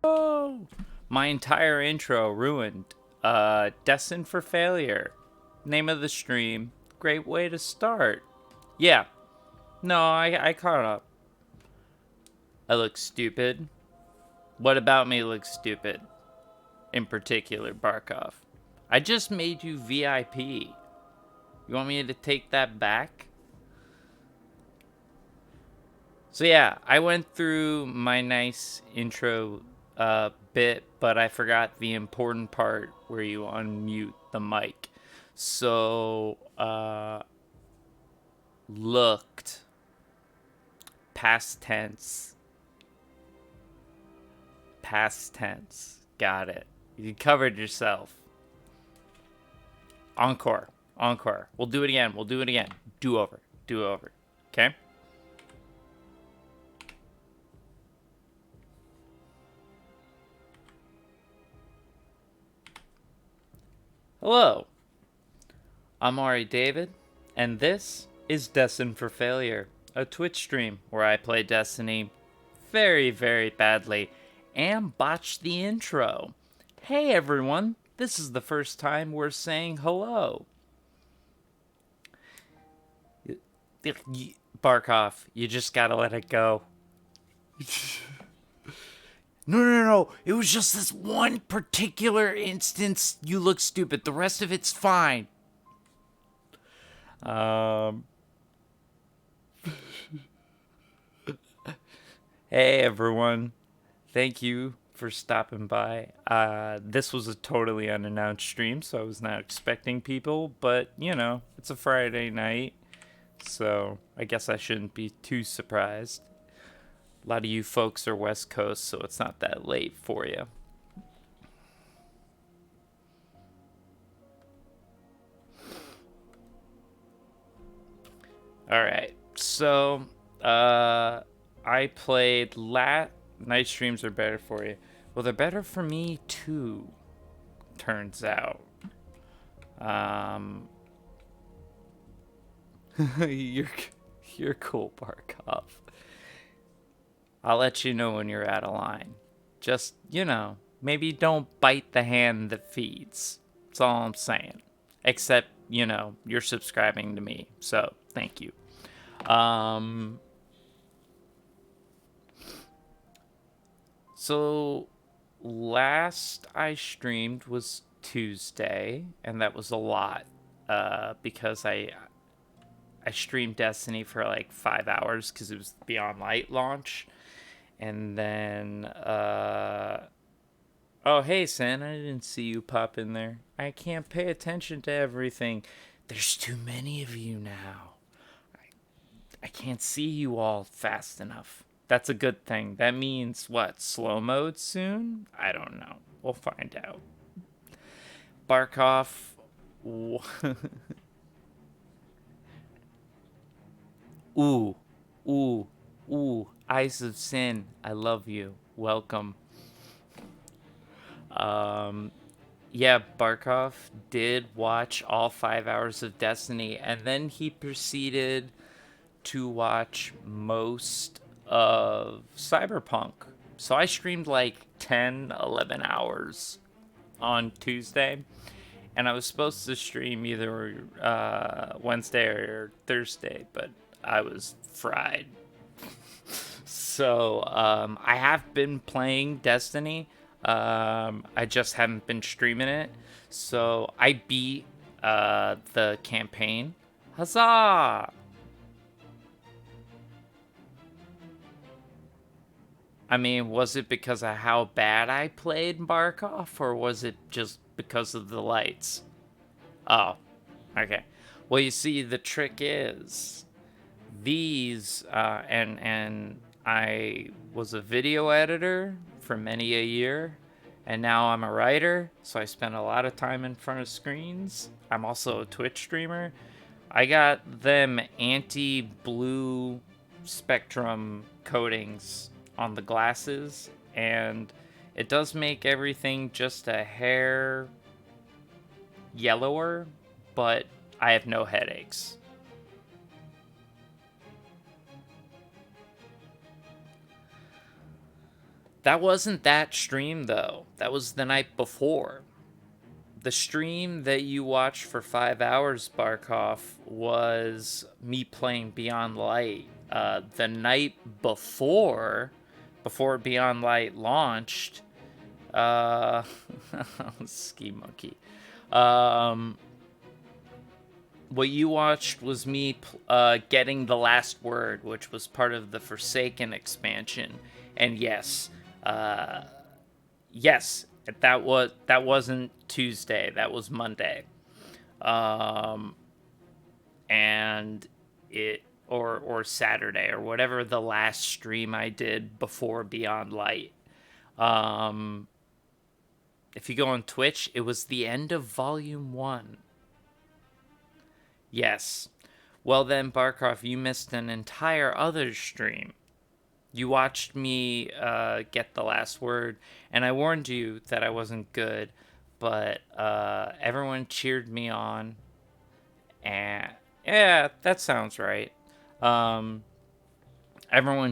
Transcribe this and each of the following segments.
Oh, my entire intro ruined. Destined for failure. Name of the stream. Great way to start. Yeah. No, I caught up. I look stupid. What about me looks stupid? In particular, Barkov. I just made you VIP. You want me to take that back? So yeah, I went through my nice intro bit, but I forgot the important part where you unmute the mic. So looked, past tense, past tense. Got it. You covered yourself. Encore, encore. We'll do it again. We'll do it again. Do over, do over. Okay. Hello, I'm Ari David, and this is Destined for Failure, a Twitch stream where I play Destiny very, very badly and botch the intro. Hey everyone, this is the first time we're saying hello. Barkov, you just gotta let it go. No. It was just this one particular instance you look stupid. The rest of it's fine. Hey everyone. Thank you for stopping by. This was a totally unannounced stream, so I was not expecting people, but you know, it's a Friday night, so I guess I shouldn't be too surprised. A lot of you folks are West Coast, so it's not that late for you. Alright, so I played night streams are better for you. Well, they're better for me too, turns out. You're you're cool, Barkov. I'll let you know when you're out of line. Just, you know, maybe don't bite the hand that feeds. That's all I'm saying. Except, you know, you're subscribing to me, so thank you. So last I streamed was Tuesday, and that was a lot because I streamed Destiny for like 5 hours because it was the Beyond Light launch, and then oh hey San, I didn't see you pop in there. I can't pay attention to everything. There's too many of you now. I can't see you all fast enough. That's a good thing. That means what? Slow mode soon? I don't know. We'll find out. Barkov. Ooh, ooh, ooh. Eyes of Sin. I love you. Welcome. Yeah, Barkov did watch all 5 hours of Destiny, and then he proceeded to watch most of Cyberpunk. So I streamed like 10, 11 hours on Tuesday, and I was supposed to stream either Wednesday or Thursday, but I was fried. So I have been playing Destiny. I just haven't been streaming it. So I beat the campaign. Huzzah! I mean, was it because of how bad I played Barkov, or was it just because of the lights? Oh, okay. Well, you see, the trick is these, and I was a video editor for many a year, and now I'm a writer, so I spend a lot of time in front of screens. I'm also a Twitch streamer. I got them anti-blue spectrum coatings on the glasses, and it does make everything just a hair yellower, but I have no headaches. That wasn't that stream, though. That was the night before. The stream that you watched for 5 hours, Barkov, was me playing Beyond Light. The night before Beyond Light launched, uh, Ski Monkey. What you watched was me getting the last word, which was part of the Forsaken expansion. And yes, yes, that wasn't Tuesday. That was Monday. And it or Saturday or whatever the last stream I did before Beyond Light. If you go on Twitch, it was the end of Volume 1. Yes. Well then, Barkov, you missed an entire other stream. You watched me get the last word, and I warned you that I wasn't good, but everyone cheered me on, and yeah, that sounds right. Everyone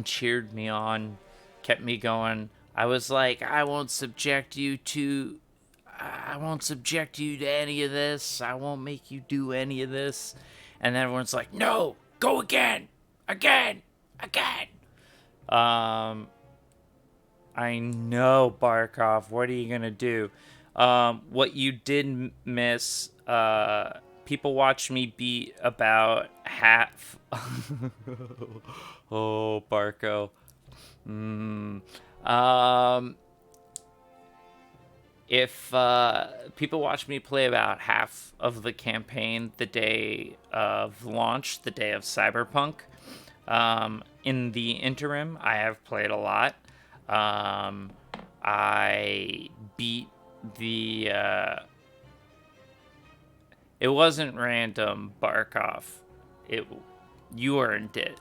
cheered me on, kept me going. I was like, I won't subject you to any of this. I won't make you do any of this. And everyone's like, no, go again. Again. I know, Barkov. What are you going to do? What you did miss, people watched me beat about half. Oh, Barco. If people watched me play about half of the campaign the day of launch, the day of Cyberpunk, in the interim, I have played a lot. I beat the... it wasn't random, Barkov. You earned it.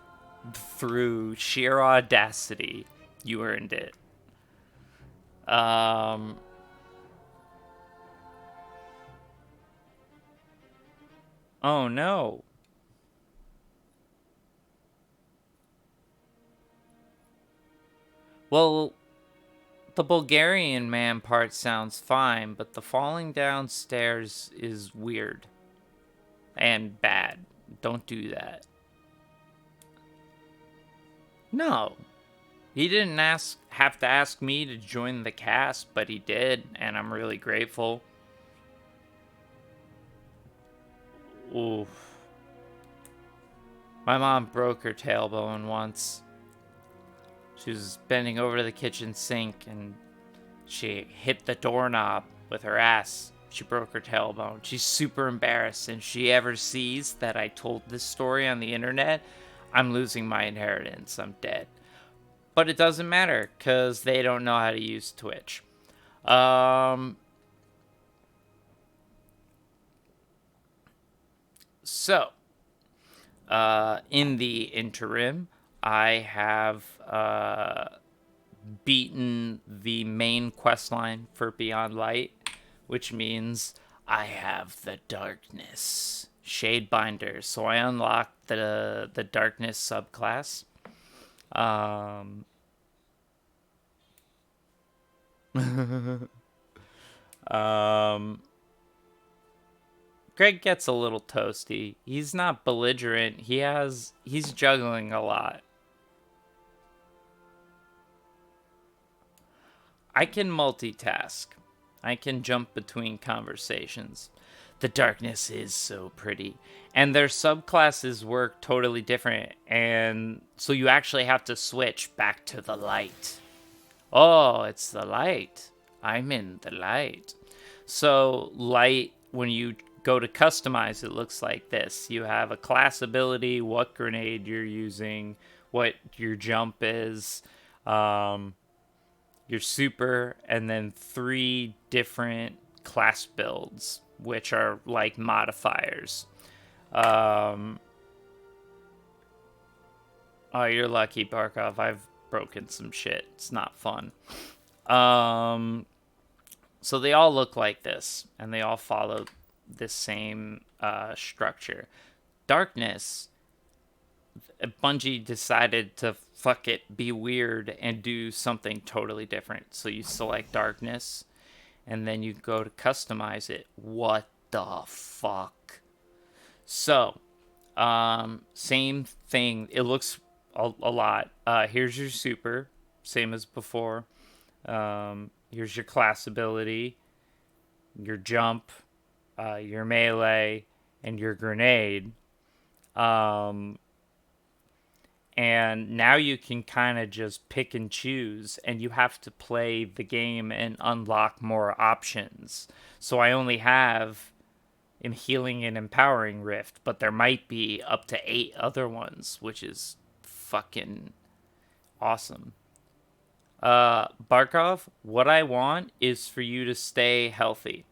Through sheer audacity, you earned it. Oh no. Well, the Bulgarian man part sounds fine, but the falling downstairs is weird. And bad. Don't do that. No. He didn't have to ask me to join the cast, but he did, and I'm really grateful. Oof. My mom broke her tailbone once. She was bending over the kitchen sink and she hit the doorknob with her ass. She broke her tailbone. She's super embarrassed, and if she ever sees that I told this story on the internet, I'm losing my inheritance. I'm dead. But it doesn't matter, because they don't know how to use Twitch. So, in the interim, I have beaten the main questline for Beyond Light, which means I have the Darkness Shadebinder. So I unlocked the Darkness subclass. Greg gets a little toasty. He's not belligerent. He's juggling a lot. I can multitask. I can jump between conversations. The darkness is so pretty. And their subclasses work totally different. And so you actually have to switch back to the light. Oh, it's the light. I'm in the light. So light, when you go to customize, it looks like this. You have a class ability, what grenade you're using, what your jump is, your super, and then 3 different class builds, which are like modifiers. Oh, you're lucky, Barkov. I've broken some shit. It's not fun. So they all look like this, and they all follow this same structure. Darkness, Bungie decided to fuck it, be weird and do something totally different. So you select darkness and then you go to customize it. What the fuck? So, same thing. It looks a lot. Here's your super, same as before. Here's your class ability, your jump, your melee, and your grenade. Um, and now you can kind of just pick and choose, and you have to play the game and unlock more options. So I only have in healing and empowering rift, but there might be up to 8 other ones, which is fucking awesome. Barkov, what I want is for you to stay healthy.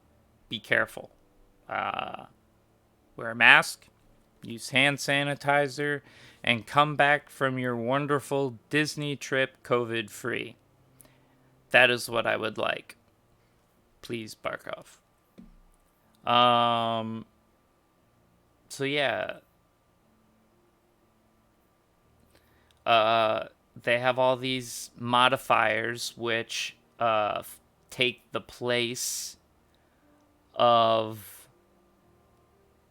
Be careful. Wear a mask, use hand sanitizer, and come back from your wonderful Disney trip COVID free. That is what I would like. Please, Barkov. So yeah. They have all these modifiers which take the place of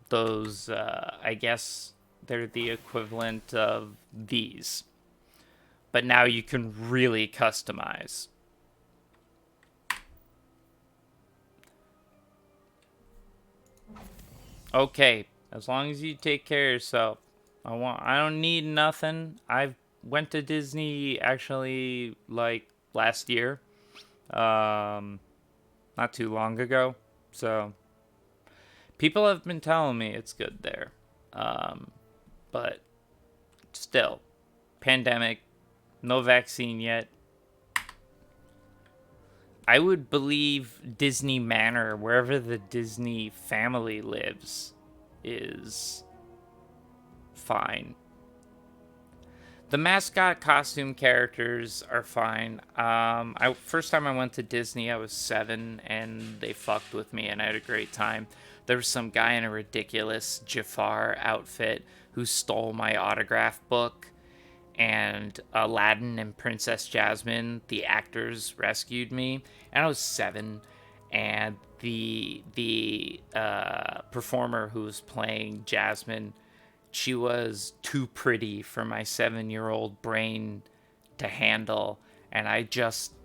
those, I guess they're the equivalent of these. But now you can really customize. Okay, as long as you take care of yourself. I don't need nothing. I went to Disney actually like last year. Not too long ago. So people have been telling me it's good there. But still, pandemic, no vaccine yet. I would believe Disney Manor, wherever the Disney family lives, is fine. The mascot costume characters are fine. First time I went to Disney, I was 7, and they fucked with me, and I had a great time. There was some guy in a ridiculous Jafar outfit who stole my autograph book, and Aladdin and Princess Jasmine, the actors, rescued me, and I was 7, and the performer who was playing Jasmine, she was too pretty for my 7-year-old brain to handle, and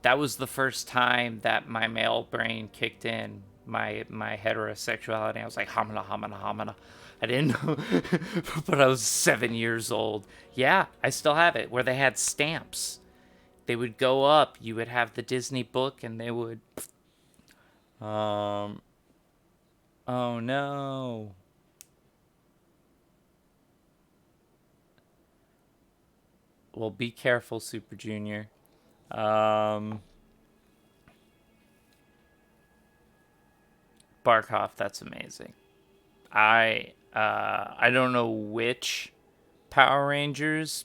that was the first time that my male brain kicked in, my heterosexuality. I was like, hamana, hamana, hamana. I didn't know, but I was 7 years old. Yeah, I still have it, where they had stamps. They would go up, you would have the Disney book, and they would... Oh no. Well, be careful, Super Junior. Barkov, that's amazing. I don't know which Power Rangers,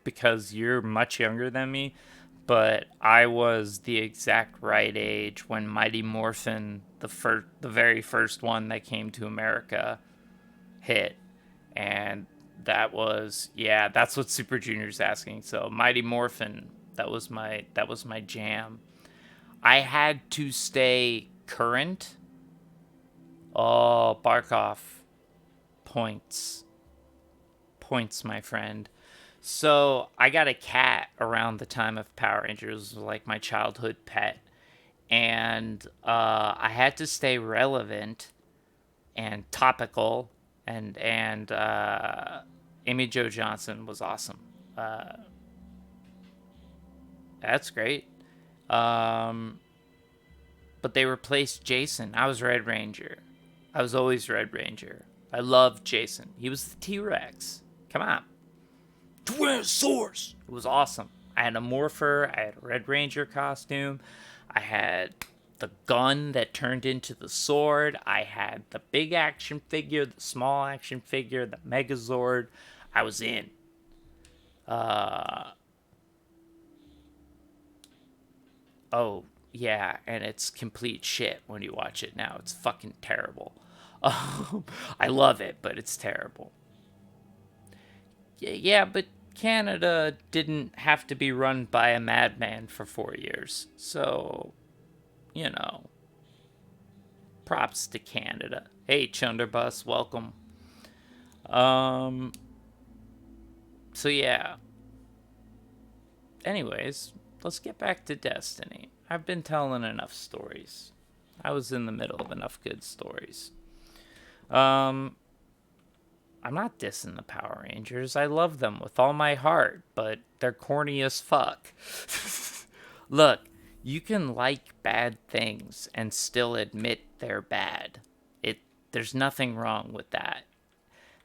because you're much younger than me, but I was the exact right age when Mighty Morphin, the very first one that came to America, hit, and that's what Super Junior's asking. So Mighty Morphin, that was my jam. I had to stay current. Oh, Barkov, points, my friend. So I got a cat around the time of Power Rangers, like my childhood pet, and I had to stay relevant and topical, and Amy Jo Johnson was awesome. That's great. But they replaced Jason. I was Red Ranger. I was always Red Ranger. I loved Jason. He was the T-Rex. Come on. Tyrannosaurus. It was awesome. I had a Morpher. I had a Red Ranger costume. I had the gun that turned into the sword. I had the big action figure, the small action figure, the Megazord. I was in. Oh, yeah, and it's complete shit when you watch it now. It's fucking terrible. I love it, but it's terrible. Yeah, but Canada didn't have to be run by a madman for 4 years. So, you know, props to Canada. Hey, Chunderbus, welcome. Um, so yeah. Anyways, let's get back to Destiny. I've been telling enough stories. I was in the middle of enough good stories. Um, I'm not dissing the Power Rangers. I love them with all my heart, but they're corny as fuck. Look, you can like bad things and still admit they're bad. It There's nothing wrong with that.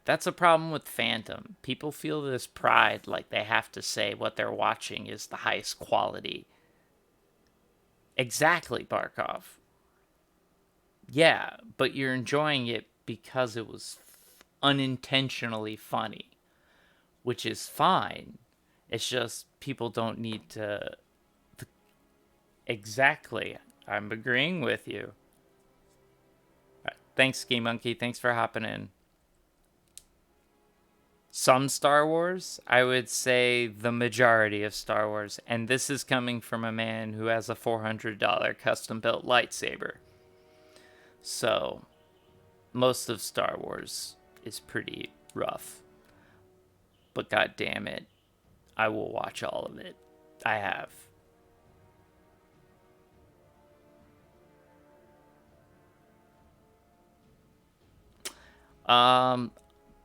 That's a problem with fandom. People feel this pride like they have to say what they're watching is the highest quality. Exactly, Barkov. Yeah, but you're enjoying it because it was unintentionally funny, which is fine. It's just people don't need to. Exactly. I'm agreeing with you. Thanks, Ski Monkey. Thanks for hopping in. Some Star Wars, I would say the majority of Star Wars. And this is coming from a man who has a $400 custom built lightsaber. So, most of Star Wars is pretty rough. But god damn it, I will watch all of it. I have.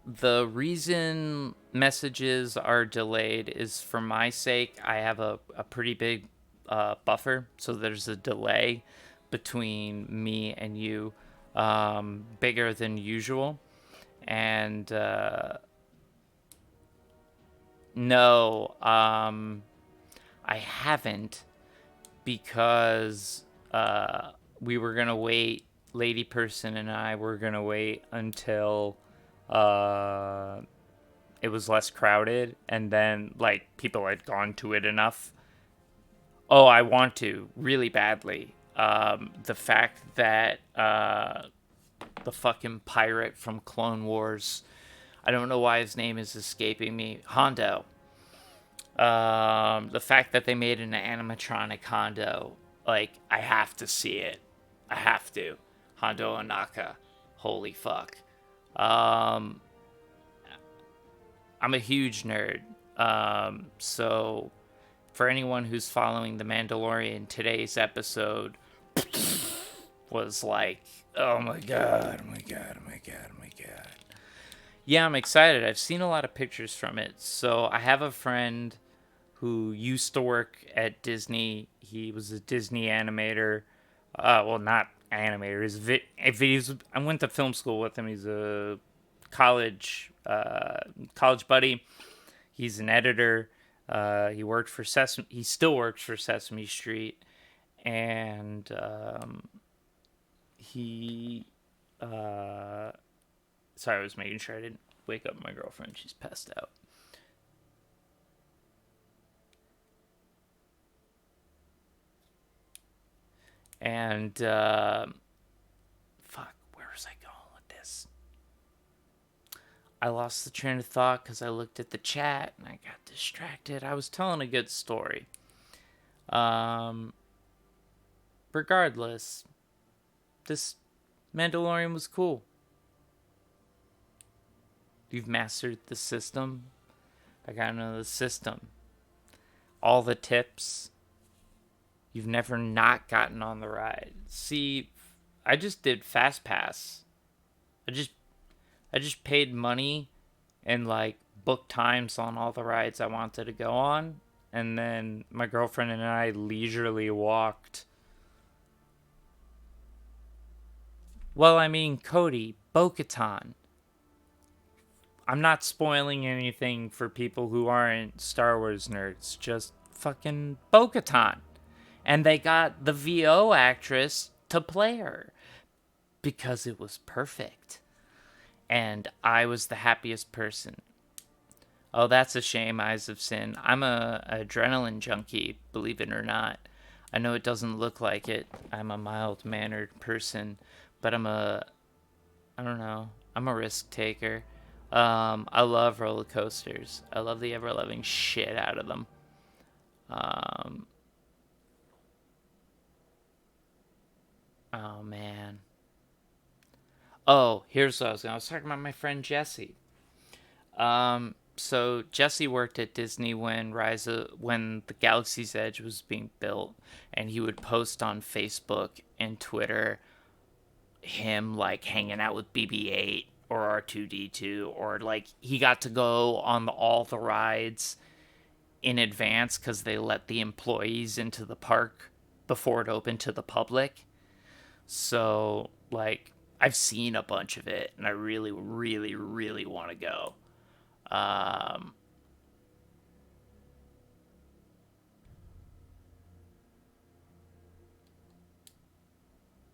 The reason messages are delayed is for my sake. I have a pretty big buffer, so there's a delay between me and you, bigger than usual. And no, I haven't, because we were gonna wait. Lady Person and I were gonna wait until it was less crowded, and then like people had gone to it enough. Oh, I want to really badly. The fact that the fucking pirate from Clone Wars, I don't know why his name is escaping me, Hondo. The fact that they made an animatronic Hondo, like, I have to see it. I have to. Hondo Onaka. Holy fuck. I'm a huge nerd. So for anyone who's following The Mandalorian, today's episode was like, oh my god, oh my god, oh my god, oh my god. Yeah, I'm excited. I've seen a lot of pictures from it. So I have a friend who used to work at Disney. He was a Disney animator. Well, not animator. I went to film school with him. He's a college buddy. He's an editor. He worked for Sesame. He still works for Sesame Street, and he. Sorry, I was making sure I didn't wake up my girlfriend. She's passed out. And fuck, where was I going with this? I lost the train of thought because I looked at the chat and I got distracted. I was telling a good story. Regardless, this Mandalorian was cool. You've mastered the system. I gotta know the system. All the tips. You've never not gotten on the ride. See, I just did Fast Pass. I just paid money and like booked times on all the rides I wanted to go on, and then my girlfriend and I leisurely walked. Well, I mean, Cody, Bo-Katan. I'm not spoiling anything for people who aren't Star Wars nerds. Just fucking Bo-Katan. And they got the VO actress to play her because it was perfect. And I was the happiest person. Oh, that's a shame, Eyes of Sin. I'm a adrenaline junkie, believe it or not. I know it doesn't look like it. I'm a mild-mannered person, but I don't know, I'm a risk taker. I love roller coasters. I love the ever-loving shit out of them. Um, oh man. Oh, here's what I was talking about my friend Jesse. So Jesse worked at Disney when the Galaxy's Edge was being built, and he would post on Facebook and Twitter him like hanging out with BB-8 or R2D2, or like he got to go on all the rides in advance because they let the employees into the park before it opened to the public. So like I've seen a bunch of it, and I really, really, really want to go. Um,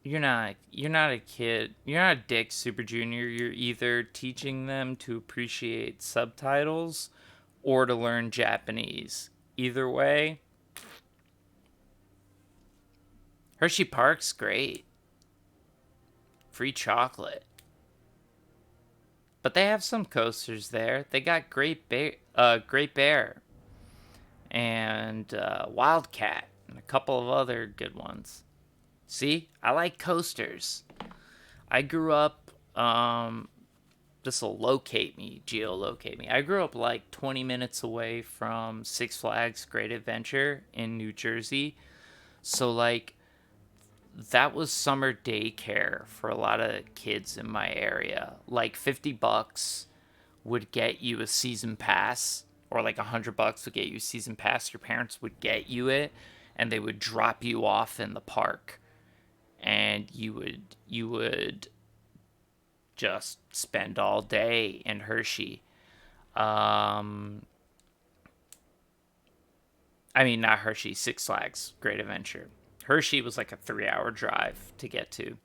you're not a kid. You're not a dick, Super Junior. You're either teaching them to appreciate subtitles or to learn Japanese. Either way, Hershey Park's great. Free chocolate. But they have some coasters there. They got Great Bear, and Wildcat, and a couple of other good ones. See, I like coasters. I grew up. This will geolocate me. I grew up like 20 minutes away from Six Flags Great Adventure in New Jersey. So, like, that was summer daycare for a lot of kids in my area. Like, $50 would get you a season pass, or like $100 would get you a season pass. Your parents would get you it, and they would drop you off in the park, and you would just spend all day in Hershey. Um, I mean, not Hershey, Six Flags Great Adventure. Hershey was like a 3-hour drive to get to.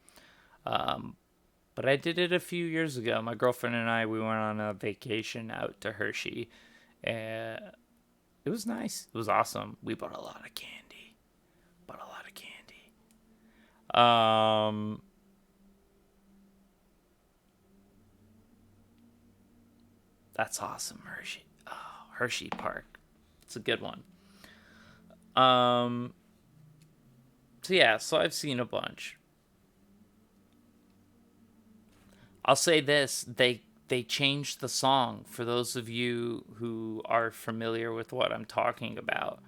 Um, but I did it a few years ago. My girlfriend and I, we went on a vacation out to Hershey. Uh, it was nice. It was awesome. We bought a lot of candy. Bought a lot of candy. That's awesome, Hershey. Oh, Hershey Park. It's a good one. Um, so yeah, so I've seen a bunch. I'll say this: they changed the song for those of you who are familiar with what I'm talking about.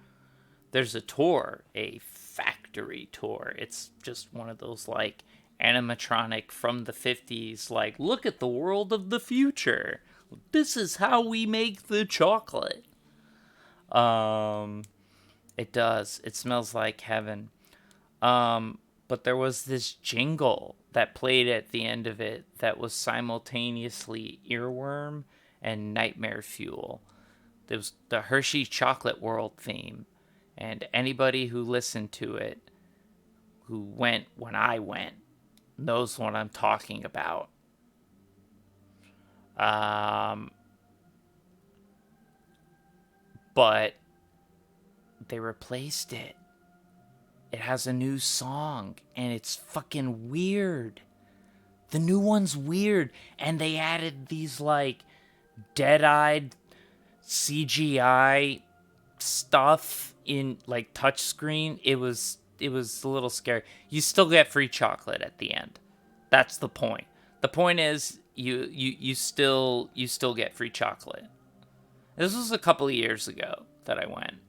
There's a tour, a factory tour. It's just one of those like animatronic from the 50s, like, look at the world of the future. This is how we make the chocolate. Um, it does. It smells like heaven. But there was this jingle that played at the end of it that was simultaneously earworm and nightmare fuel. It was the Hershey Chocolate World theme. And anybody who listened to it, who went when I went, knows what I'm talking about. Um, but they replaced it. It has a new song, and it's fucking weird. The new one's weird, and they added these like dead-eyed CGI stuff in like touchscreen. It was a little scary. You still get free chocolate at the end. That's the point. The point is you still get free chocolate. This was a couple of years ago that I went.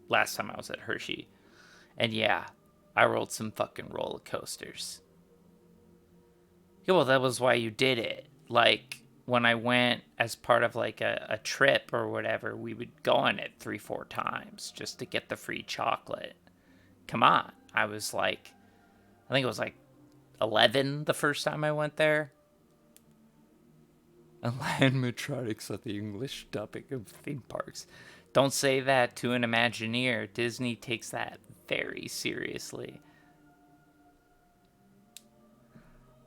Last time I was at Hershey, and yeah, I rolled some fucking roller coasters. Yeah, well, that was why you did it. Like, when I went as part of like a trip or whatever, we would go on it 3, 4 times just to get the free chocolate. Come on. I think it was like 11 the first time I went there. Animatronics are the English dubbing of theme parks. Don't say that to an Imagineer. Disney takes that very seriously.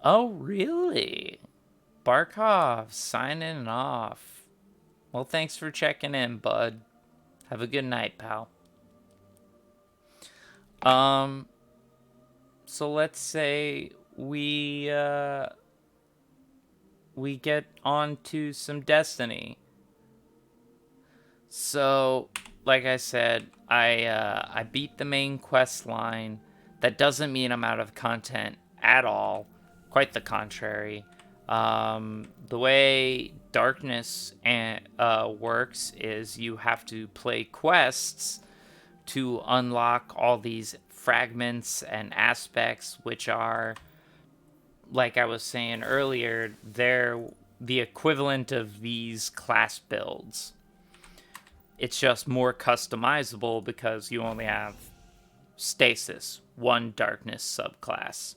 Oh, really? Barkov signing off. Well, thanks for checking in, bud. Have a good night, pal. Um, so let's say we we get on to some Destiny. So, like I said, I beat the main quest line. That doesn't mean I'm out of content at all. Quite the contrary. The way Darkness works is you have to play quests to unlock all these fragments and aspects, which are, like I was saying earlier, they're the equivalent of these class builds. It's just more customizable because you only have Stasis, one Darkness subclass.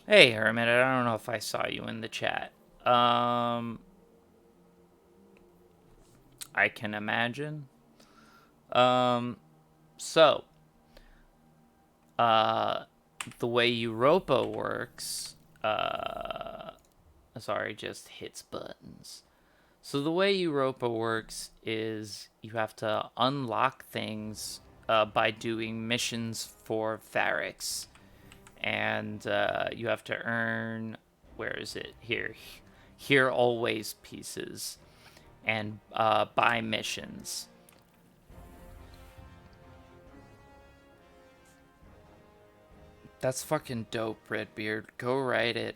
Hey, Hermit, I don't know if I saw you in the chat. I can imagine. So, the way Europa works, sorry, just hits buttons. So the way Europa works is you have to unlock things by doing missions for Varix. And you have to earn, where is it? Here always pieces. And buy missions. That's fucking dope, Redbeard. Go write it.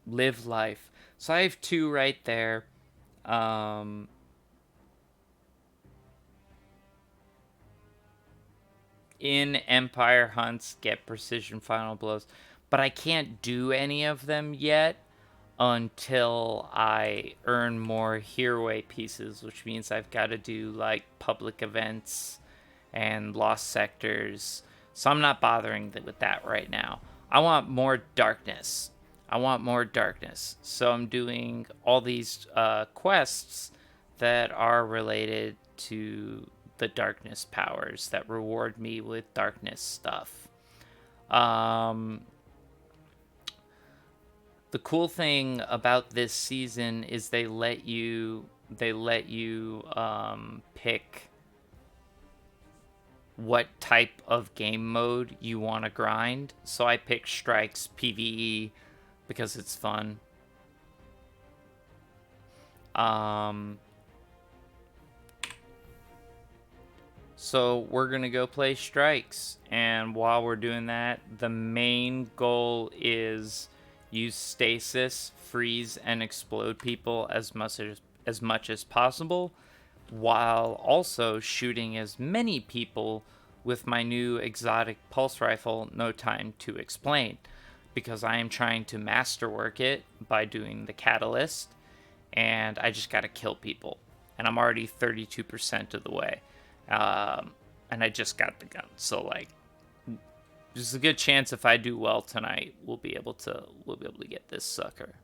Live life. So I have 2 right there. In Empire Hunts, get precision final blows. But I can't do any of them yet until I earn more hero pieces, which means I've got to do like public events and lost sectors. So I'm not bothering with that right now. I want more darkness. So I'm doing all these quests that are related to the darkness powers that reward me with darkness stuff. The cool thing about this season is they let you pick what type of game mode you want to grind. So I picked Strikes PvE because it's fun. So we're going to go play Strikes. And while we're doing that, the main goal is use stasis, freeze, and explode people as much as possible, while also shooting as many people with my new exotic pulse rifle, No Time to Explain, because I am trying to masterwork it by doing the catalyst, and I just gotta kill people. And I'm already 32% of the way. And I just got the gun, so like, there's a good chance if I do well tonight, we'll be able to get this sucker.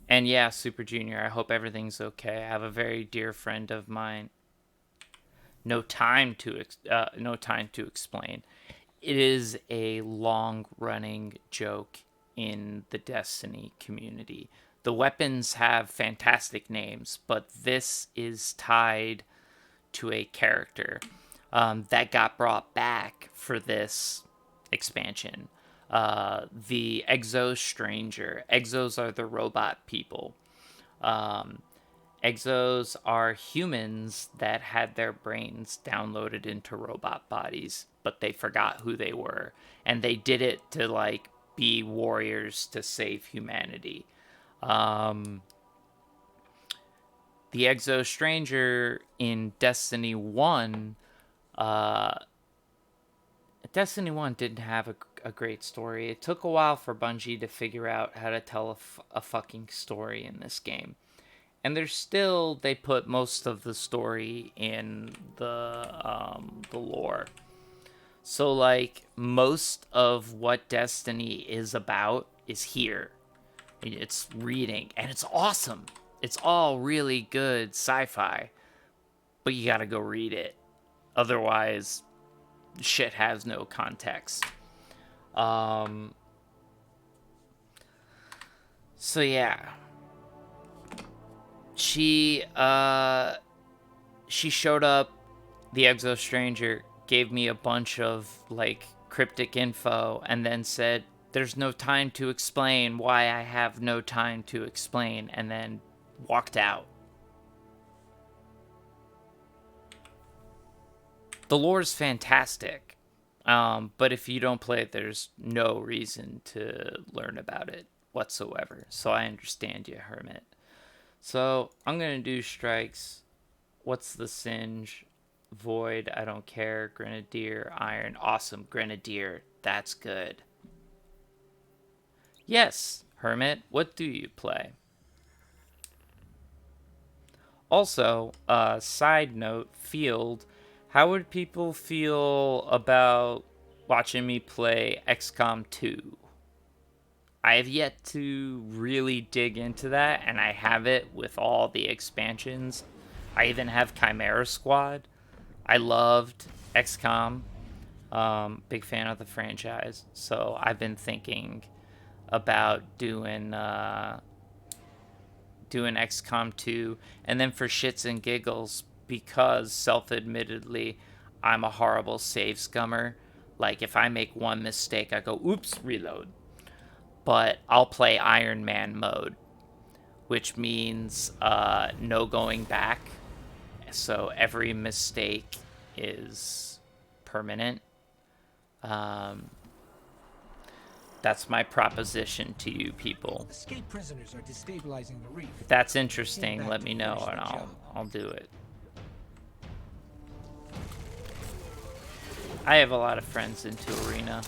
And yeah, Super Junior, I hope everything's okay. I have a very dear friend of mine. No time to explain. It is a long-running joke in the Destiny community. The weapons have fantastic names, but this is tied to a character that got brought back for this expansion. The Exo Stranger. Exos are the robot people. Exos are humans that had their brains downloaded into robot bodies, but they forgot who they were. And they did it to, like, be warriors to save humanity. The Exo Stranger in Destiny 1... Destiny 1 didn't have a great story. It took a while for Bungie to figure out how to tell a fucking story in this game. And they put most of the story in the lore. So, like, most of what Destiny is about is here. It's reading, and it's awesome. It's all really good sci-fi. But you gotta go read it. Otherwise, shit has no context. So yeah. She showed up, the Exo Stranger, gave me a bunch of, like, cryptic info and then said, "There's no time to explain why I have no time to explain," and then walked out. The lore's fantastic, but if you don't play it, there's no reason to learn about it whatsoever. So I understand you, Hermit. So I'm going to do strikes. What's the singe? Void, I don't care. Grenadier, iron. Awesome, Grenadier. That's good. Yes, Hermit, what do you play? Also, side note, Field, how would people feel about watching me play XCOM 2? I have yet to really dig into that, and I have it with all the expansions. I even have Chimera Squad. I loved XCOM. Big fan of the franchise. So I've been thinking about doing XCOM 2, and then for shits and giggles, because self-admittedly I'm a horrible save scummer. Like, if I make one mistake, I go, oops, reload. But I'll play Iron Man mode, which means no going back. So every mistake is permanent. That's my proposition to you people. Escape prisoners are destabilizing the reef. If that's interesting, let me know and I'll do it. I have a lot of friends into Arena.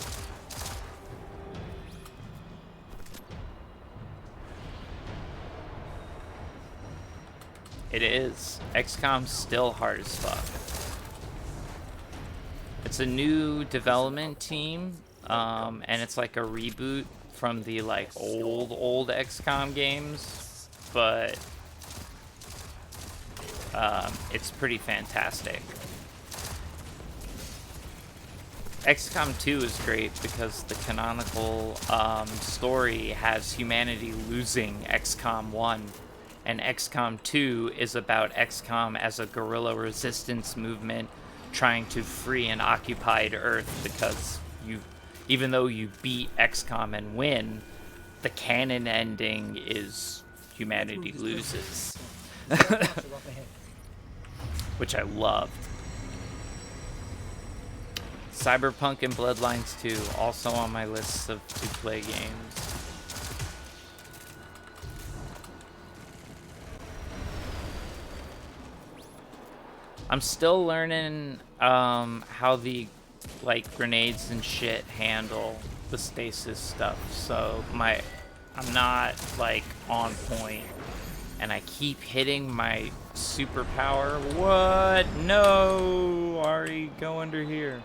It is. XCOM's still hard as fuck. It's a new development team, and it's like a reboot from the like old XCOM games, but it's pretty fantastic. XCOM 2 is great because the canonical story has humanity losing XCOM 1, and XCOM 2 is about XCOM as a guerrilla resistance movement trying to free an occupied Earth, because even though you beat XCOM and win, the canon ending is humanity loses. Which I loved. Cyberpunk and Bloodlines 2, also on my list of to-play games. I'm still learning how the grenades and shit handle the stasis stuff, so I'm not on point, and I keep hitting my superpower. What? No, Ari, go under here.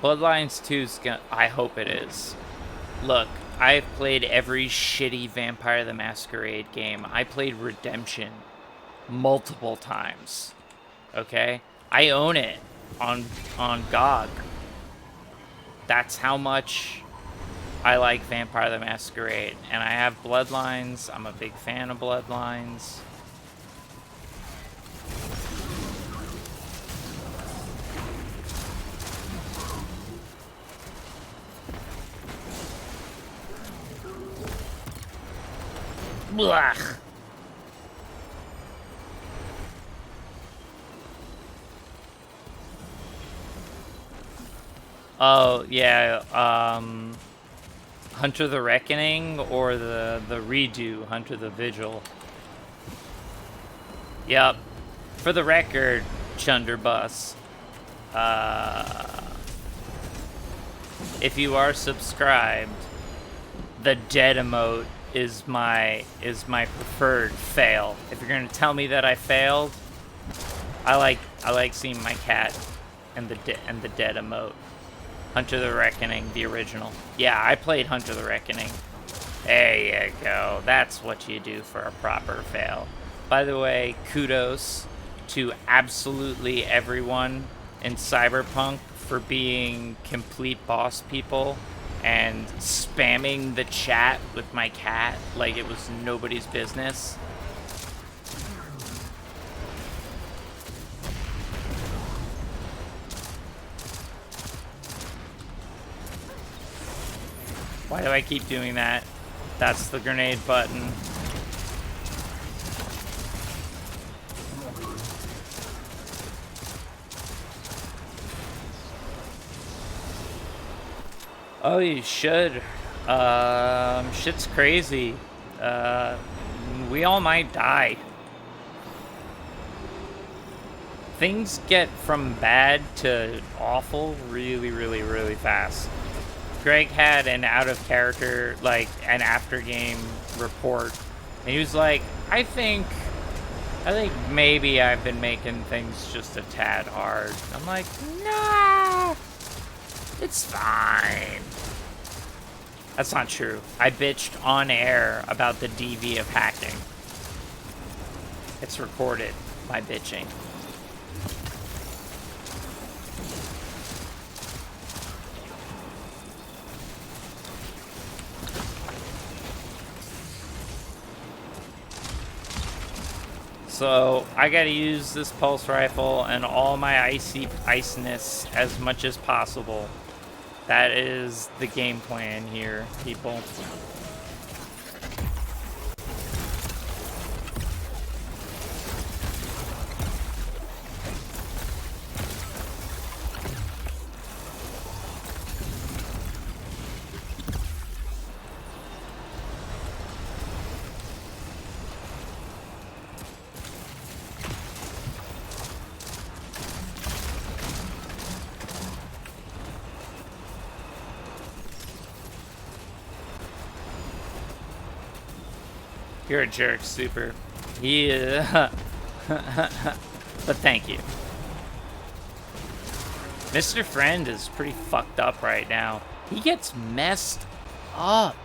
Bloodlines 2's gonna, I hope it is. Look, I've played every shitty Vampire the Masquerade game. I played Redemption multiple times. Okay? I own it on GOG. That's how much I like Vampire the Masquerade. And I have Bloodlines. I'm a big fan of Bloodlines. Blech. Oh, yeah, Hunter the Reckoning or the redo, Hunter the Vigil. Yep. For the record, Chunderbus, if you are subscribed, the dead emote is my preferred fail. If you're gonna tell me that I failed, I like seeing my cat and the dead emote. Hunter the Reckoning, the original. Yeah, I played Hunter the Reckoning. There you go. That's what you do for a proper fail. By the way, kudos to absolutely everyone in Cyberpunk for being complete boss people and spamming the chat with my cat like it was nobody's business. Why do I keep doing that? That's the grenade button. Oh, you should. Shit's crazy. We all might die. Things get from bad to awful really, really, really fast. Greg had an out of character, like an after game report, and he was like, I think maybe I've been making things just a tad hard. I'm like, nah, it's fine. That's not true. I bitched on air about the DV of hacking. It's recorded, my bitching. So I gotta use this pulse rifle and all my iciness as much as possible. That is the game plan here, people. You're a jerk, Super. Yeah. But thank you. Mr. Friend is pretty fucked up right now. He gets messed up.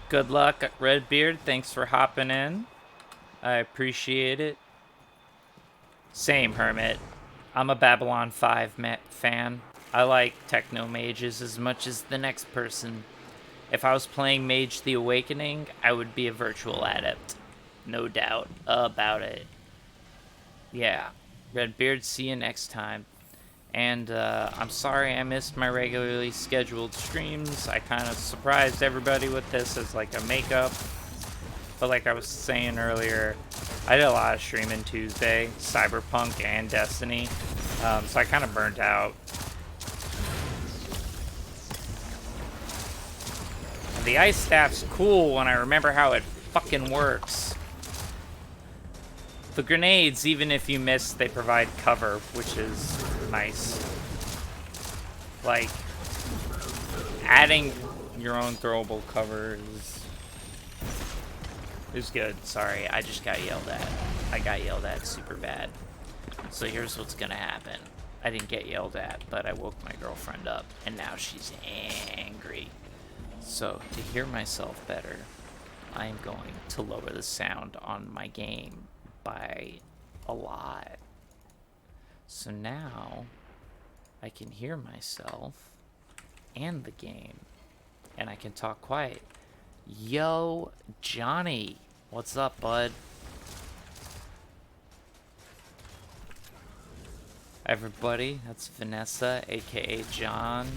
Good luck, Redbeard. Thanks for hopping in. I appreciate it. Same, Hermit. I'm a Babylon 5 fan. I like techno mages as much as the next person. If I was playing Mage the Awakening, I would be a virtual adept. No doubt about it. Yeah. Redbeard, see you next time. And I'm sorry I missed my regularly scheduled streams. I kind of surprised everybody with this as like a makeup. But like I was saying earlier, I did a lot of streaming Tuesday, Cyberpunk and Destiny. So I kind of burnt out. The ice staff's cool when I remember how it fucking works. The grenades, even if you miss, they provide cover, which is nice. Like, adding your own throwable cover is good. Sorry, I just got yelled at. I got yelled at super bad. So here's what's gonna happen. I didn't get yelled at, but I woke my girlfriend up, and now she's angry. So, to hear myself better, I am going to lower the sound on my game by a lot. So now, I can hear myself and the game, and I can talk quiet. Yo, Johnny, what's up, bud? Everybody, that's Vanessa, aka John,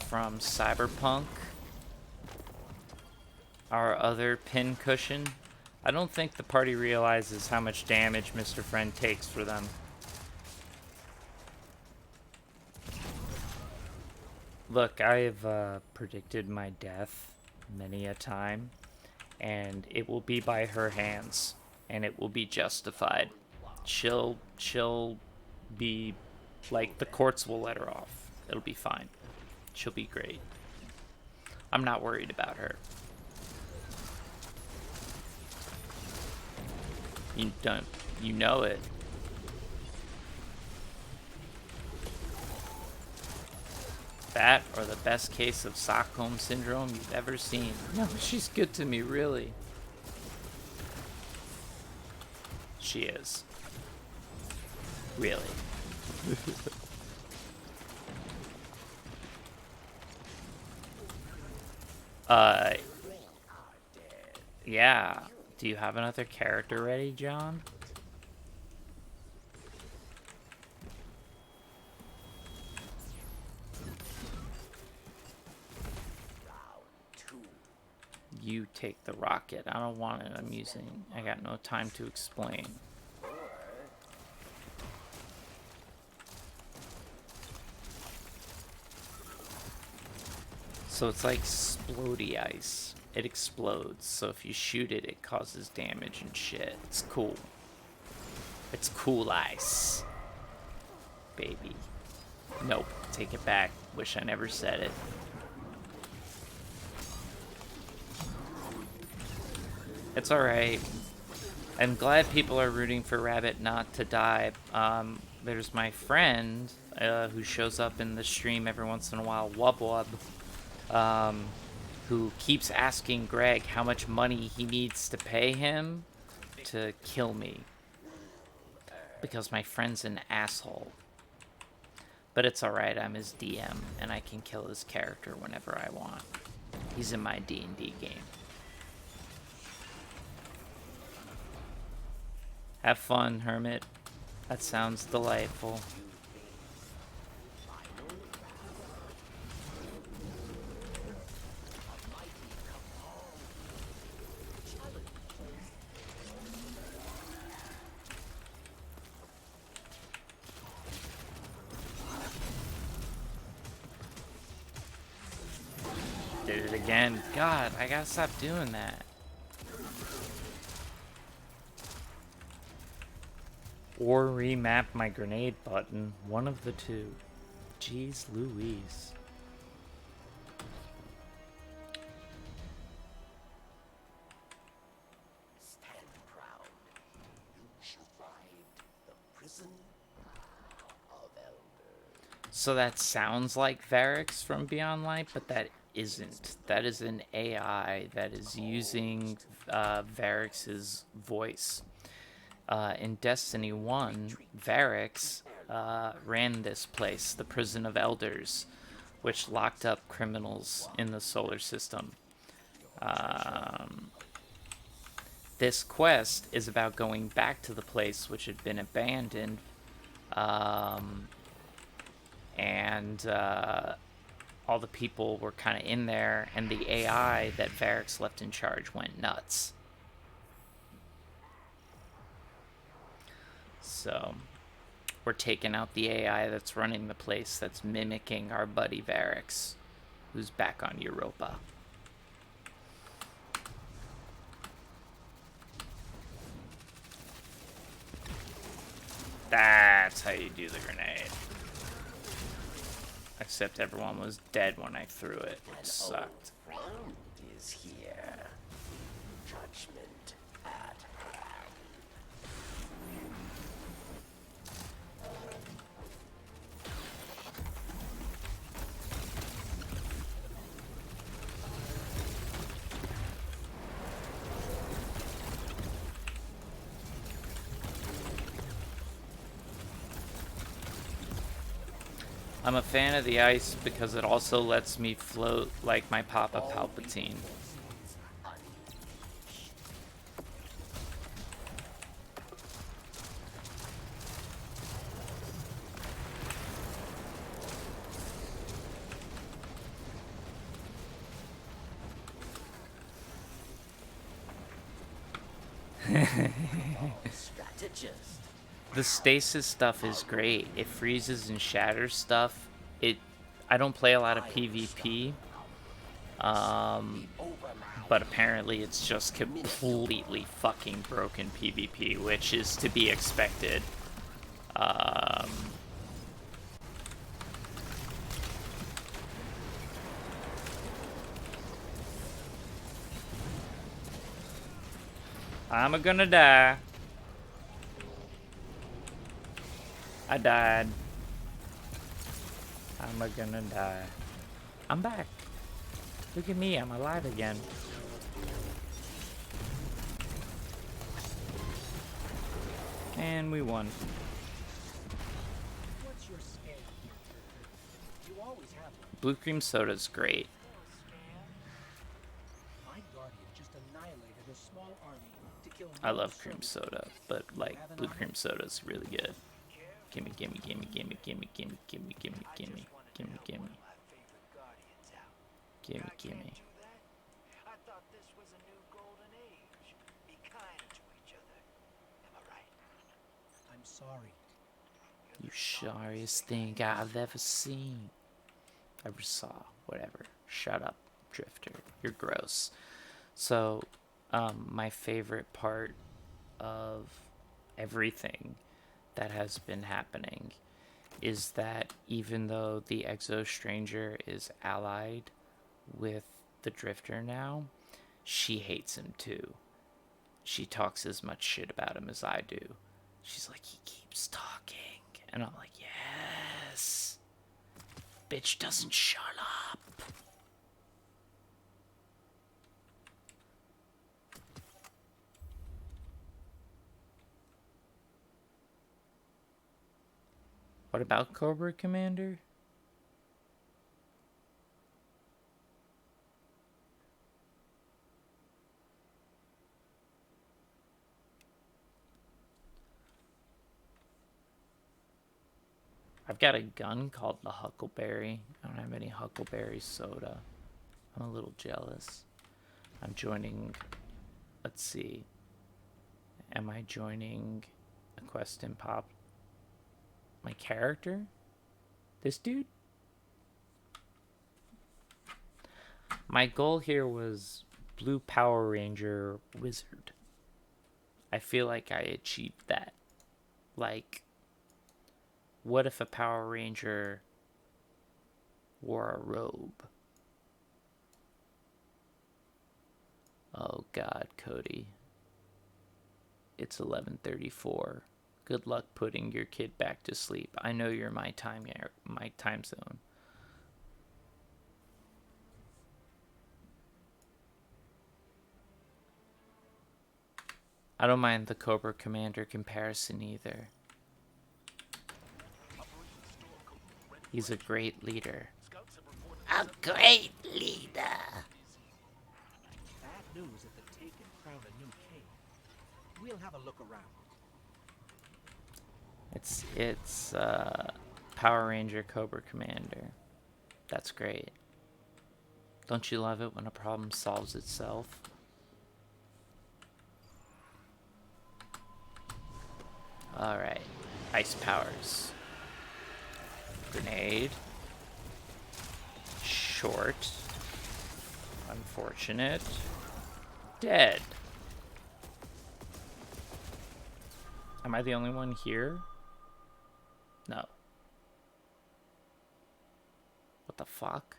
from Cyberpunk. Our other pin cushion. I don't think the party realizes how much damage Mr. Friend takes for them. Look, I've predicted my death many a time, and it will be by her hands, and it will be justified. She'll be, like, the courts will let her off. It'll be fine. She'll be great. I'm not worried about her. You know it. That or the best case of Stockholm Syndrome you've ever seen. No, she's good to me, really. She is. Really. Yeah. Do you have another character ready, John? you take the rocket? I don't want it. I'm using... I got no time to explain. So it's like explodey ice. It explodes, so if you shoot it, it causes damage and shit. It's cool. It's cool ice. Baby. Nope. Take it back. Wish I never said it. It's alright. I'm glad people are rooting for Rabbit not to die. There's my friend who shows up in the stream every once in a while, Wub Wub, who keeps asking Greg how much money he needs to pay him to kill me. Because my friend's an asshole. But it's alright, I'm his DM, and I can kill his character whenever I want. He's in my D&D game. Have fun, Hermit. That sounds delightful. Did it again. God, I gotta stop doing that. Or remap my grenade button. One of the two. Jeez Louise. Stand proud. You survived the prison of elders. So that sounds like Varix from Beyond Light, but that isn't. That is an AI that is using Varix's voice. In Destiny 1, Varix ran this place, the Prison of Elders, which locked up criminals in the solar system. This quest is about going back to the place which had been abandoned, and all the people were kind of in there, and the AI that Varix left in charge went nuts. So, we're taking out the AI that's running the place that's mimicking our buddy Varix, who's back on Europa. That's how you do the grenade. Except everyone was dead when I threw it. It sucked. Friend is here. Judgment at hand. I'm a fan of the ice because it also lets me float like my Papa Palpatine. Strategist. The stasis stuff is great. It freezes and shatters stuff. I don't play a lot of PvP, but apparently it's just completely fucking broken PvP, which is to be expected. I'm gonna die. I died. I'm gonna die. I'm back. Look at me, I'm alive again. And we won. What's your scale? You always have one. Blue cream soda's great. My guardian just annihilated a small army to kill I no love cream servant. soda, but like blue cream soda's really good. Gimme, gimme, gimme, gimme, gimme, gimme, gimme, gimme, gimme, gimme, gimme. Gimme, gimme. I thought this was sorry. You sorriest thing I've ever seen. Ever saw. Whatever. Shut up, Drifter. You're gross. So, my favorite part of everything that has been happening is that even though the Exo Stranger is allied with the Drifter now, she hates him too. She talks as much shit about him as I do. She's like, he keeps talking. And I'm like, yes. Bitch doesn't shut up. What about Cobra Commander? I've got a gun called the Huckleberry. I don't have any Huckleberry soda. I'm a little jealous. I'm joining... Let's see. Am I joining a quest in Pop? My character? This dude? My goal here was Blue Power Ranger Wizard. I feel like I achieved that. Like, what if a Power Ranger wore a robe? Oh God, Cody. It's 11:34. Good luck putting your kid back to sleep. I know you're my time zone. I don't mind the Cobra Commander comparison either. He's a great leader. A great leader. Bad news if the Taken crown a new king. We'll have a look around. It's Power Ranger Cobra Commander. That's great. Don't you love it when a problem solves itself? Alright. Ice powers. Grenade. Short. Unfortunate. Dead. Am I the only one here? No. What the fuck?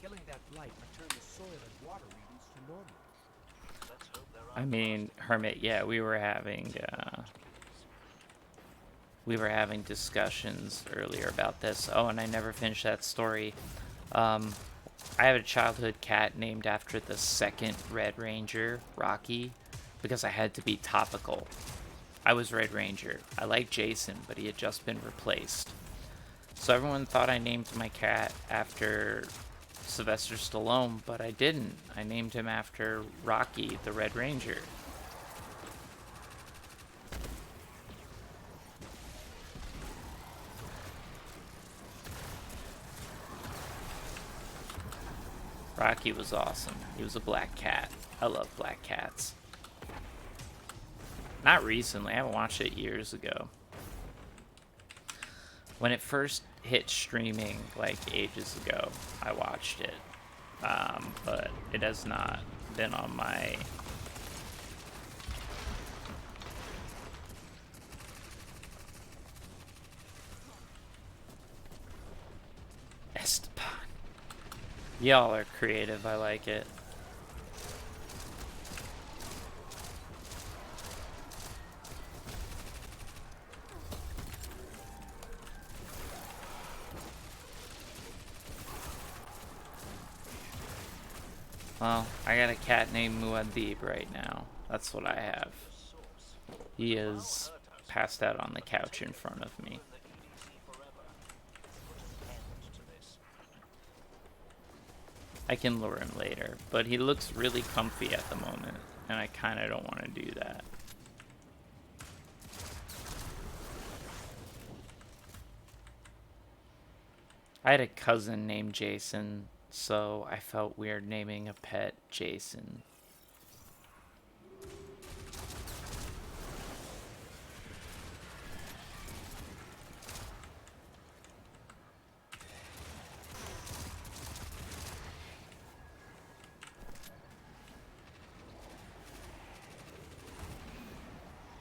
Killing that blight returned the soil and water readings to normal. I mean, Hermit, yeah, we were having discussions earlier about this. Oh, and I never finished that story. I have a childhood cat named after the second Red Ranger, Rocky, because I had to be topical. I was Red Ranger. I liked Jason, but he had just been replaced. So everyone thought I named my cat after Sylvester Stallone, but I didn't. I named him after Rocky, the Red Ranger. Rocky was awesome. He was a black cat. I love black cats. Not recently. I haven't watched it years ago. When it first hit streaming, like, ages ago, I watched it. But it has not been on my... Esteban. Y'all are creative. I like it. Well, I got a cat named Muad'Dib right now. That's what I have. He is passed out on the couch in front of me. I can lure him later, but he looks really comfy at the moment. and I kind of don't want to do that. I had a cousin named Jason, so I felt weird naming a pet Jason.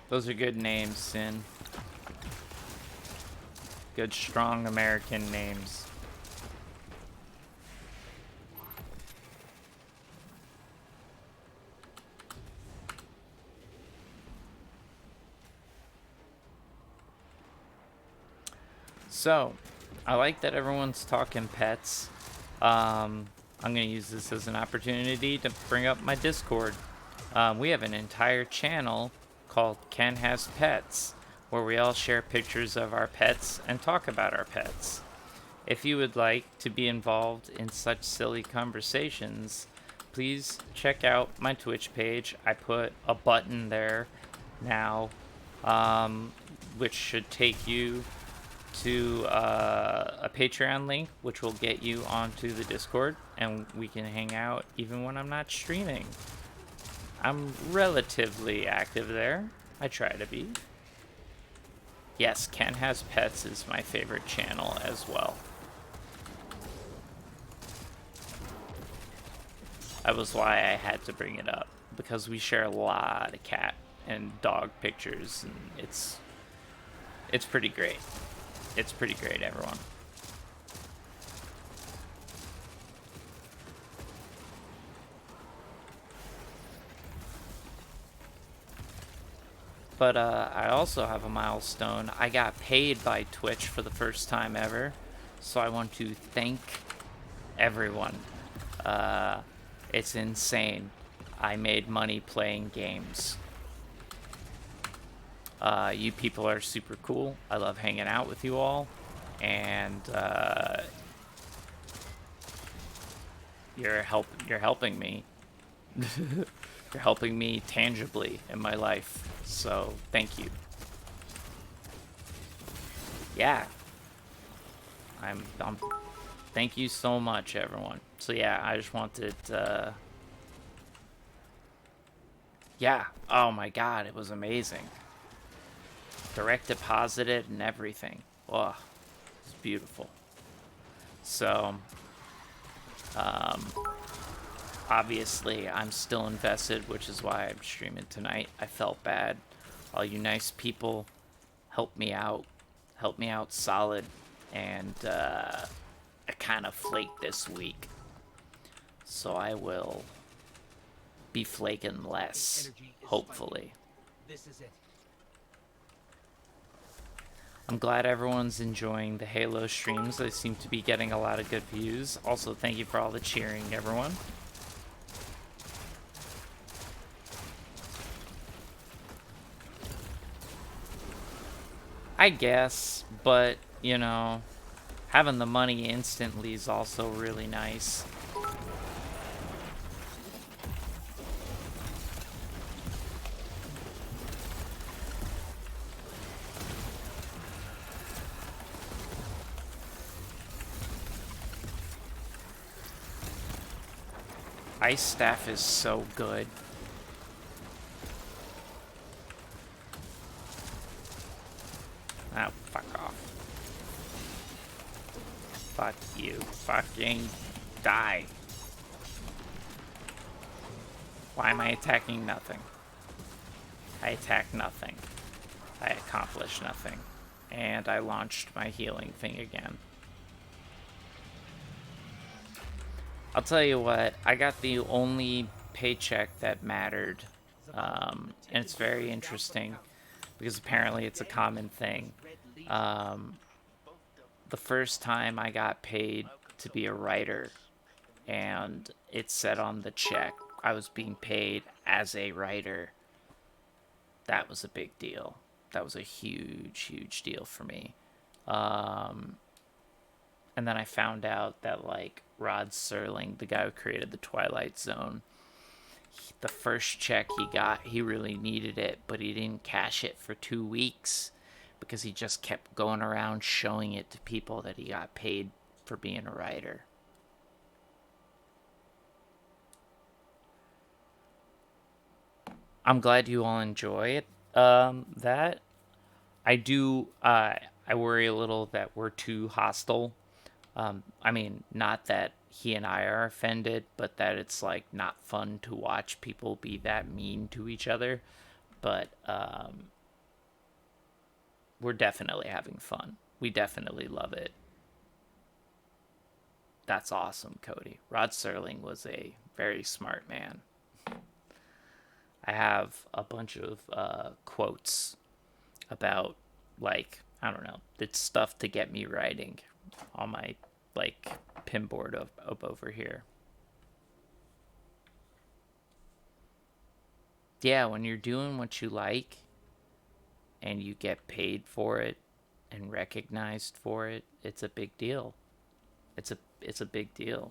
Those are good names, Sin. Good, strong American names. So, I like that everyone's talking pets. I'm going to use this as an opportunity to bring up my Discord. We have an entire channel called Ken Has Pets, where we all share pictures of our pets and talk about our pets. If you would like to be involved in such silly conversations, please check out my Twitch page. I put a button there now, which should take you to a Patreon link, which will get you onto the Discord, and we can hang out even when I'm not streaming. I'm relatively active there. I try to be. Yes, Ken Has Pets is my favorite channel as well. That was why I had to bring it up, because we share a lot of cat and dog pictures, and it's pretty great. It's pretty great, everyone. But I also have a milestone. I got paid by Twitch for the first time ever, so I want to thank everyone. It's insane. I made money playing games. You people are super cool. I love hanging out with you all, and you're helping me. You're helping me tangibly in my life, so thank you. Yeah, I'm thank you so much, everyone. So yeah, I just wanted yeah, oh my god, it was amazing. Direct deposited and everything. Oh, it's beautiful. So obviously I'm still invested, which is why I'm streaming tonight. I felt bad. All you nice people helped me out solid, and I kind of flaked this week, so I will be flaking less, hopefully. This is it. I'm glad everyone's enjoying the Halo streams. They seem to be getting a lot of good views. Also, thank you for all the cheering, everyone. I guess, but, you know, having the money instantly is also really nice. Ice Staff is so good. Oh, fuck off. Fuck you. Fucking die. Why am I attacking nothing? I attack nothing. I accomplish nothing. And I launched my healing thing again. I'll tell you what, I got the only paycheck that mattered. And it's very interesting, because apparently it's a common thing. The first time I got paid to be a writer, and it said on the check I was being paid as a writer, that was a big deal. That was a huge, huge deal for me. And then I found out that, like, Rod Serling, the guy who created the Twilight Zone, the first check he got, he really needed it, but he didn't cash it for 2 weeks because he just kept going around showing it to people that he got paid for being a writer. I'm glad you all enjoy it. That I do. I worry a little that we're too hostile. I mean, not that he and I are offended, but that it's like not fun to watch people be that mean to each other. But we're definitely having fun. We definitely love it. That's awesome, Cody. Rod Serling was a very smart man. I have a bunch of quotes about, like, I don't know, it's stuff to get me writing on my, like, pinboard up over here. Yeah, when you're doing what you like and you get paid for it and recognized for it, it's a big deal. It's a big deal.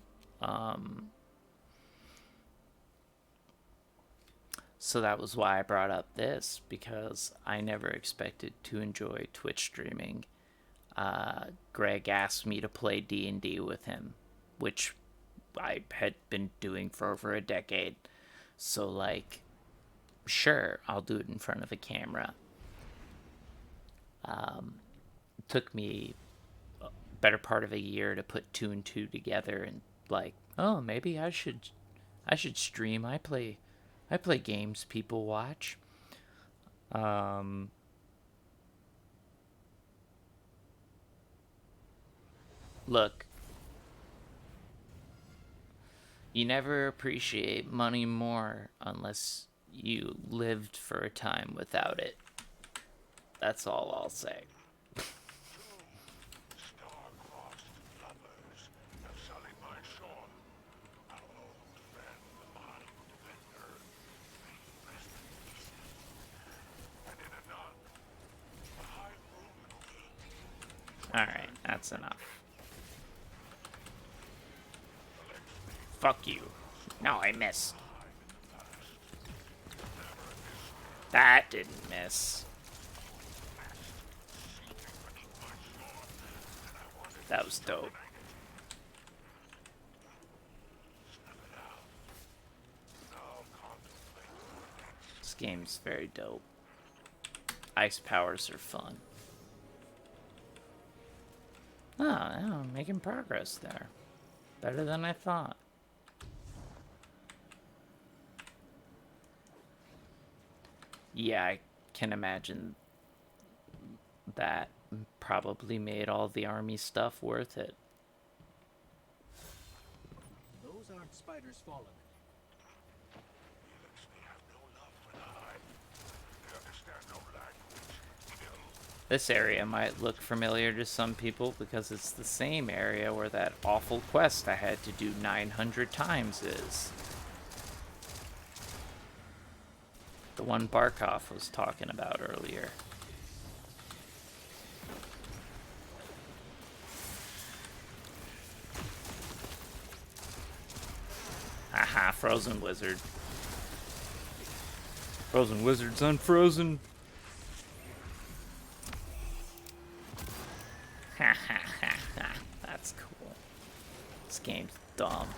So that was why I brought up this, because I never expected to enjoy Twitch streaming. Greg asked me to play D&D with him, which I had been doing for over a decade. So, like, sure, I'll do it in front of a camera. It took me a better part of a year to put two and two together, and like, oh, maybe I should stream. I play games people watch. Look, you never appreciate money more unless you lived for a time without it. That's all I'll say. Alright, that's enough. Fuck you. No, I missed. That didn't miss. That was dope. This game's very dope. Ice powers are fun. Oh, yeah, making progress there. Better than I thought. Yeah, I can imagine that probably made all the army stuff worth it. Those aren't spiders fallen. This area might look familiar to some people because it's the same area where that awful quest I had to do 900 times is. The one Barkov was talking about earlier. Haha, frozen wizard. Frozen wizard's unfrozen. That's cool. This game's dumb.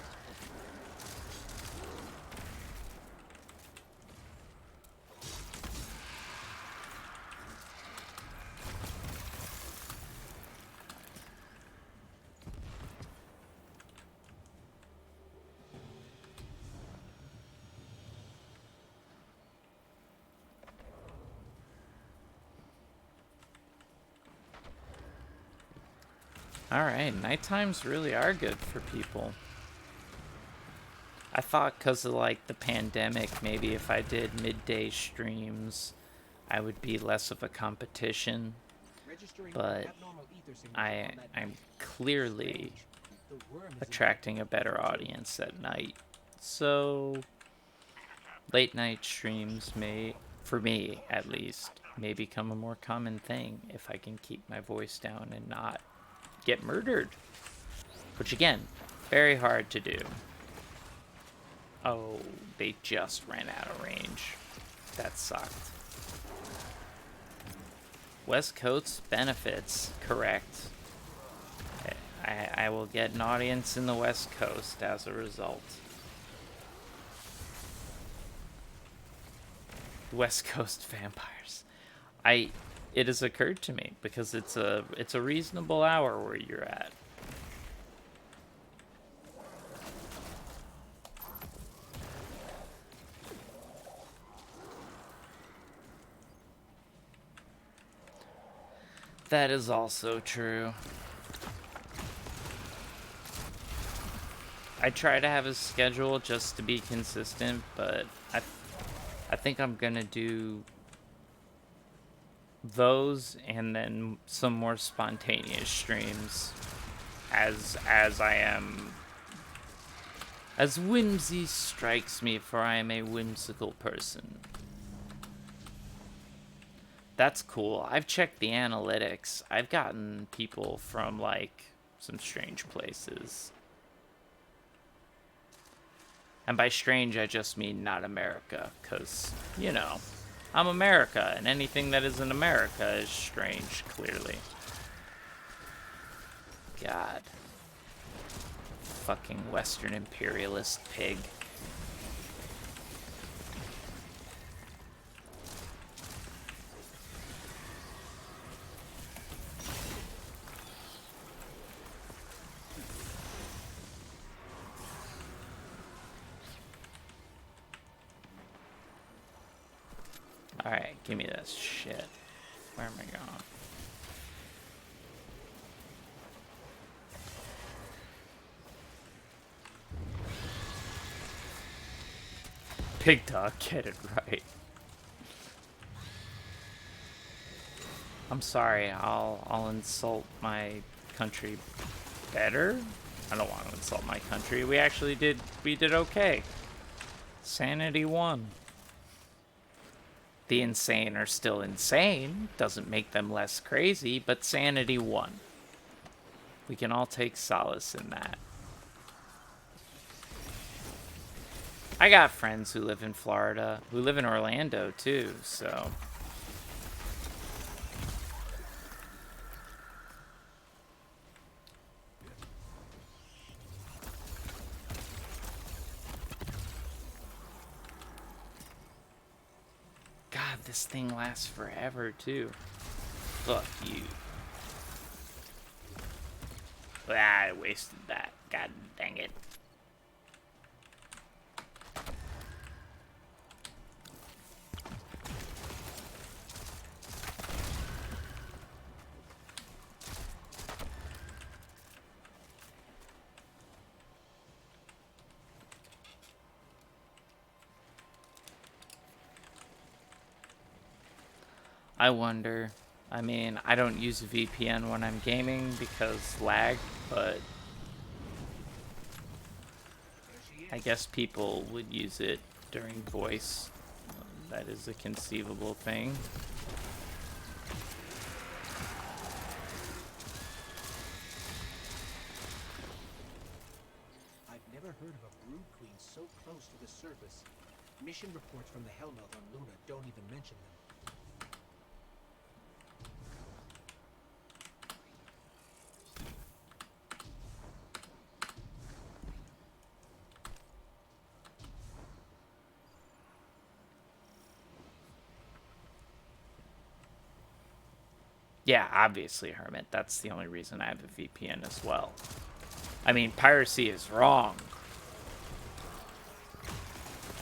Alright, night times really are good for people. I thought because of, like, the pandemic, maybe if I did midday streams, I would be less of a competition. But I'm clearly attracting a better audience at night. So, late night streams may, for me at least, may become a more common thing if I can keep my voice down and not get murdered. Which, again, very hard to do. Oh, they just ran out of range. That sucked. West Coast benefits, correct. I will get an audience in the West Coast as a result. West Coast vampires. It has occurred to me because it's a reasonable hour where you're at. That is also true. I try to have a schedule just to be consistent, but I think I'm gonna do those and then some more spontaneous streams as I am, as whimsy strikes me, for I am a whimsical person. That's cool. I've checked the analytics. I've gotten people from, like, some strange places. And by strange, I just mean not America, because, you know, I'm America, and anything that isn't America is strange, clearly. God. Fucking Western imperialist pig. Alright, give me this shit. Where am I going? Pig dog, get it right. I'm sorry, I'll insult my country better? I don't want to insult my country. We did okay. Sanity won. The insane are still insane. Doesn't make them less crazy, but sanity won. We can all take solace in that. I got friends who live in Florida, who live in Orlando too, so. God, this thing lasts forever too. Fuck you. Ah, I wasted that. God dang it. I wonder. I mean, I don't use a VPN when I'm gaming because lag, but I guess people would use it during voice. That is a conceivable thing. I've never heard of a brood queen so close to the surface. Mission reports from the Hellmouth on Luna don't even mention them. Yeah, obviously, Hermit. That's the only reason I have a VPN as well. I mean, piracy is wrong.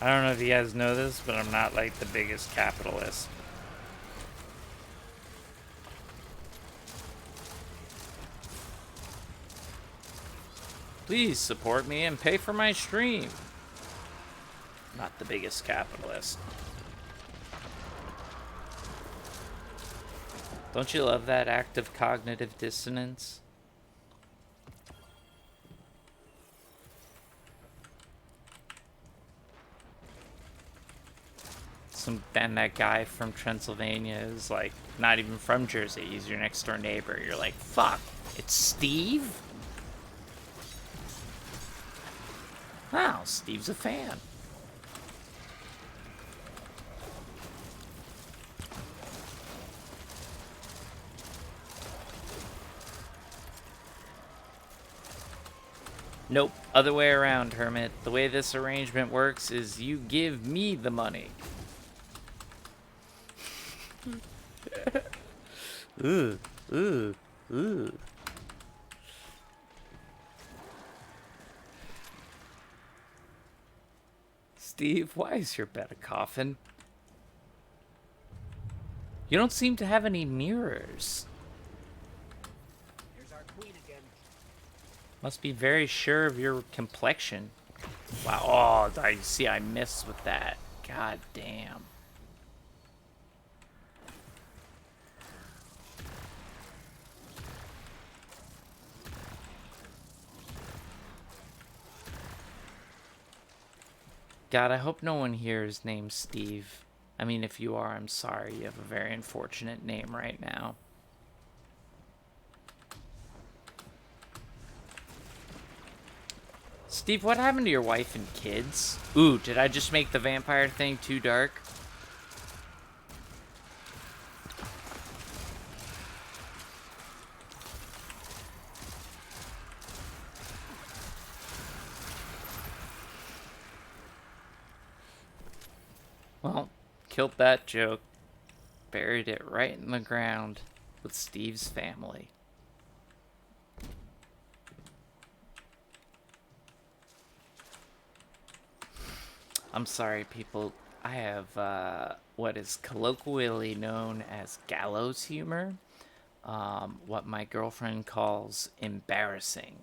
I don't know if you guys know this, but I'm not like the biggest capitalist. Please support me and pay for my stream. Not the biggest capitalist. Don't you love that act of cognitive dissonance? And that guy from Transylvania is like not even from Jersey. He's your next door neighbor. You're like, fuck, it's Steve? Wow, Steve's a fan. Nope, other way around, Hermit. The way this arrangement works is you give me the money. Ooh, ooh, ooh. Steve, why is your bed a coffin? You don't seem to have any mirrors. Here's our queen again. Must be very sure of your complexion. Wow, oh, I see I missed with that. God damn. God, I hope no one here is named Steve. I mean, if you are, I'm sorry. You have a very unfortunate name right now. Steve, what happened to your wife and kids? Ooh, did I just make the vampire thing too dark? Well, killed that joke. Buried it right in the ground with Steve's family. I'm sorry, people. I have what is colloquially known as gallows humor. What my girlfriend calls embarrassing.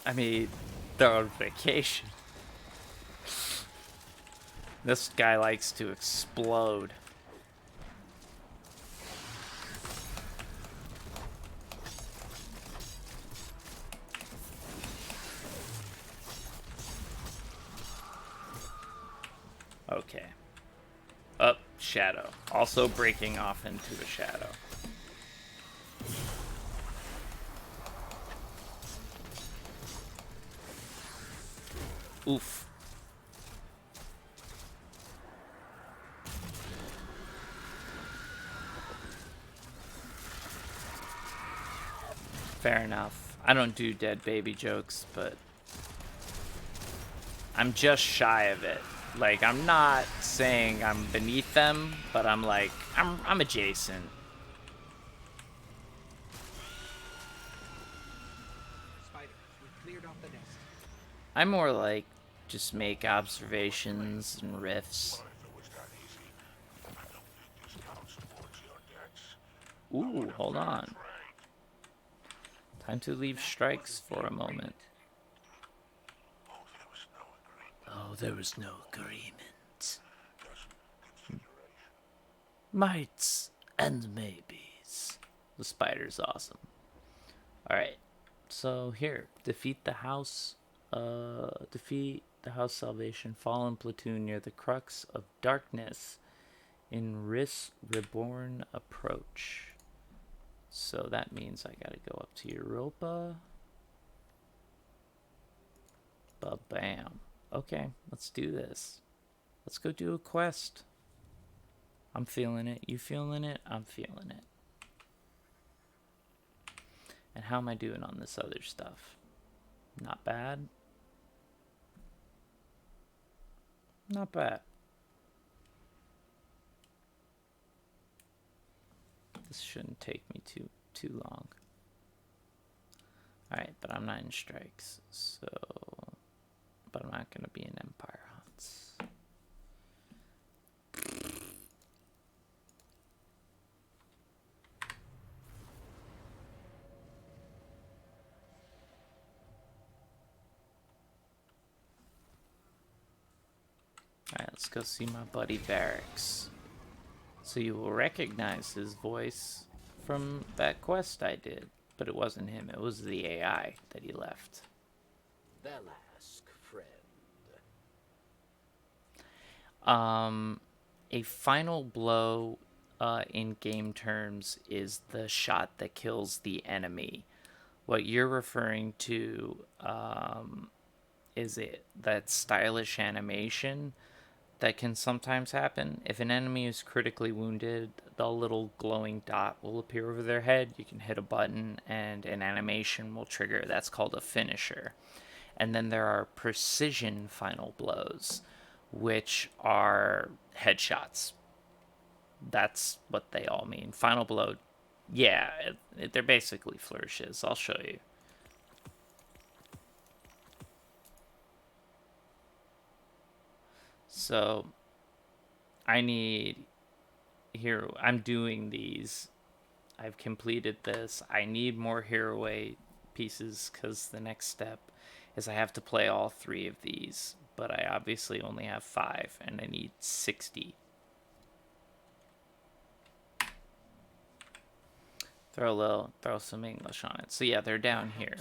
I mean, they're on vacation. This guy likes to explode. Okay. Up, shadow. Also breaking off into a shadow. Oof. Fair enough. I don't do dead baby jokes, but I'm just shy of it. Like, I'm not saying I'm beneath them, but I'm like, I'm adjacent. Spider, we cleared off the nest. I'm more like just make observations and riffs. Ooh, hold on. Time to leave strikes for a moment. Oh, there was no agreement. Mights and maybes. The spider's awesome. Alright, so here, defeat the house salvation, fallen platoon near the crux of darkness in Riss Reborn approach. So that means I gotta go up to Europa. Ba-bam. Okay, let's do this. Let's go do a quest. I'm feeling it. You feeling it? I'm feeling it. And how am I doing on this other stuff? Not bad. Not bad. This shouldn't take me too long. Alright, but I'm not in strikes, so but I'm not gonna be in Empire hunts. Alright, let's go see my buddy Barracks. So you will recognize his voice from that quest I did. But it wasn't him, it was the AI that he left. They'll ask, friend. A final blow in game terms is the shot that kills the enemy. What you're referring to is it that stylish animation that can sometimes happen. If an enemy is critically wounded, the little glowing dot will appear over their head. You can hit a button and an animation will trigger. That's called a finisher. And then there are precision final blows, which are headshots. That's what they all mean. Final blow, yeah, they're basically flourishes. I'll show you. So I need hero. I'm doing these. I've completed this. I need more hero weight pieces because the next step is I have to play all 3 of these. But I obviously only have 5 and I need 60. Throw some English on it. So yeah, they're down here.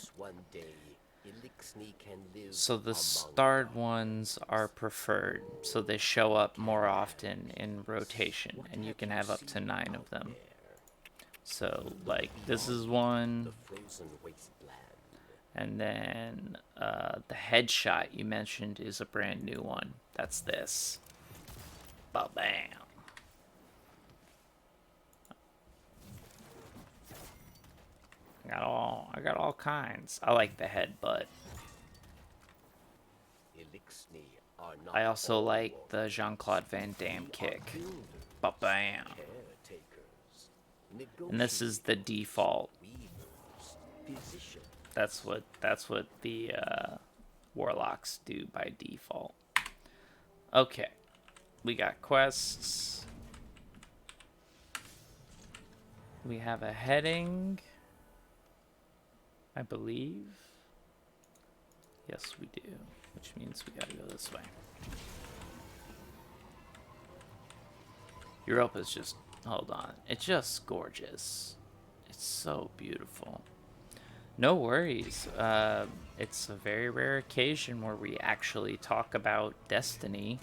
So the starred ones are preferred, so they show up more often in rotation, and you can have up to 9 of them. So, like, this is one, and then the headshot you mentioned is a brand new one. That's this. Ba-bam. I got all kinds. I like the headbutt. I also like the Jean-Claude Van Damme kick. Ba-bam. And this is the default. That's what the warlocks do by default. Okay. We got quests. We have a heading, I believe. Yes, we do. Which means we gotta go this way. Europa's just... Hold on. It's just gorgeous. It's so beautiful. No worries. It's a very rare occasion where we actually talk about Destiny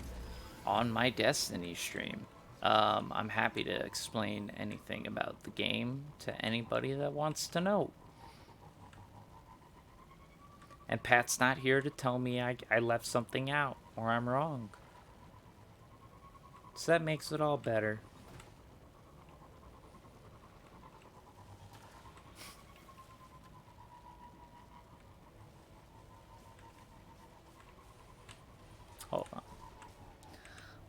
on my Destiny stream. I'm happy to explain anything about the game to anybody that wants to know. And Pat's not here to tell me I left something out or I'm wrong. So that makes it all better. Hold on.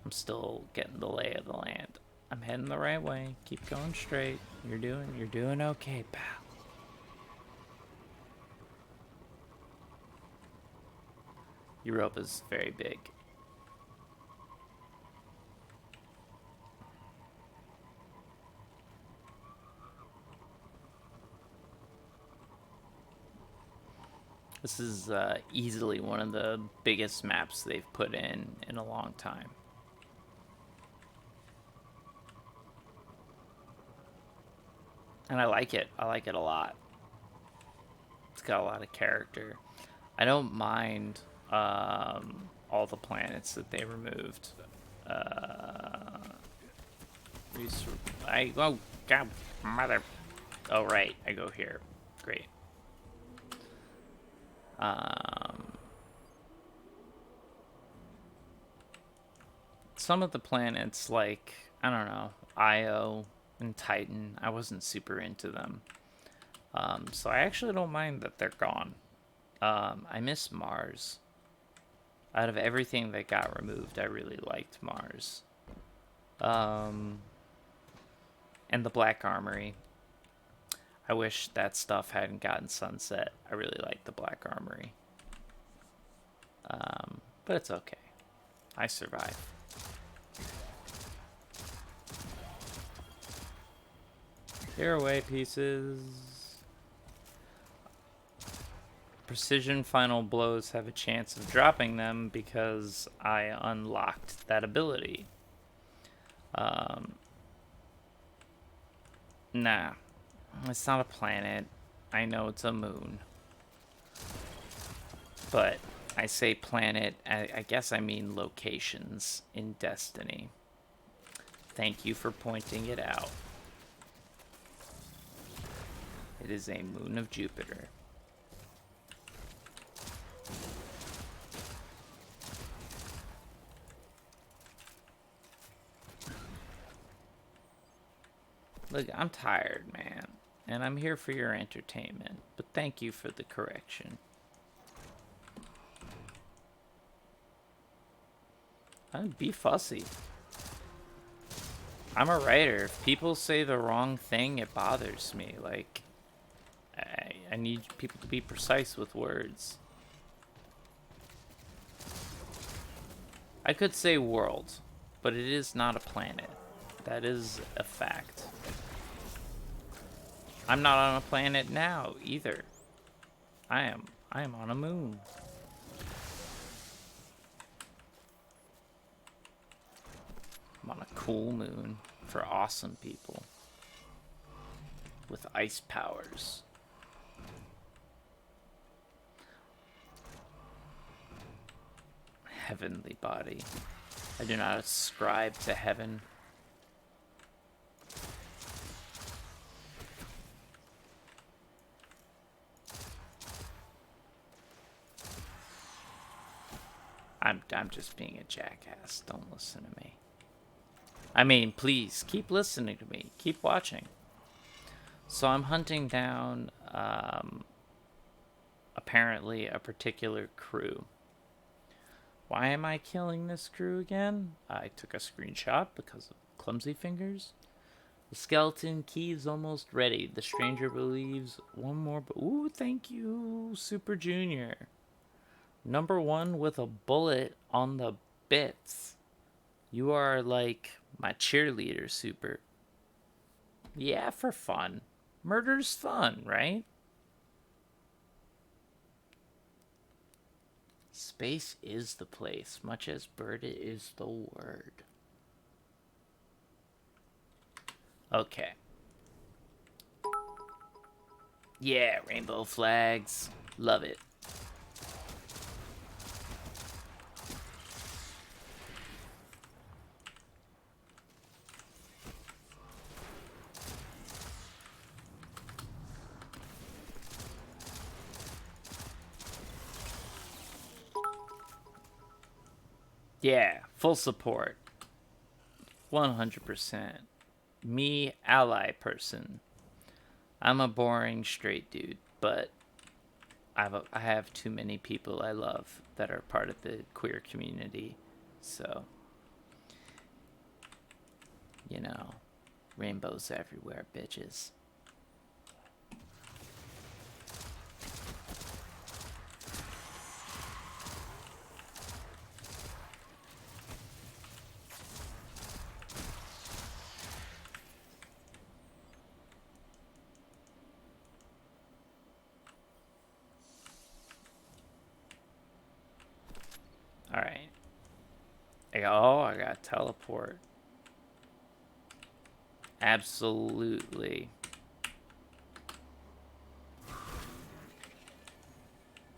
I'm still getting the lay of the land. I'm heading the right way. Keep going straight. You're doing okay, pal. Europa's very big. This is easily one of the biggest maps they've put in a long time. And I like it. I like it a lot. It's got a lot of character. I don't mind all the planets that they removed. Oh, God, mother. Oh, right. I go here. Great. Some of the planets, like, I don't know, Io and Titan, I wasn't super into them. So I actually don't mind that they're gone. I miss Mars. Out of everything that got removed, I really liked Mars. And the Black Armory. I wish that stuff hadn't gotten sunset. I really like the Black Armory. But it's okay. I survived. Here away pieces. Precision final blows have a chance of dropping them because I unlocked that ability. Nah. It's not a planet. I know it's a moon. But I say planet, I guess I mean locations in Destiny. Thank you for pointing it out. It is a moon of Jupiter. Look, I'm tired, man, and I'm here for your entertainment, but thank you for the correction. I'd be fussy. I'm a writer. If people say the wrong thing, it bothers me. Like, I need people to be precise with words. I could say world, but it is not a planet. That is a fact. I'm not on a planet now, either. I am on a moon. I'm on a cool moon for awesome people. With ice powers. Heavenly body. I do not ascribe to heaven. I'm just being a jackass. Don't listen to me. I mean, please, keep listening to me. Keep watching. So I'm hunting down, apparently, a particular crew. Why am I killing this crew again? I took a screenshot because of clumsy fingers. The skeleton key is almost ready. The stranger believes one more... Ooh, thank you, Super Junior. Number 1 with a bullet on the bits. You are like my cheerleader, Super. Yeah, for fun. Murder's fun, right? Space is the place, much as bird is the word. Okay. Yeah, rainbow flags. Love it. Yeah, full support. 100%. Me, ally person. I'm a boring straight dude, but I have too many people I love that are part of the queer community. So, you know, rainbows everywhere, bitches. Alright. I got teleport. Absolutely.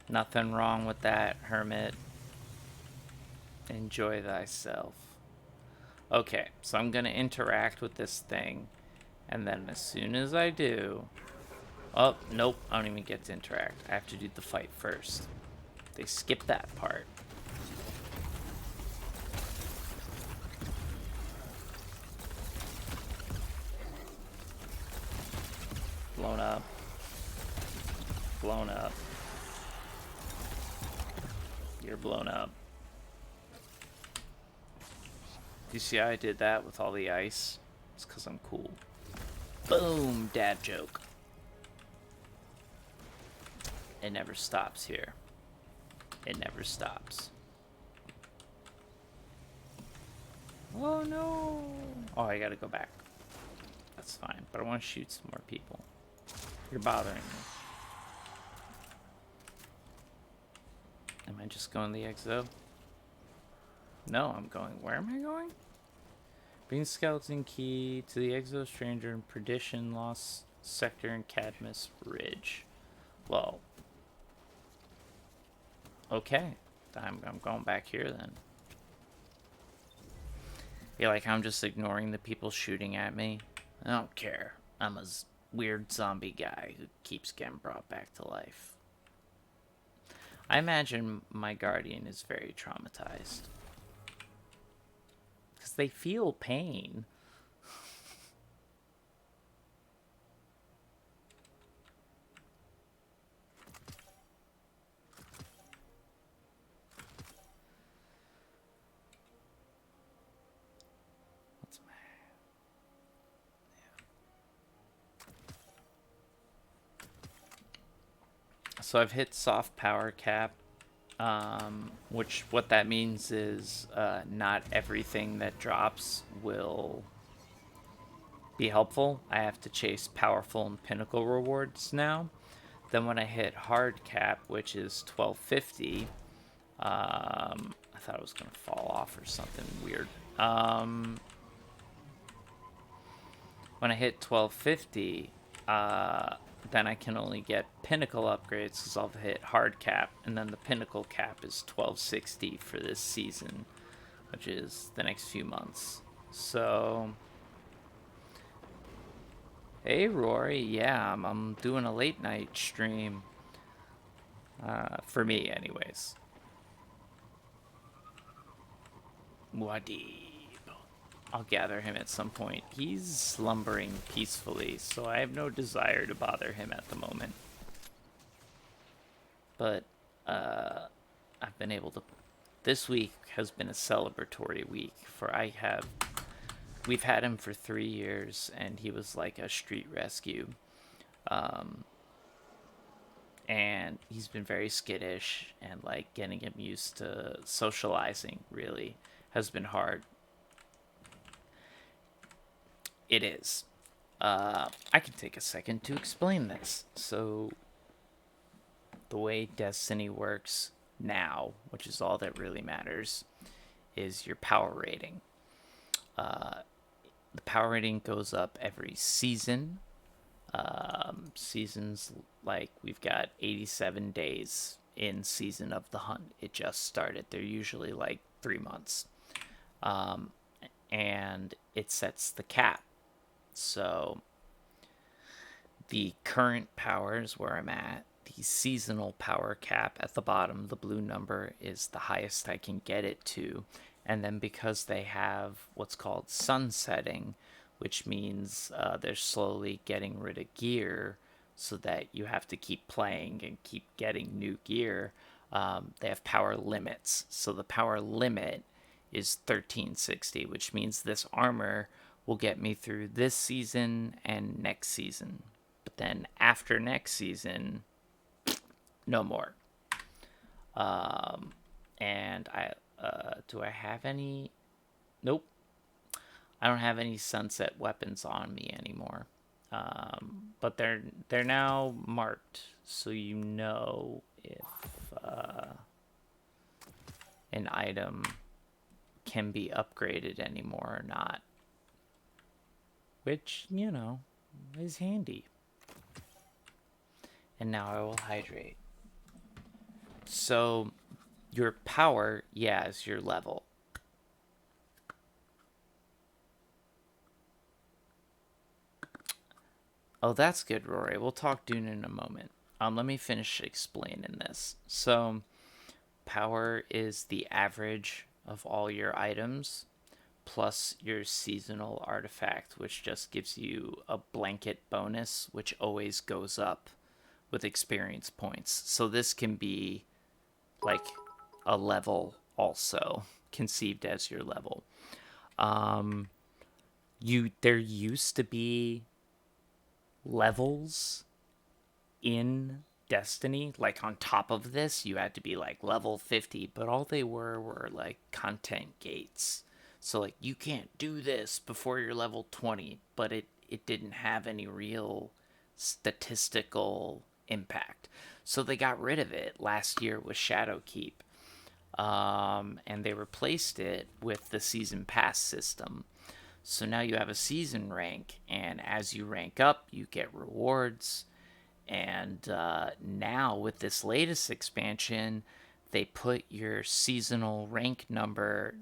Nothing wrong with that, hermit. Enjoy thyself. Okay, so I'm gonna interact with this thing, and then as soon as I do... Oh, nope, I don't even get to interact. I have to do the fight first. They skip that part. Blown up. Blown up. You're blown up. Do you see how I did that with all the ice? It's because I'm cool. Boom! Dad joke. It never stops here. It never stops. Oh no! Oh, I gotta go back. That's fine, but I want to shoot some more people. You're bothering me. Am I just going the exo? No, I'm going. Where am I going? Bring skeleton key to the exo stranger in Perdition Lost Sector in Cadmus Ridge. Well. Okay. I'm going back here then. Yeah, like I'm just ignoring the people shooting at me. I don't care. I'm a weird zombie guy who keeps getting brought back to life. I imagine my guardian is very traumatized. Because they feel pain. What's my... So I've hit soft power cap, which what that means is not everything that drops will be helpful. I have to chase powerful and pinnacle rewards now. Then when I hit hard cap, which is 1250, I thought it was gonna fall off or something weird. When I hit 1250, then I can only get pinnacle upgrades because I'll hit hard cap, and then the pinnacle cap is 1260 for this season, which is the next few months. So, hey Rory, yeah, I'm doing a late night stream. For me, anyways. Muad'Dib. I'll gather him at some point. He's slumbering peacefully, so I have no desire to bother him at the moment. But, I've been able to... This week has been a celebratory week, for we've had him for 3 years, and he was like a street rescue. And he's been very skittish, and like getting him used to socializing really has been hard. It is. I can take a second to explain this. So, the way Destiny works now, which is all that really matters, is your power rating. The power rating goes up every season. Seasons, like, we've got 87 days in Season of the Hunt. It just started. They're usually like 3 months. And it sets the cap. So, the current power is where I'm at. The seasonal power cap at the bottom, the blue number, is the highest I can get it to. And then because they have what's called sunsetting, which means they're slowly getting rid of gear so that you have to keep playing and keep getting new gear, they have power limits. So the power limit is 1360, which means this armor will get me through this season and next season. But then after next season, no more. And do I have any? Nope. I don't have any sunset weapons on me anymore. But they're now marked, so you know if an item can be upgraded anymore or not. Which, you know, is handy. And now I will hydrate. So, your power, yeah, is your level. Oh, that's good, Rory. We'll talk Dune in a moment. Let me finish explaining this. So, power is the average of all your items plus your seasonal artifact, which just gives you a blanket bonus, which always goes up with experience points. So this can be like a level also, conceived as your level. There used to be levels in Destiny, like on top of this, you had to be like level 50, but all they were like content gates. So like you can't do this before you're level 20, but it didn't have any real statistical impact. So they got rid of it last year with Shadowkeep. And they replaced it with the season pass system. So now you have a season rank, and as you rank up, you get rewards. And now with this latest expansion, they put your seasonal rank number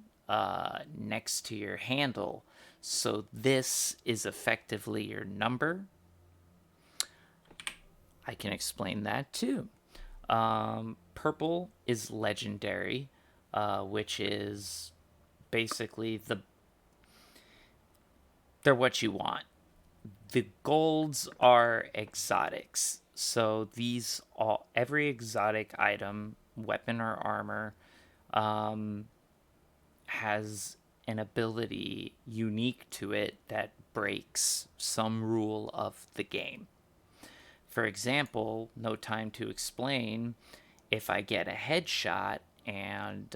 next to your handle. So this is effectively your number. I can explain that too. Purple is legendary, which is basically they're what you want. The golds are exotics. So every exotic item, weapon or armor, has an ability unique to it that breaks some rule of the game. For example, no time to explain, if I get a headshot and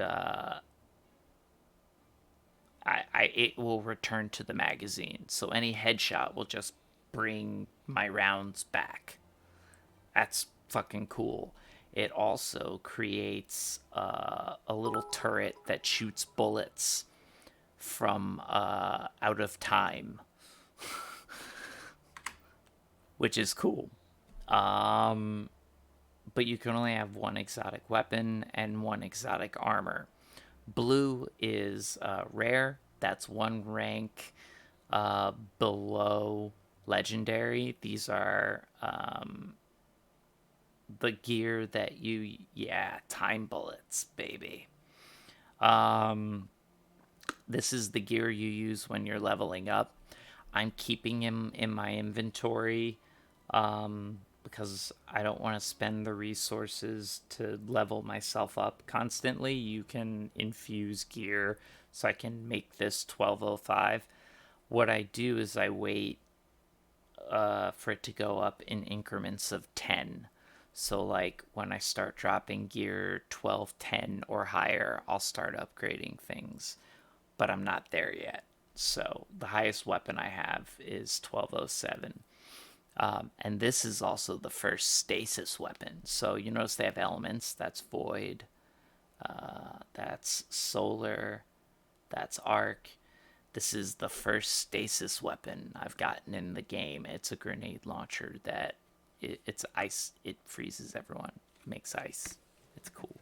it will return to the magazine. So any headshot will just bring my rounds back. That's fucking cool. It also creates a little turret that shoots bullets from out of time, which is cool. But you can only have one exotic weapon and one exotic armor. Blue is rare. That's one rank below legendary. These are the gear that time bullets, baby. This is the gear you use when you're leveling up. I'm keeping him in my inventory because I don't want to spend the resources to level myself up constantly. You can infuse gear, so I can make this 1205. What I do is I wait for it to go up in increments of 10. So like when I start dropping gear 1210 or higher, I'll start upgrading things. But I'm not there yet. So the highest weapon I have is 1207. And this is also the first stasis weapon. So you notice they have elements. That's void. That's solar. That's arc. This is the first stasis weapon I've gotten in the game. It's a grenade launcher that it's ice. It freezes everyone. Makes ice. It's cool.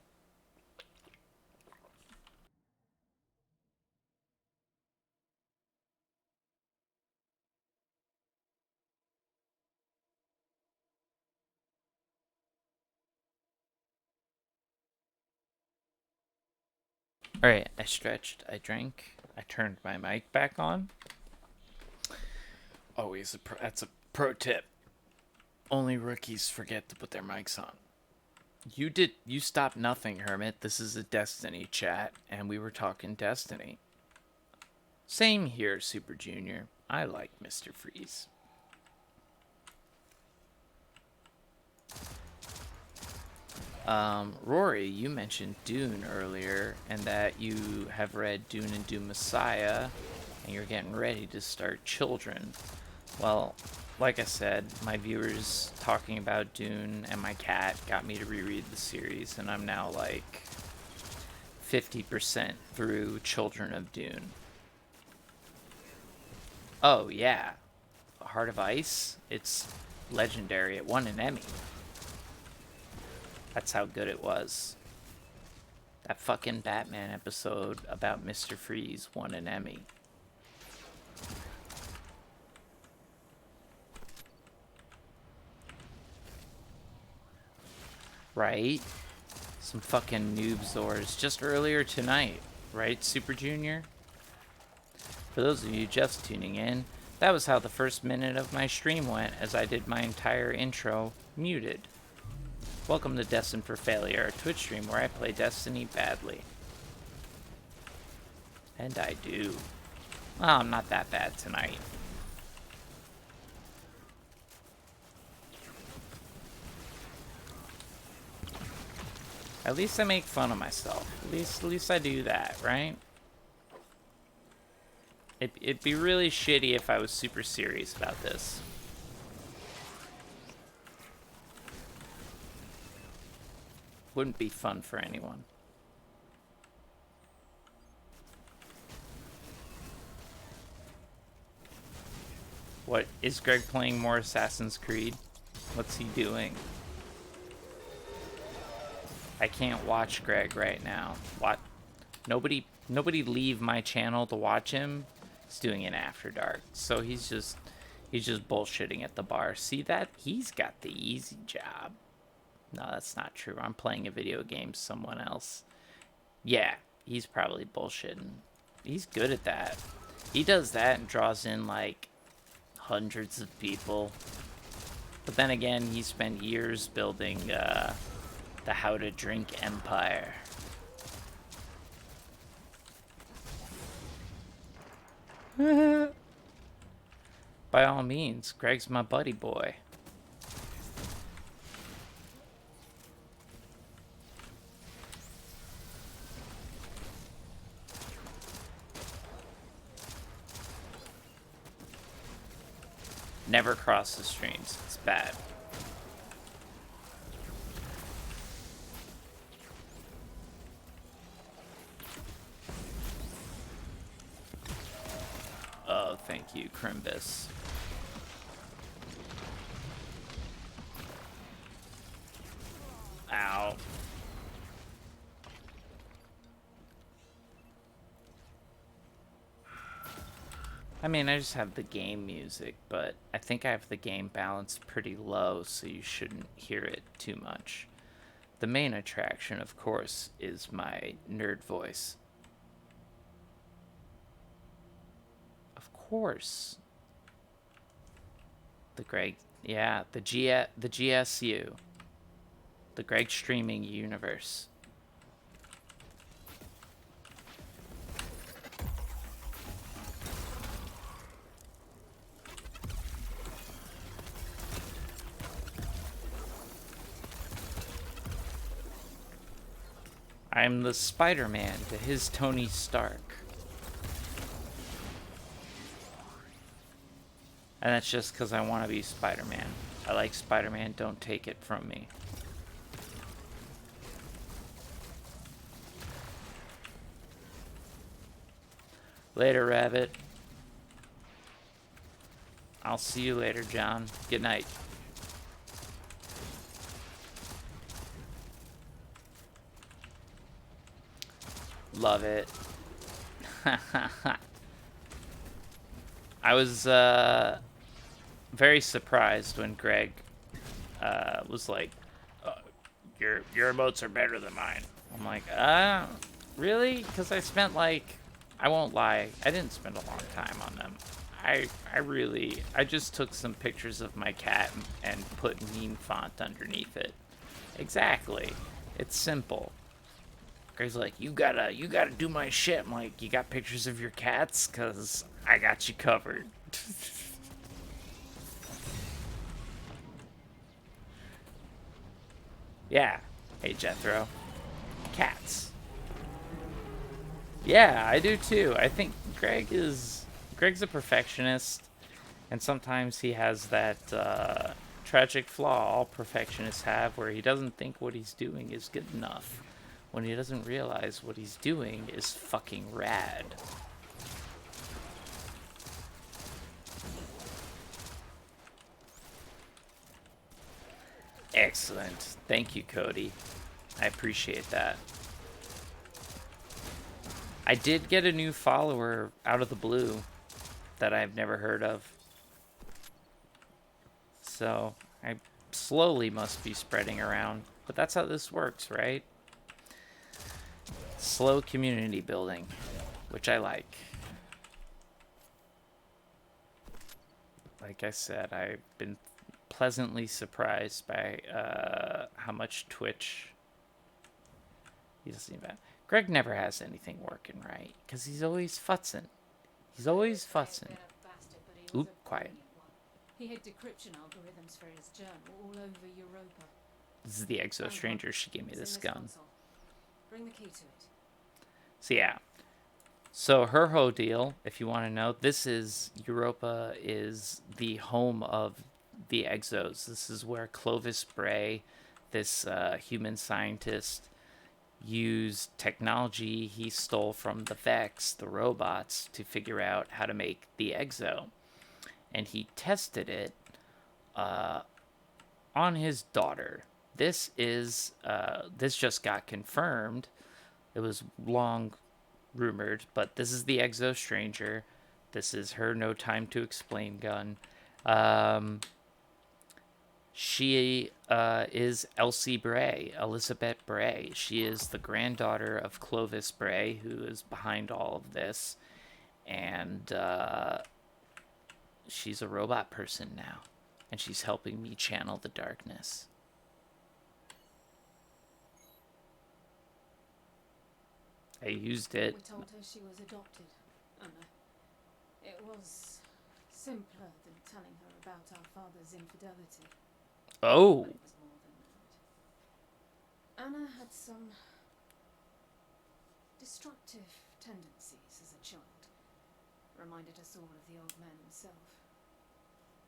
Alright, I stretched, I drank, I turned my mic back on. Always that's a pro tip. Only rookies forget to put their mics on. You stopped nothing, Hermit. This is a Destiny chat, and we were talking Destiny. Same here, Super Junior. I like Mr. Freeze. Rory, you mentioned Dune earlier, and that you have read Dune and Dune Messiah, and you're getting ready to start Children. Well, like I said, my viewers talking about Dune and my cat got me to reread the series, and I'm now like 50% through Children of Dune. Oh, yeah. Heart of Ice? It's legendary. It won an Emmy. That's how good it was. That fucking Batman episode about Mr. Freeze won an Emmy. Right? Some fucking noob Zors just earlier tonight. Right, Super Junior? For those of you just tuning in, that was how the first minute of my stream went as I did my entire intro muted. Welcome to Destined for Failure, a Twitch stream where I play Destiny badly. And I do. Well, I'm not that bad tonight. At least I make fun of myself. At least I do that, right? It'd be really shitty if I was super serious about this. Wouldn't be fun for anyone. What, is Greg playing more Assassin's Creed? What's he doing? I can't watch Greg right now. What? Nobody leave my channel to watch him. He's doing it after dark. So he's just bullshitting at the bar. See that? He's got the easy job. No, that's not true. I'm playing a video game, someone else. Yeah, he's probably bullshitting. He's good at that. He does that and draws in like hundreds of people. But then again, he spent years building the How to Drink empire. By all means, Greg's my buddy boy. Never cross the streams. It's bad. Oh, thank you, Crimbus. Ow. I mean, I just have the game music, but I think I have the game balanced pretty low, so you shouldn't hear it too much. The main attraction, of course, is my nerd voice. Of course. The Greg, yeah, the GSU. The Greg Streaming Universe. I'm the Spider-Man to his Tony Stark. And that's just because I want to be Spider-Man. I like Spider-Man, don't take it from me. Later, Rabbit. I'll see you later, John. Good night. Love it. I was very surprised when Greg was like, your emotes are better than mine. I'm like, really? Because I spent like, I won't lie, I didn't spend a long time on them. I just took some pictures of my cat and put meme font underneath it. Exactly. It's simple. Greg's like, you gotta do my shit. I'm like, you got pictures of your cats? Cause I got you covered. Yeah. Hey, Jethro. Cats. Yeah, I do too. I think Greg's a perfectionist, and sometimes he has that tragic flaw all perfectionists have, where he doesn't think what he's doing is good enough, when he doesn't realize what he's doing is fucking rad. Excellent. Thank you, Cody. I appreciate that. I did get a new follower out of the blue that I've never heard of. So I slowly must be spreading around. But that's how this works, right? Slow community building, which I like. Like I said, I've been pleasantly surprised by how much Twitch... He doesn't even... Greg never has anything working right, because he's always futzing. He's always futzing. Oop, quiet. He had decryption algorithms for his journal all over Europa. This is the Exo Stranger. She gave me this gun. Bring the key to it. So yeah. So her whole deal, if you want to know, this is... Europa is the home of the Exos. This is where Clovis Bray, this human scientist, used technology he stole from the Vex, the robots, to figure out how to make the Exo. And he tested it on his daughter. this just got confirmed. It was long rumored, but this is the Exo Stranger. This is her No Time to Explain gun. Um, she is Elsie Bray, Elizabeth Bray. She is the granddaughter of Clovis Bray, who is behind all of this. And she's a robot person now. And she's helping me channel the darkness. I used it. We told her she was adopted, Anna. It was simpler than telling her about our father's infidelity. Oh. But it was more than that. Anna had some destructive tendencies as a child. Reminded us all of the old man himself.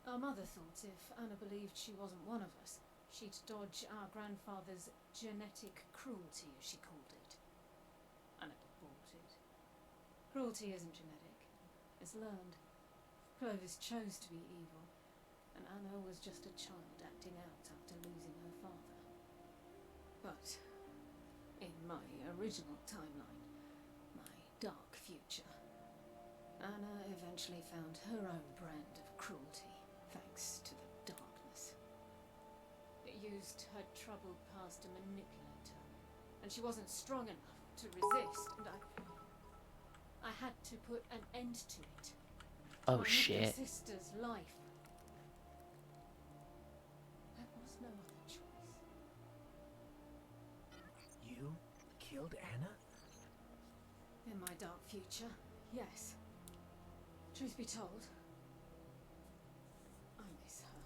Our mother thought if Anna believed she wasn't one of us, she'd dodge our grandfather's genetic cruelty, as she called it. Anna bought it. Cruelty isn't genetic. It's learned. Clovis chose to be evil, and Anna was just a child acting out after losing her father. But in my original timeline, my dark future, Anna eventually found her own brand of cruelty, thanks to the darkness. It used her troubled past to manipulate her, and she wasn't strong enough to resist, and I had to put an end to it. Oh, My shit. sister's life. There was no other choice. You killed Anna? In my dark future, yes. Truth be told, I miss her.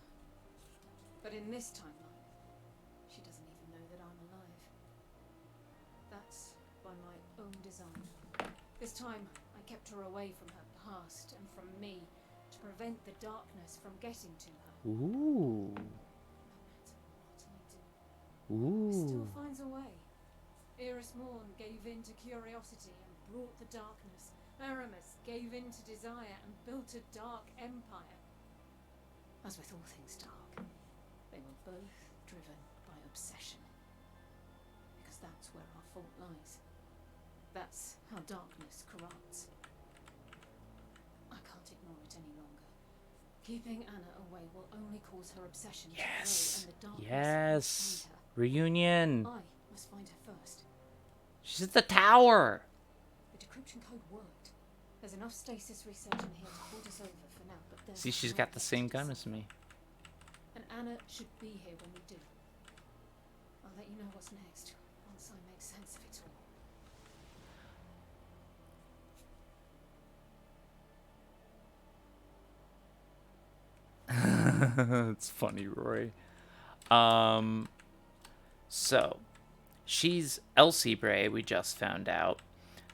But in this timeline, she doesn't even know that I'm alive. That's by my own design. This time, I kept her away from her past and from me to prevent the darkness from getting to her. Ooh. No matter what I do, Ooh. it still finds a way. Eris Morn gave in to curiosity and brought the darkness. Aramis gave in to desire and built a dark empire. As with all things dark, they were both driven by obsession. Because that's where our fault lies. That's how darkness corrupts. I can't ignore it any longer. Keeping Anna away will only cause her obsession to grow, and the darkness Yes. must find her. Reunion. I must find her first. She's at the tower. The decryption code worked. There's enough stasis research in here to hold us over for now, but there's See, she's more got the yet same to gun as decipher. me. And Anna should be here when we do. I'll let you know what's next, once I make sense of it all. It's funny, Roy. So she's Elsie Bray, we just found out.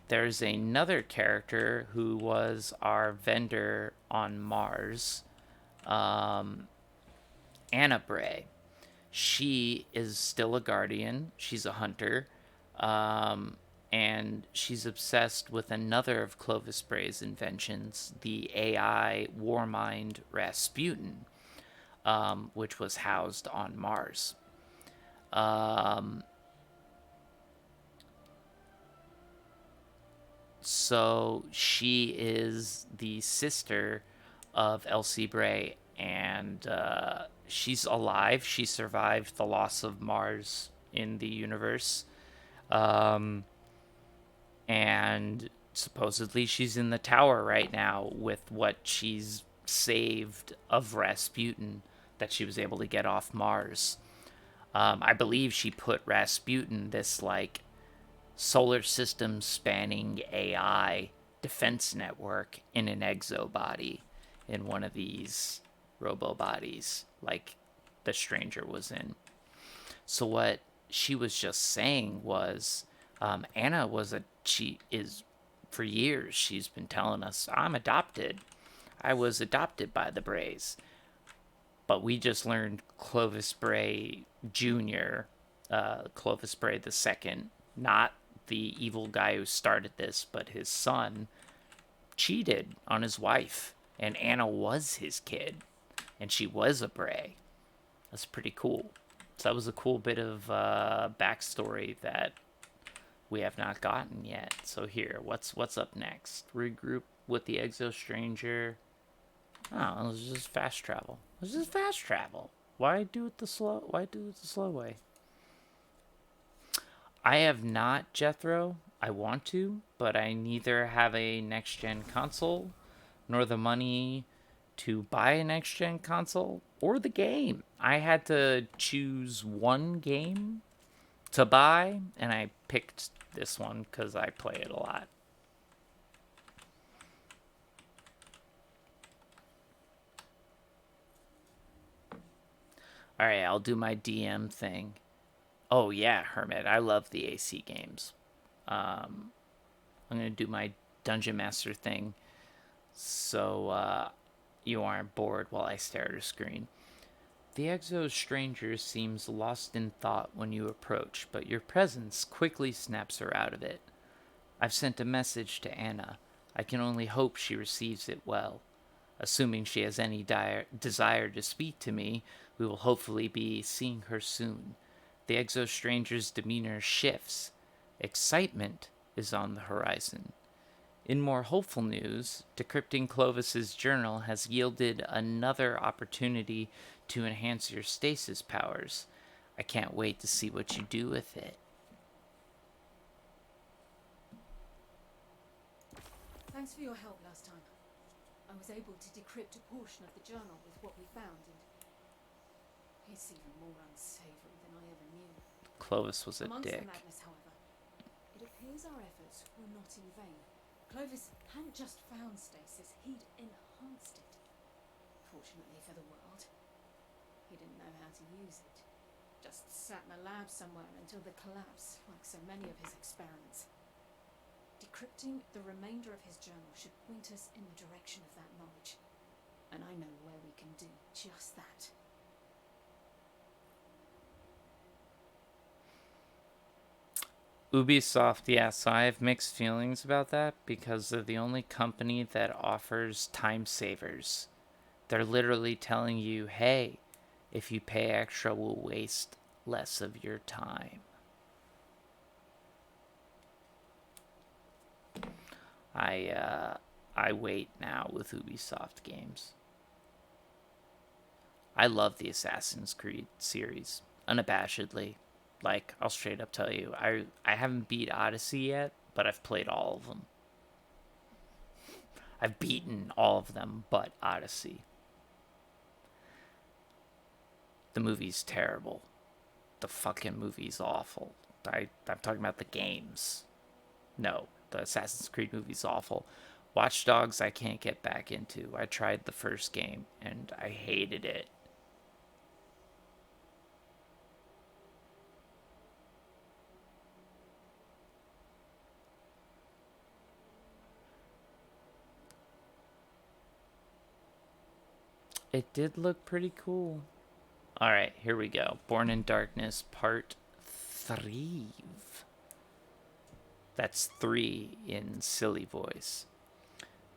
There's another character who was our vendor on Mars, Anna Bray. She is still a guardian. She's a hunter. And she's obsessed with another of Clovis Bray's inventions, the AI Warmind Rasputin, which was housed on Mars. So she is the sister of Elsie Bray, and she's alive. She survived the loss of Mars in the universe. And supposedly she's in the tower right now with what she's saved of Rasputin that she was able to get off Mars. I believe she put Rasputin, this like solar system spanning AI defense network, in an exobody, in one of these robo bodies like the stranger was in. So what she was just saying was, Anna she is, for years she's been telling us, I'm adopted. I was adopted by the Brays. But we just learned Clovis Bray Jr., Clovis Bray II, not the evil guy who started this, but his son, cheated on his wife. And Anna was his kid. And she was a Bray. That's pretty cool. So that was a cool bit of backstory that we have not gotten yet. So here, what's up next? Regroup with the Exo Stranger. Oh, let's just fast travel. Let's just fast travel. Why do it the slow? Why do it the slow way? I have not Jethro. I want to, but I neither have a next gen console nor the money to buy a next gen console or the game. I had to choose one game to buy, and I picked this one because I play it a lot. All right, I'll do my DM thing. Oh yeah, Hermit, I love the AC games. I'm gonna do my Dungeon Master thing, so you aren't bored while I stare at a screen. The Exo Stranger seems lost in thought when you approach, but your presence quickly snaps her out of it. I've sent a message to Anna. I can only hope she receives it well. Assuming she has any desire to speak to me, we will hopefully be seeing her soon. The Exo Stranger's demeanor shifts. Excitement is on the horizon. In more hopeful news, decrypting Clovis's journal has yielded another opportunity to enhance your stasis powers. I can't wait to see what you do with it. Thanks for your help last time. I was able to decrypt a portion of the journal with what we found, and it's even more unsavory than I ever knew. Clovis was a Amongst dick. the madness, however, it appears our efforts were not in vain. Clovis hadn't just found stasis, he'd enhanced it. Fortunately for the world, he didn't know how to use it. Just sat in a lab somewhere until the collapse, like so many of his experiments. Decrypting the remainder of his journal should point us in the direction of that knowledge. And I know where we can do just that. Ubisoft, yeah, so I have mixed feelings about that because they're the only company that offers time savers. They're literally telling you, hey, if you pay extra, we'll waste less of your time. I wait now with Ubisoft games. I love the Assassin's Creed series, unabashedly. Like, I'll straight up tell you, I haven't beat Odyssey yet, but I've played all of them. I've beaten all of them but Odyssey. The movie's terrible. The fucking movie's awful. I'm talking about the games. No, the Assassin's Creed movie's awful. Watch Dogs I can't get back into. I tried the first game and I hated it. It did look pretty cool. Alright, here we go. Born in Darkness, Part 3. That's 3 in silly voice.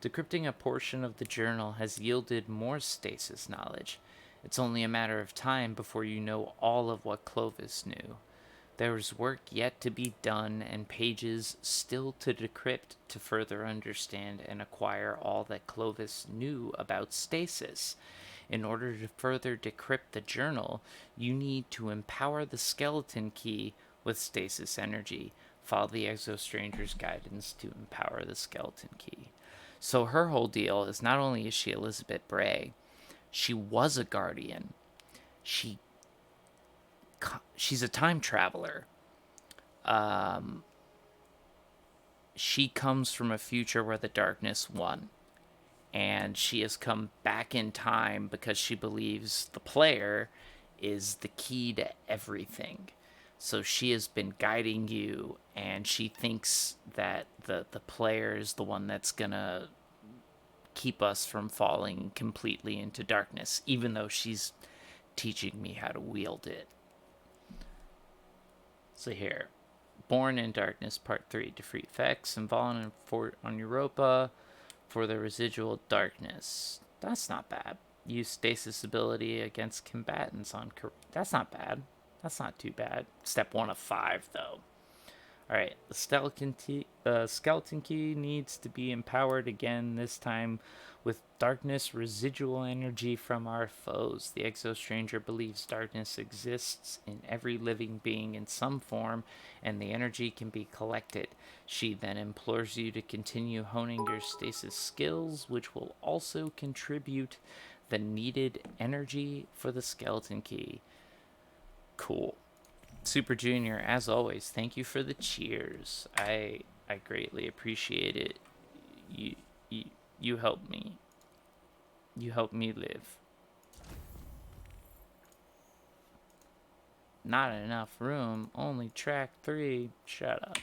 Decrypting a portion of the journal has yielded more stasis knowledge. It's only a matter of time before you know all of what Clovis knew. There is work yet to be done and pages still to decrypt to further understand and acquire all that Clovis knew about stasis. In order to further decrypt the journal, you need to empower the skeleton key with stasis energy. Follow the Exo Stranger's guidance to empower the skeleton key. So her whole deal is not only is she Elizabeth Bray, she was a guardian. She's a time traveler. She comes from a future where the darkness won. And she has come back in time because she believes the player is the key to everything. So she has been guiding you, and she thinks that the player is the one that's gonna keep us from falling completely into darkness, even though she's teaching me how to wield it. So here, Born in Darkness Part 3, defeat Vex and Vaughn on Europa for the residual darkness. That's not bad. Use stasis ability against combatants on... That's not bad. That's not too bad. Step 1 of 5, though. Alright, the skeleton key needs to be empowered again, this time with darkness residual energy from our foes. The Exo-Stranger believes darkness exists in every living being in some form, and the energy can be collected. She then implores you to continue honing your stasis skills, which will also contribute the needed energy for the skeleton key. Cool. Super Junior, as always, thank you for the cheers. I greatly appreciate it. You you you help me. You help me live. Not enough room. Only track 3. Shut up.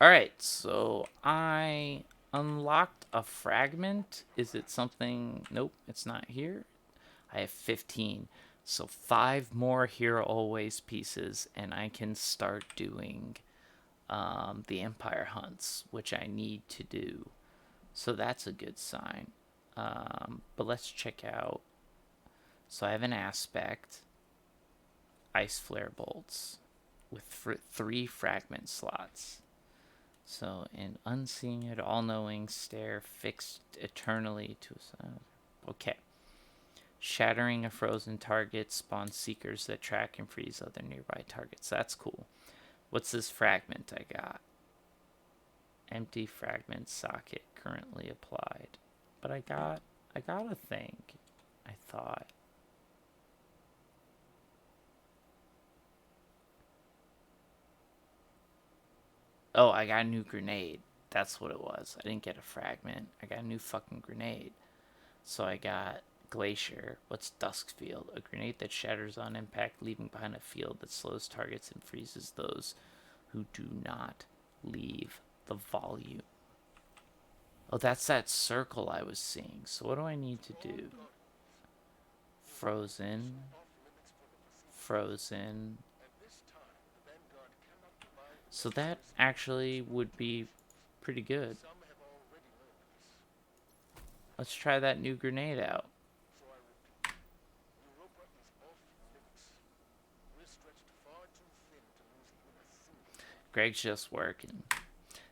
Alright, so I unlocked a fragment. Is it something? Nope, it's not here. I have 15. So 5 more Here Always pieces, and I can start doing the Empire hunts, which I need to do. So that's a good sign. But let's check out. So I have an aspect, ice flare bolts, with 3 fragment slots. So an unseeing it, all-knowing stare fixed eternally to a... Okay. Shattering a frozen target spawns seekers that track and freeze other nearby targets. That's cool. What's this fragment I got? Empty fragment socket currently applied. But I got a thing, I thought. Oh, I got a new grenade. That's what it was. I didn't get a fragment. I got a new fucking grenade. So I got Glacier. What's Duskfield? A grenade that shatters on impact, leaving behind a field that slows targets and freezes those who do not leave the volume. Oh, that's that circle I was seeing. So what do I need to do? Frozen. Frozen. So that actually would be pretty good. Let's try that new grenade out. Greg's just working.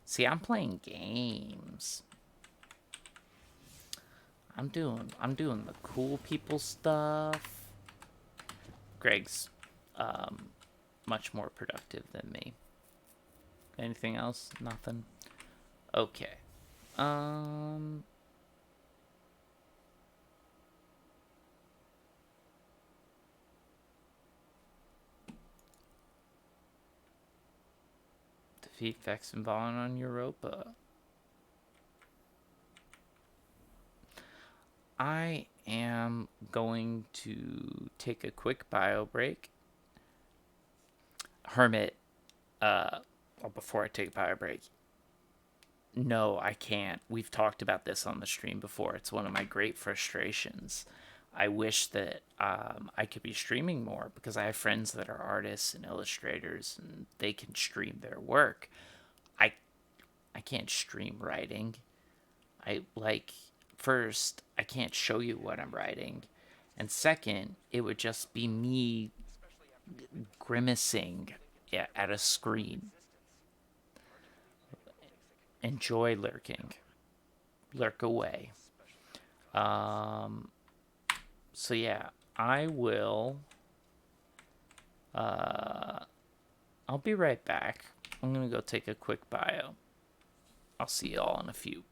See, I'm playing games. I'm doing the cool people stuff. Greg's much more productive than me. Anything else? Nothing. Okay. Defeat Vex and Vaughn on Europa. I am going to take a quick bio break. Hermit, before I take a bio break. No, I can't. We've talked about this on the stream before. It's one of my great frustrations. I wish that I could be streaming more because I have friends that are artists and illustrators and they can stream their work. I can't stream writing. First, I can't show you what I'm writing. And second, it would just be me grimacing at a screen. Enjoy lurking. Lurk away. So yeah, I will... I'll be right back. I'm gonna go take a quick bio. I'll see y'all in a few.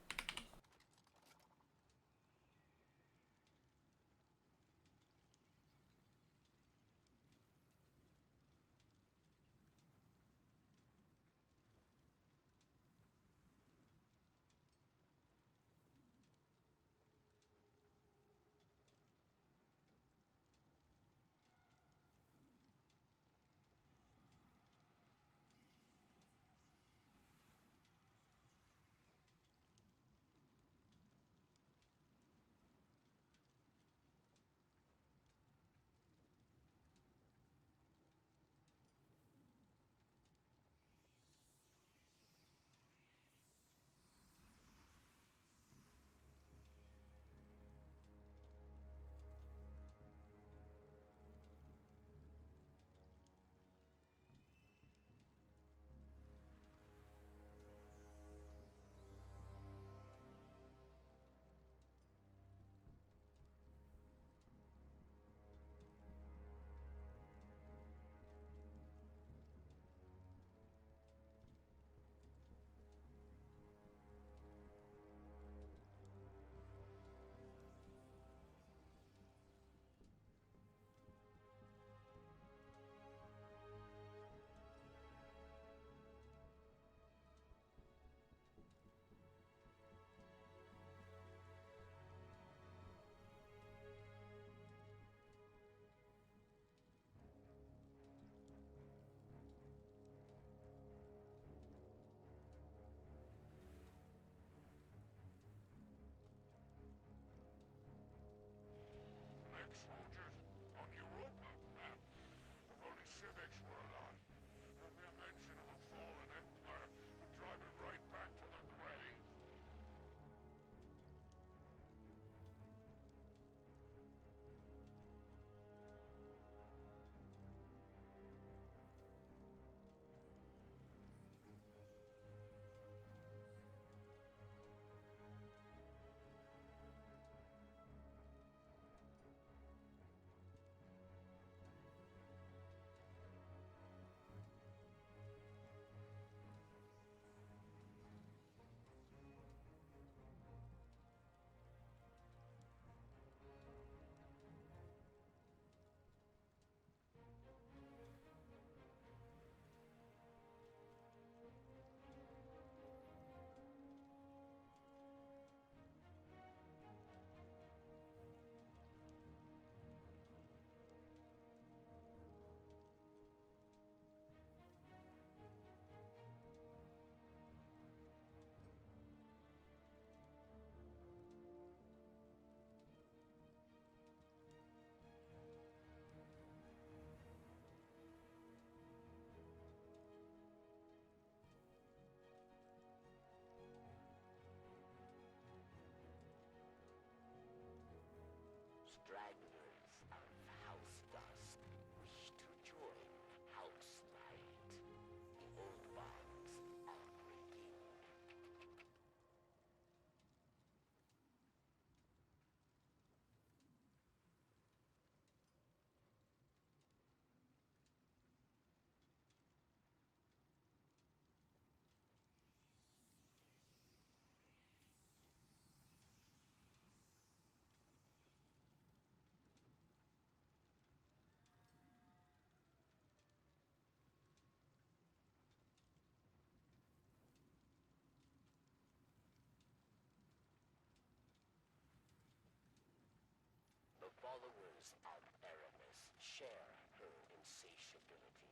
share her insatiability,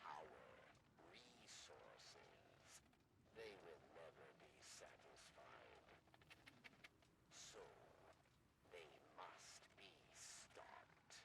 power, resources. They will never be satisfied. So, they must be stopped.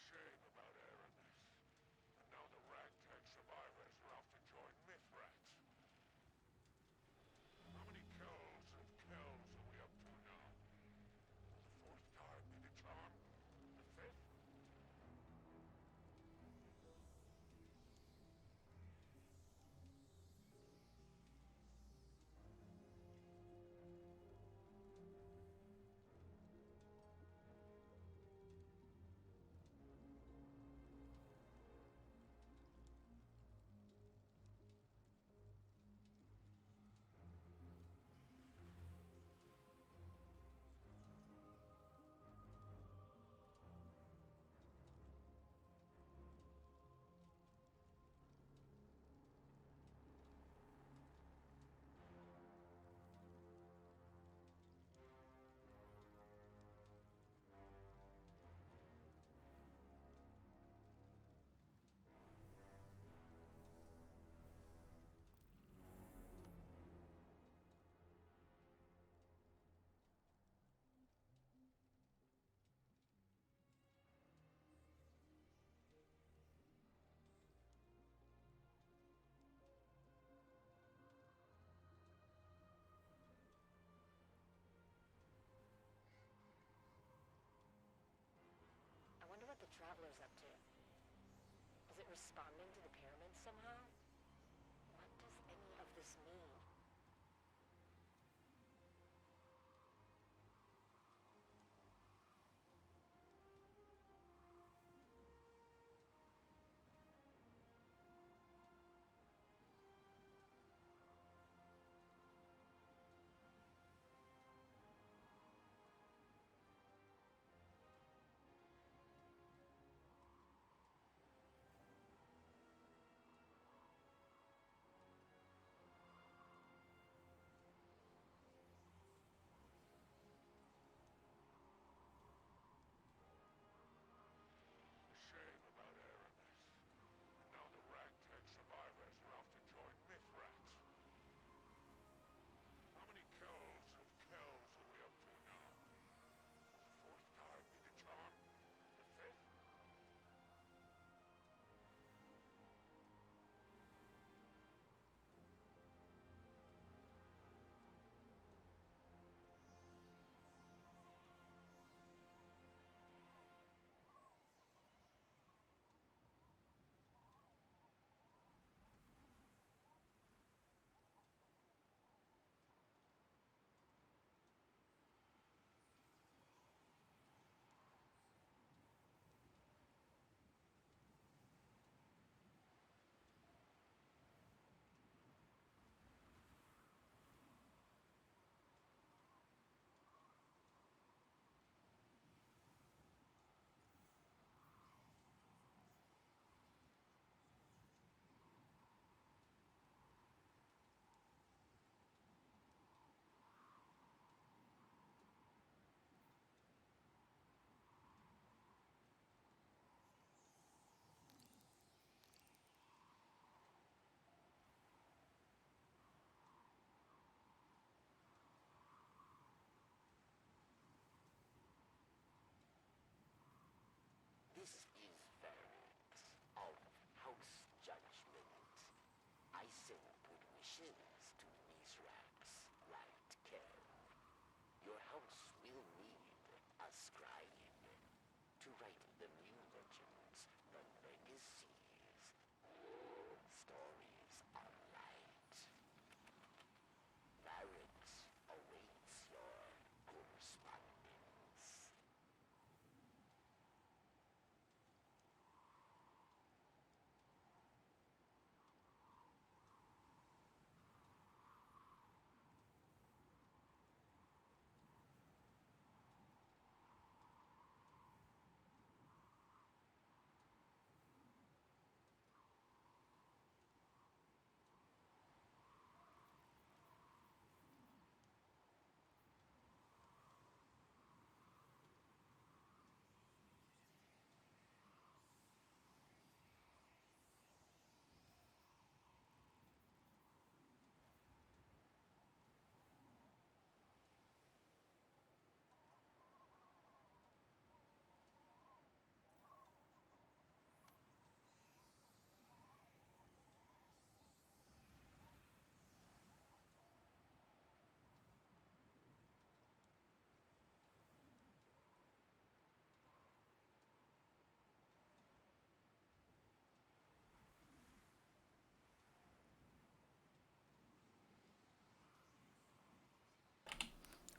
Shame about Aramis. And now the ragtag survivors are off to join Mithrats. How many kills and kills are we up to now? Will the fourth time be the charm? The fifth? I wonder what the Traveler's up to. Is it responding to the pyramids somehow? What does any of this mean? missions to these racks, right, Ken? Your house will need a scribe to write the new legends, the legacies. Stories are light. Varix awaits your correspondence.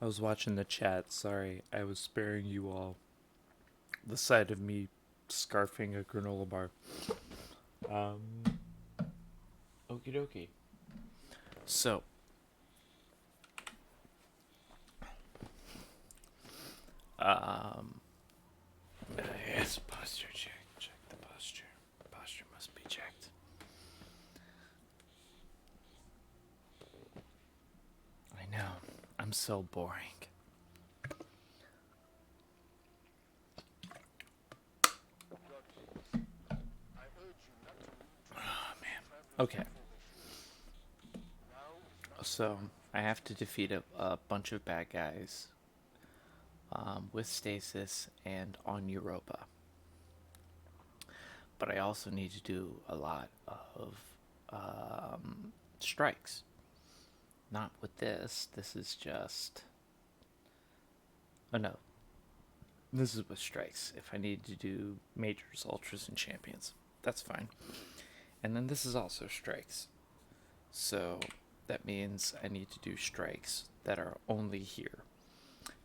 I was watching the chat. Sorry, I was sparing you all the sight of me scarfing a granola bar. Okie dokie. So, yes, posture check. Check the posture. Posture must be checked. I know. I'm so boring. I urge you not to move to Oh, man. traveler's Okay. information. Now is not So, I have to defeat a bunch of bad guys with stasis and on Europa. But I also need to do a lot of strikes. Not with this. This is just. Oh no. This is with strikes. If I need to do majors, ultras, and champions, that's fine. And then this is also strikes. So that means I need to do strikes that are only here.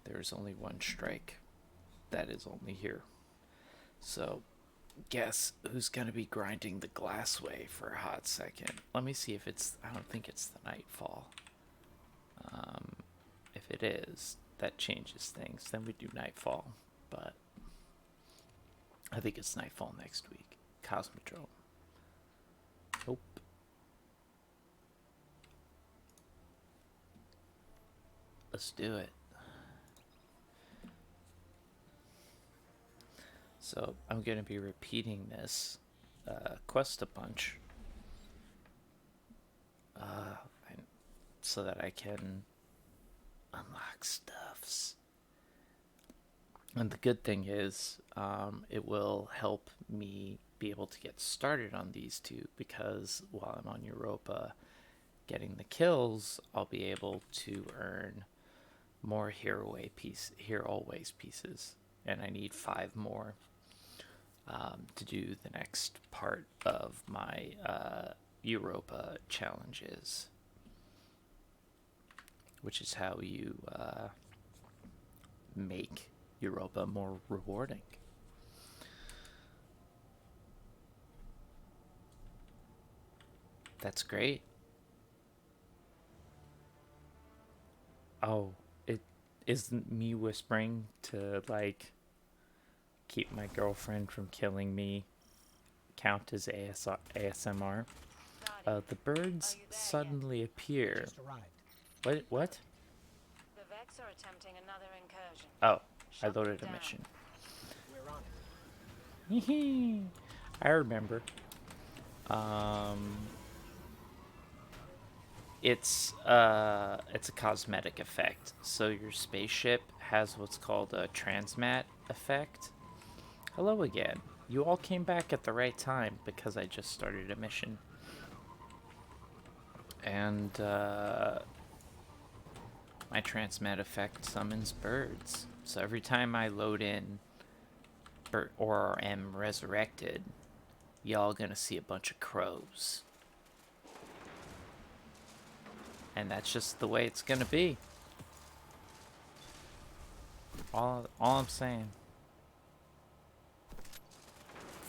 There's only one strike that is only here. So guess who's going to be grinding the glassway for a hot second? Let me see if it's. I don't think it's the Nightfall. If it is, that changes things. Then we do Nightfall. But I think it's Nightfall next week. Cosmodrome. Nope. Let's do it. So I'm going to be repeating this quest a bunch so that I can unlock stuffs. And the good thing is it will help me be able to get started on these two, because while I'm on Europa getting the kills, I'll be able to earn more hero always pieces, and I need 5 more to do the next part of my Europa challenges, which is how you make Europa more rewarding. That's great. Oh, it isn't me whispering to like keep my girlfriend from killing me count as ASMR. The birds suddenly appear. Just arrived. What? The Vex are attempting another incursion. Oh, I Shut them loaded a down. mission. We're on it. I remember. Um, it's a cosmetic effect. So your spaceship has what's called a transmat effect. Hello again. You all came back at the right time because I just started a mission. And my transmat effect summons birds. So every time I load in or am resurrected, y'all gonna see a bunch of crows. And that's just the way it's gonna be. All I'm saying.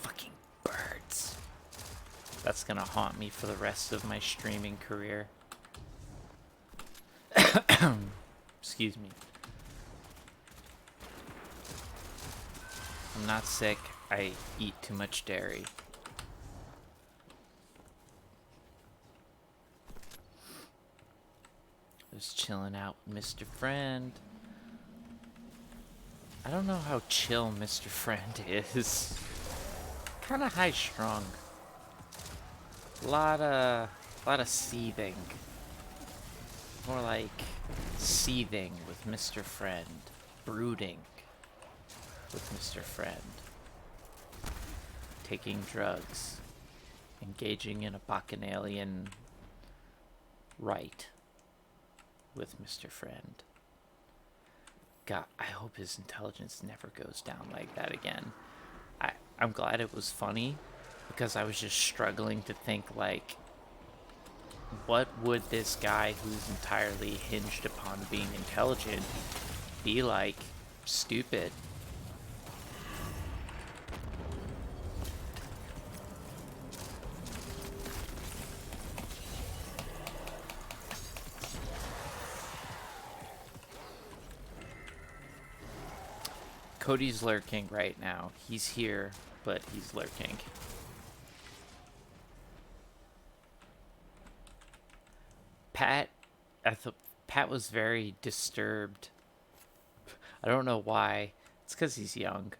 Fucking birds. That's gonna haunt me for the rest of my streaming career. Excuse me. I'm not sick. I eat too much dairy. Just chilling out with Mr. Friend. I don't know how chill Mr. Friend is. Kind of high strung. Lot of seething. More like seething with Mr. Friend. Brooding with Mr. Friend. Taking drugs. Engaging in a bacchanalian rite with Mr. Friend. God, I hope his intelligence never goes down like that again. I'm glad it was funny, because I was just struggling to think, like, what would this guy who's entirely hinged upon being intelligent be like stupid? Cody's lurking right now. He's here, but he's lurking. Pat was very disturbed. I don't know why. It's because he's young.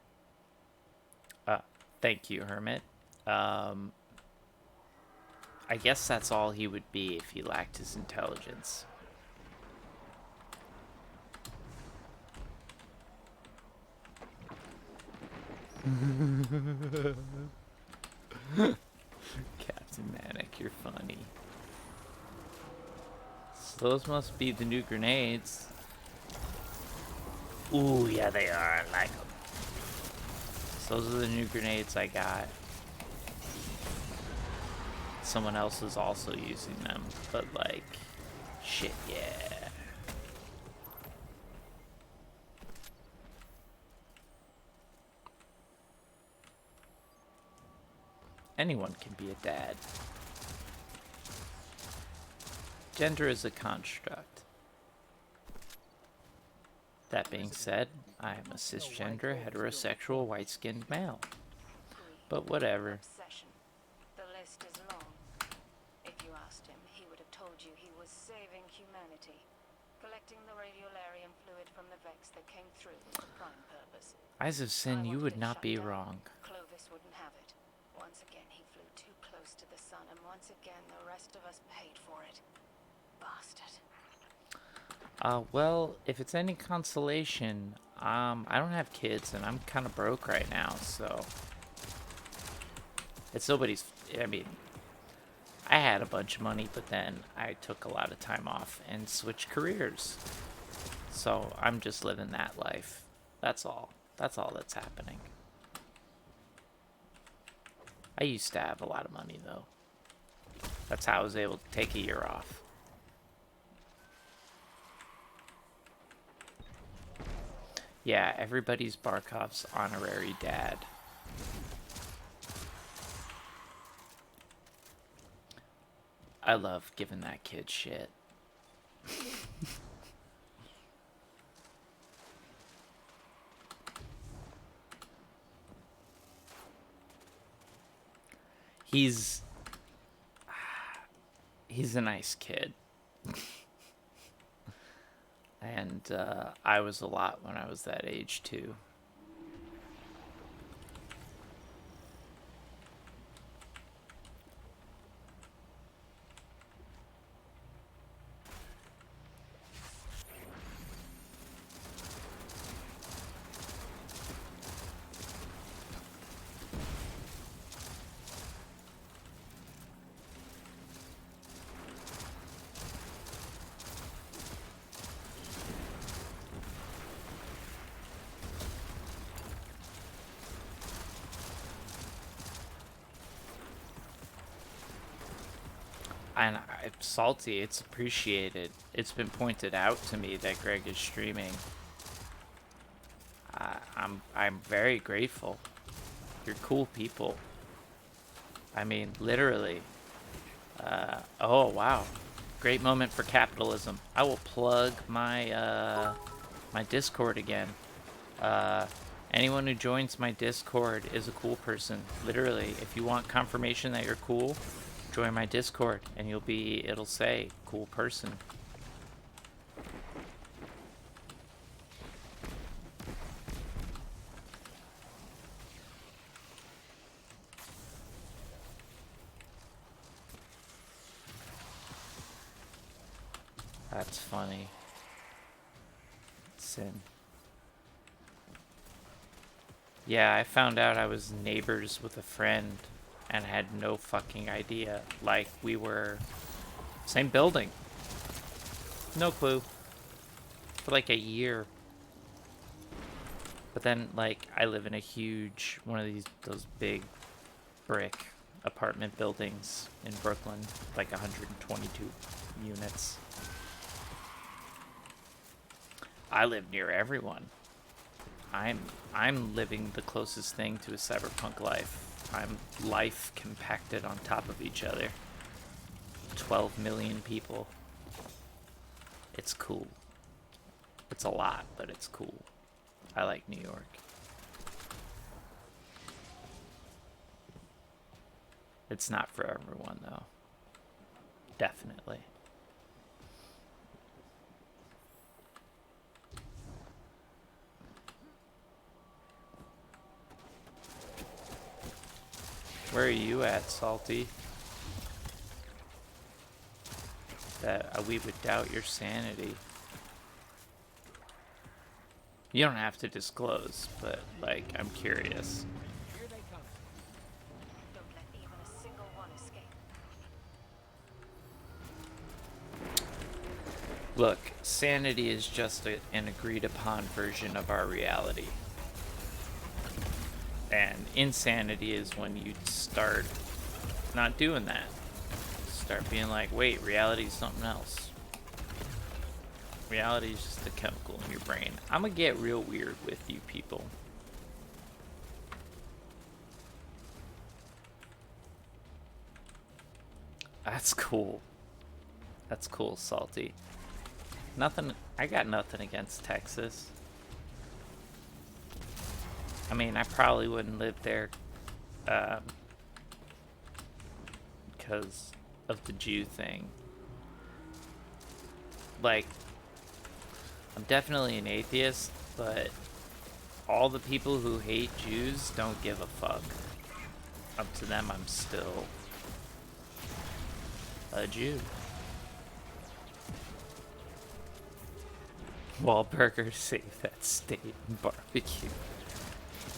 Thank you, Hermit. I guess that's all he would be if he lacked his intelligence. Captain Manic, you're funny. So those must be the new grenades. Ooh, yeah, they are. I like them. So those are the new grenades I got. Someone else is also using them, but like, shit, yeah. Anyone can be a dad. Gender is a construct. That being said, I am a cisgender, heterosexual, white-skinned male. But whatever. Obsession. The list is long. If you asked him, he would have told you he was saving humanity. Collecting the radiolarium fluid from the Vex that came through was the prime purpose. Eyes of Sin, you would not be wrong. Clovis wouldn't have it. Once again, he flew too close to the sun, and once again, the rest of us paid for it. Bastard. Well, if it's any consolation, I don't have kids, and I'm kind of broke right now, so... It's nobody's... I mean, I had a bunch of money, but then I took a lot of time off and switched careers. So, I'm just living that life. That's all. That's all that's happening. I used to have a lot of money, though. That's how I was able to take a year off. Yeah, everybody's Barkov's honorary dad. I love giving that kid shit. He's a nice kid. And I was a lot when I was that age too. And Salty, it's appreciated. It's been pointed out to me that Greg is streaming. I'm very grateful. You're cool people. I mean, literally. Oh wow, great moment for capitalism. I will plug my my Discord again. Anyone who joins my Discord is a cool person. Literally, if you want confirmation that you're cool, join my Discord and it'll say cool person. That's funny. Sin. Yeah, I found out I was neighbors with a friend and had no fucking idea. Like, we were same building. No clue. For like a year. But then, like, I live in a huge, one of those big brick apartment buildings in Brooklyn, like 122 units. I live near everyone. I'm living the closest thing to a cyberpunk life. I'm life compacted on top of each other. 12 million people. It's cool. It's a lot, but it's cool. I like New York. It's not for everyone, though. Definitely. Where are you at, Salty? That we would doubt your sanity. You don't have to disclose, but, like, I'm curious. Here they come. Don't let even a single one escape. Look, sanity is just an agreed upon version of our reality. And insanity is when you start not doing that. Start being like, wait, reality is something else. Reality is just a chemical in your brain. I'm gonna get real weird with you people. That's cool. That's cool, Salty. I got nothing against Texas. I mean, I probably wouldn't live there because of the Jew thing. Like, I'm definitely an atheist, but all the people who hate Jews don't give a fuck. Up to them, I'm still a Jew. Wahlburgers, save that state, and barbecue.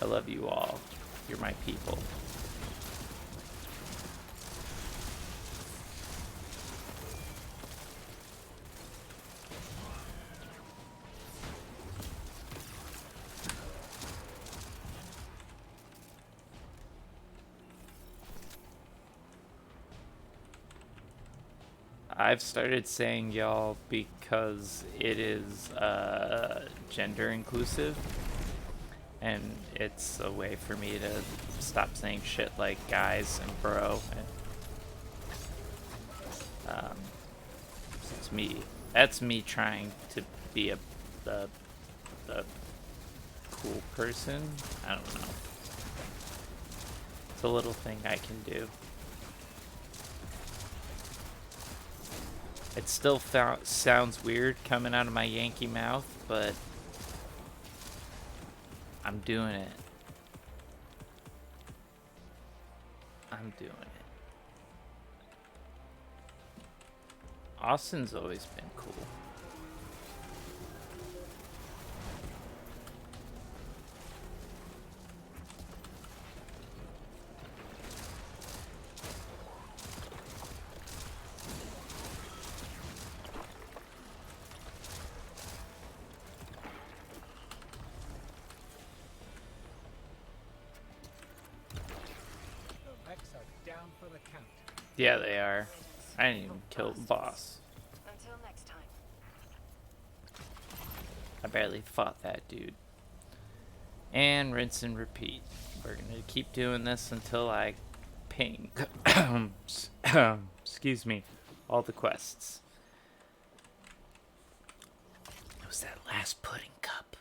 I love you all. You're my people. I've started saying y'all because it is gender inclusive, and it's a way for me to stop saying shit like guys and bro. And it's me. That's me trying to be a cool person. I don't know. It's a little thing I can do. It still sounds weird coming out of my Yankee mouth, but I'm doing it. I'm doing it. Austin's always been cool. The Vex are down for the count. Yeah, they are. I didn't even kill the boss. Until next time. I barely fought that dude. And rinse and repeat. We're gonna keep doing this until I ping. Excuse me. All the quests. It was that last pudding cup.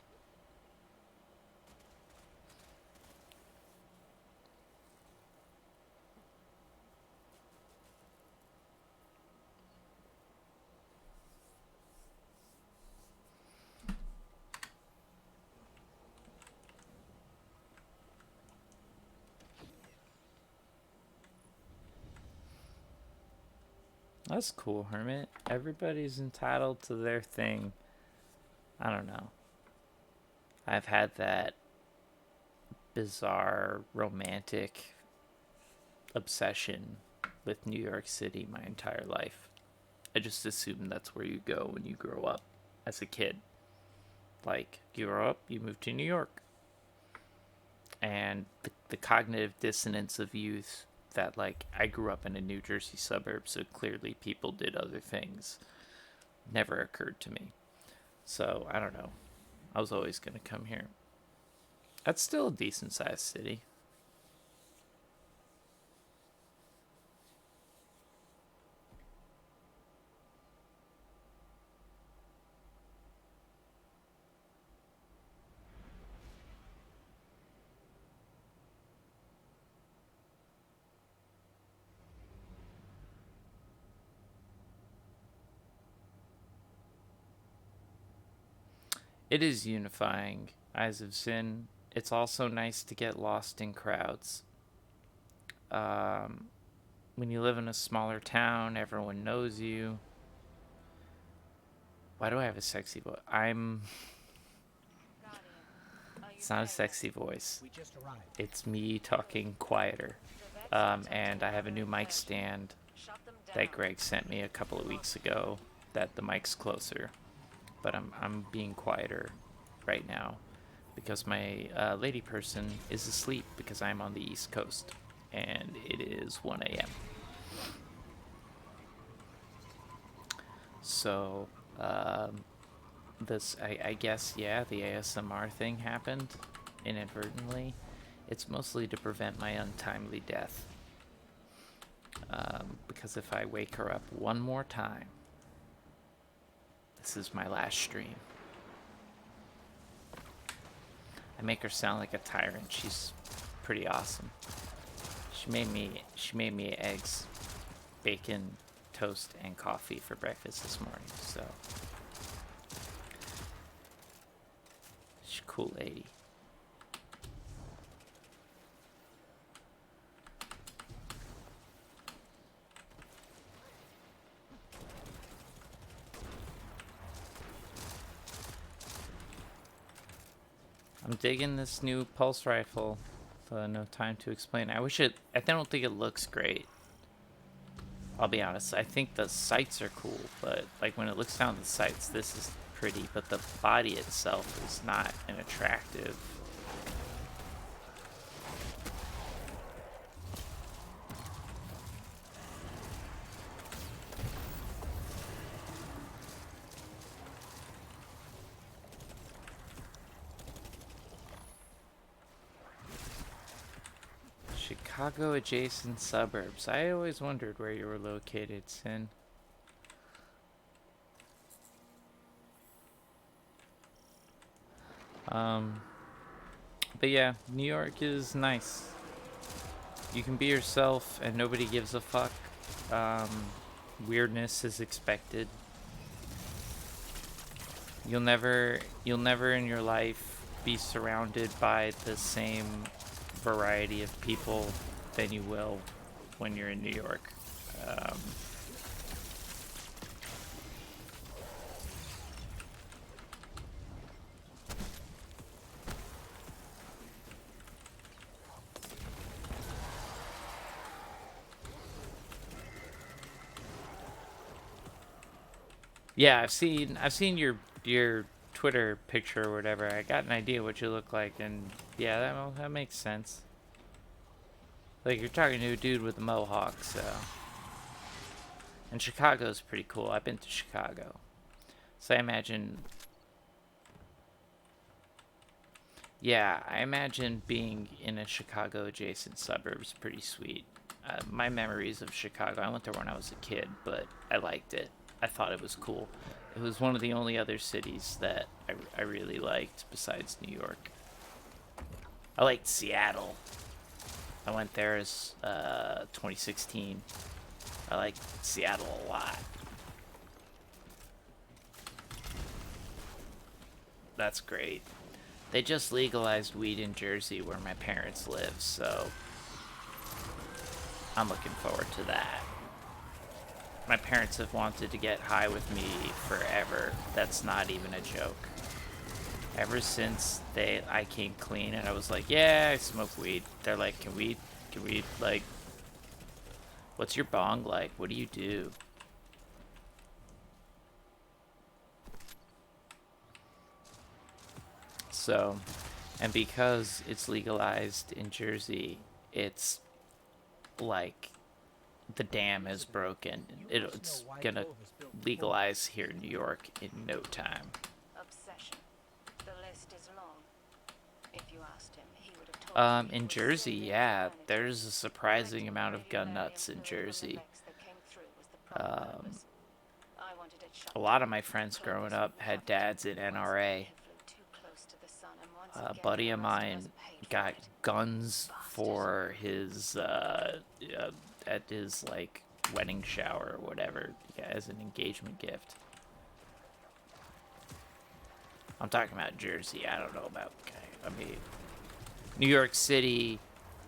That's cool, Hermit. Everybody's entitled to their thing. I don't know. I've had that bizarre romantic obsession with New York City my entire life. I just assumed that's where you go when you grow up as a kid. Like, you grow up, you move to New York. And the cognitive dissonance of youth that, like, I grew up in a New Jersey suburb, so clearly people did other things, never occurred to me. So, I don't know. I was always going to come here. That's still a decent sized city. It is unifying, Eyes of Sin. It's also nice to get lost in crowds. When you live in a smaller town, everyone knows you. Why do I have a sexy voice? It's not a sexy voice. We just arrived. It's me talking quieter. And I have a new mic stand that Greg sent me a couple of weeks ago that the mic's closer. But I'm being quieter right now because my lady person is asleep because I'm on the East Coast and it is 1 a.m. So I guess, yeah, the ASMR thing happened inadvertently. It's mostly to prevent my untimely death. Because if I wake her up one more time, this is my last stream. I make her sound like a tyrant. She's pretty awesome. She made me eggs, bacon, toast, and coffee for breakfast this morning. So she's a cool lady. I'm digging this new pulse rifle. No time to explain. I don't think it looks great. I'll be honest. I think the sights are cool, but like when it looks down the sights, this is pretty. But the body itself is not an attractive. Chicago adjacent suburbs. I always wondered where you were located, Sin. But yeah, New York is nice. You can be yourself and nobody gives a fuck. Weirdness is expected. You'll never in your life be surrounded by the same variety of people than you will when you're in New York. Yeah, I've seen your Twitter picture or whatever. I got an idea what you look like, and yeah, that makes sense. Like, you're talking to a dude with a mohawk, so And Chicago's pretty cool. I've been to Chicago. So I imagine... Yeah, I imagine being in a Chicago-adjacent suburb is pretty sweet. My memories of Chicago, I went there when I was a kid, but I liked it. I thought it was cool. It was one of the only other cities that I really liked besides New York. I liked Seattle. I went there as 2016. I liked Seattle a lot. That's great. They just legalized weed in Jersey where my parents live, so I'm looking forward to that. My parents have wanted to get high with me forever. That's not even a joke. Ever since I came clean and I was like, yeah, I smoke weed. They're like, can we, like, what's your bong like? What do you do? So, and because it's legalized in Jersey, it's like the dam is broken. It's gonna legalize here in New York in no time. Obsession. The list is long. If you asked him, he would have told you he In was Jersey, saving yeah, humanity. there's a surprising Collecting amount the of gun radiolarium nuts in fluid from the Jersey. vex that came through was the prime purpose. I wanted it shut A lot of down. my friends Clovis growing would up be had covered. dads in Once NRA. again, he flew too close to the sun, and once A again, buddy the of rest of us mine paid for got it. guns Bastard. for his at his like wedding shower or whatever, yeah, as an engagement gift. I'm talking about Jersey. I don't know about. I mean, New York City.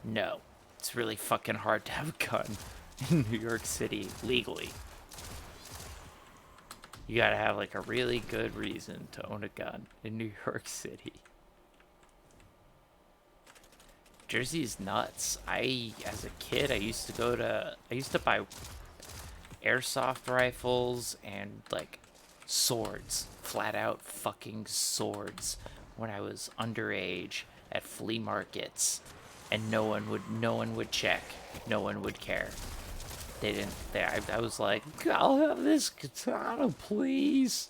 No, it's really fucking hard to have a gun in New York City legally. You gotta have like a really good reason to own a gun in New York City. Jersey's nuts. As a kid, I used to buy airsoft rifles and like swords, flat out fucking swords when I was underage at flea markets, and no one would check, no one would care. They didn't. I was like, I'll have this katana, please.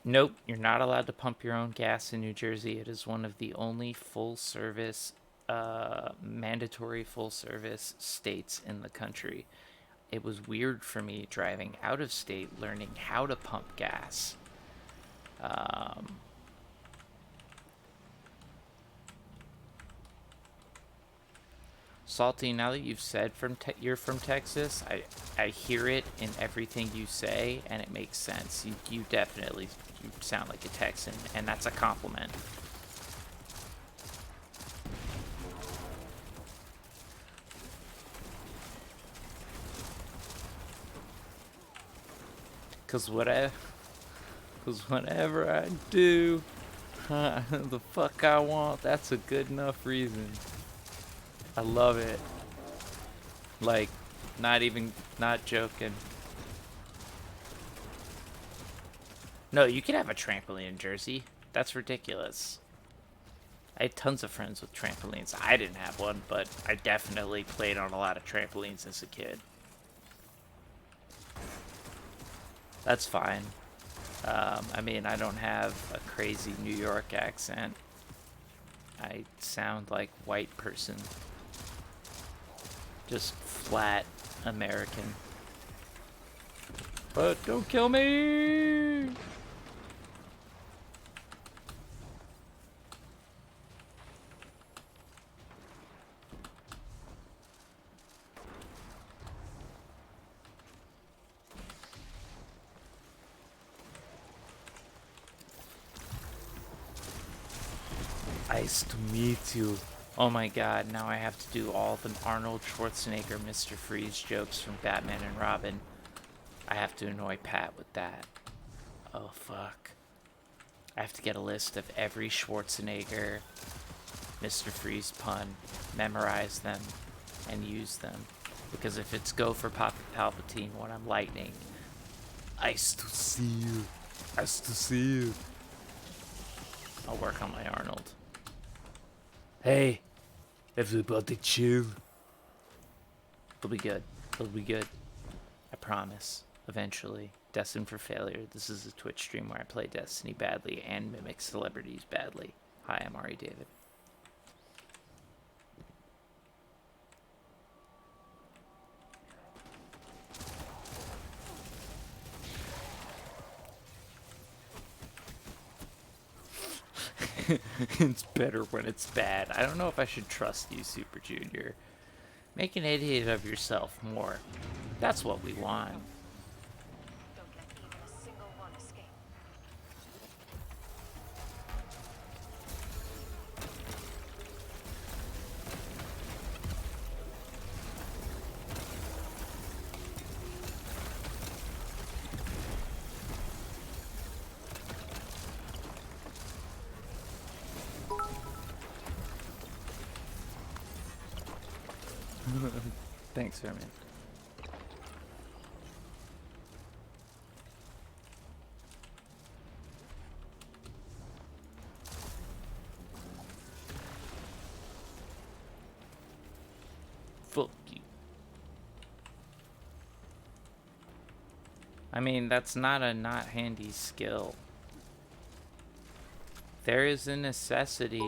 Nope, you're not allowed to pump your own gas in New Jersey. It is one of the only mandatory full service states in the country. It was weird for me driving out of state learning how to pump gas. Salty, now that you've said you're from Texas, I hear it in everything you say, and it makes sense. You definitely you sound like a Texan, and that's a compliment. Cause whatever I do, the fuck I want, that's a good enough reason. I love it. Like, not joking. No, you can have a trampoline in Jersey. That's ridiculous. I had tons of friends with trampolines. I didn't have one, but I definitely played on a lot of trampolines as a kid. That's fine. I mean, I don't have a crazy New York accent. I sound like white person. Just flat American. But don't kill me! Nice to meet you. Oh my god, now I have to do all the Arnold Schwarzenegger Mr. Freeze jokes from Batman and Robin. I have to annoy Pat with that. Oh fuck. I have to get a list of every Schwarzenegger Mr. Freeze pun, memorize them, and use them. Because if it's go for Papa Palpatine when I'm lightning, nice to see you. Nice to see you. I'll work on my Arnold. Hey, everybody chill. It'll be good. It'll be good. I promise. Eventually. Destined for Failure. This is a Twitch stream where I play Destiny badly and mimic celebrities badly. Hi, I'm Ari David. It's better when it's bad. I don't know if I should trust you, Super Junior. Make an idiot of yourself more. That's what we want. Don't let even a single one escape. Thanks, Herman. Fuck you. I mean, that's not a not handy skill. There is a necessity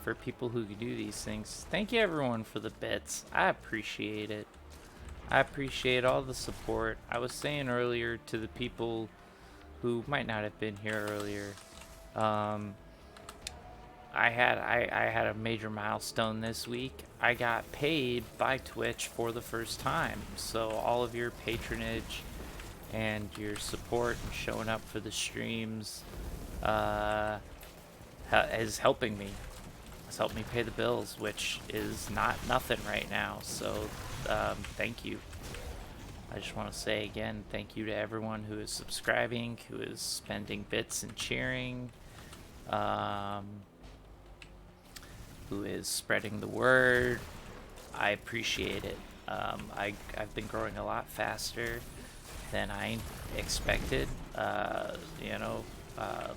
for people who do these things. Thank you everyone for the bits. I appreciate it. I appreciate all the support. I was saying earlier to the people who might not have been here earlier, I had a major milestone this week. I got paid by Twitch for the first time. So all of your patronage and your support and showing up for the streams is helping me. It's helped me pay the bills, which is not nothing right now. So thank you. I just want to say again, thank you to everyone who is subscribing, who is spending bits and cheering, who is spreading the word. I appreciate it. I've been growing a lot faster than I expected.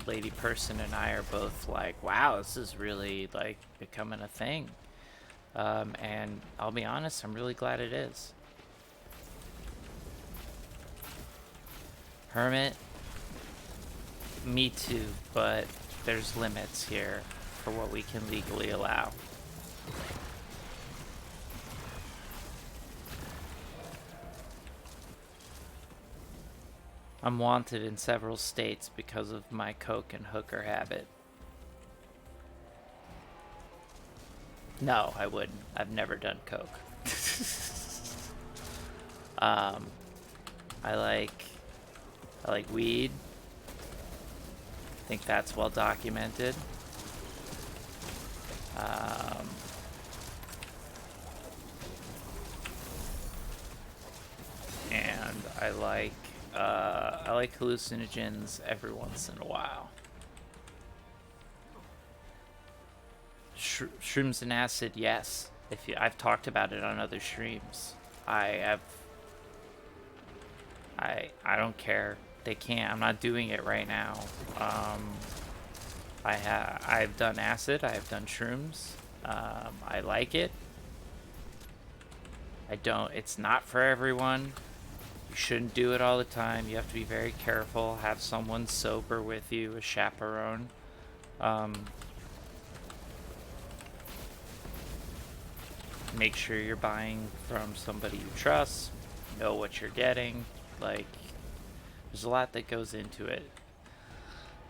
Lady Person and I are both like, wow, this is really like becoming a thing. And I'll be honest, I'm really glad it is. Hermit, me too, but there's limits here for what we can legally allow. I'm wanted in several states because of my coke and hooker habit. No, I wouldn't. I've never done coke. I like weed. I think that's well documented. And I like hallucinogens every once in a while. Shrooms and acid, yes. I've talked about it on other streams. I don't care. They can't. I'm not doing it right now. I've done acid. I've done shrooms. I like it. It's not for everyone. You shouldn't do it all the time. You have to be very careful. Have someone sober with you, a chaperone. Make sure you're buying from somebody you trust. Know what you're getting. Like, there's a lot that goes into it.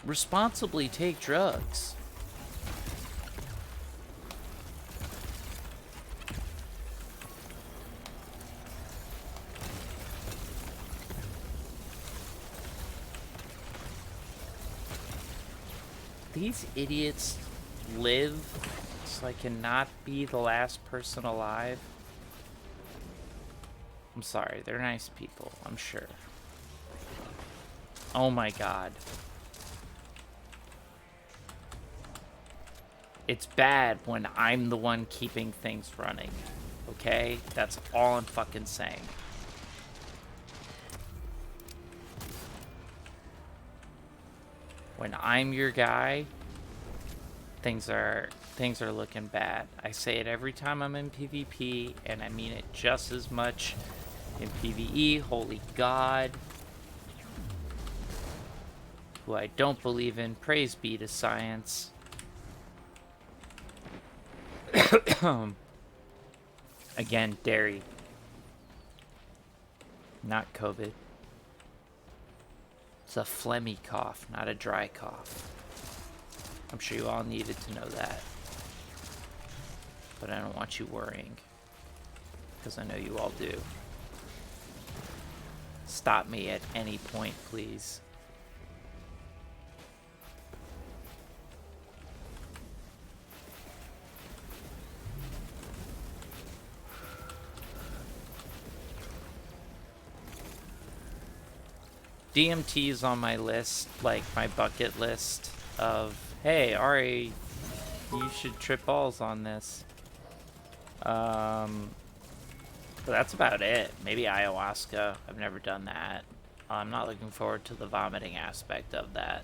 Responsibly take drugs. These idiots live so I cannot be the last person alive. I'm sorry, they're nice people, I'm sure. Oh my god. It's bad when I'm the one keeping things running. Okay? That's all I'm fucking saying. When I'm your guy, things are looking bad. I say it every time I'm in PvP, and I mean it just as much in PvE. Holy God, who I don't believe in. Praise be to science. Again, dairy, not COVID. It's a phlegmy cough, not a dry cough. I'm sure you all needed to know that. But I don't want you worrying, because I know you all do. Stop me at any point, please. DMT is on my list, like my bucket list of, hey, Ari, you should trip balls on this. But that's about it. Maybe ayahuasca. I've never done that. I'm not looking forward to the vomiting aspect of that.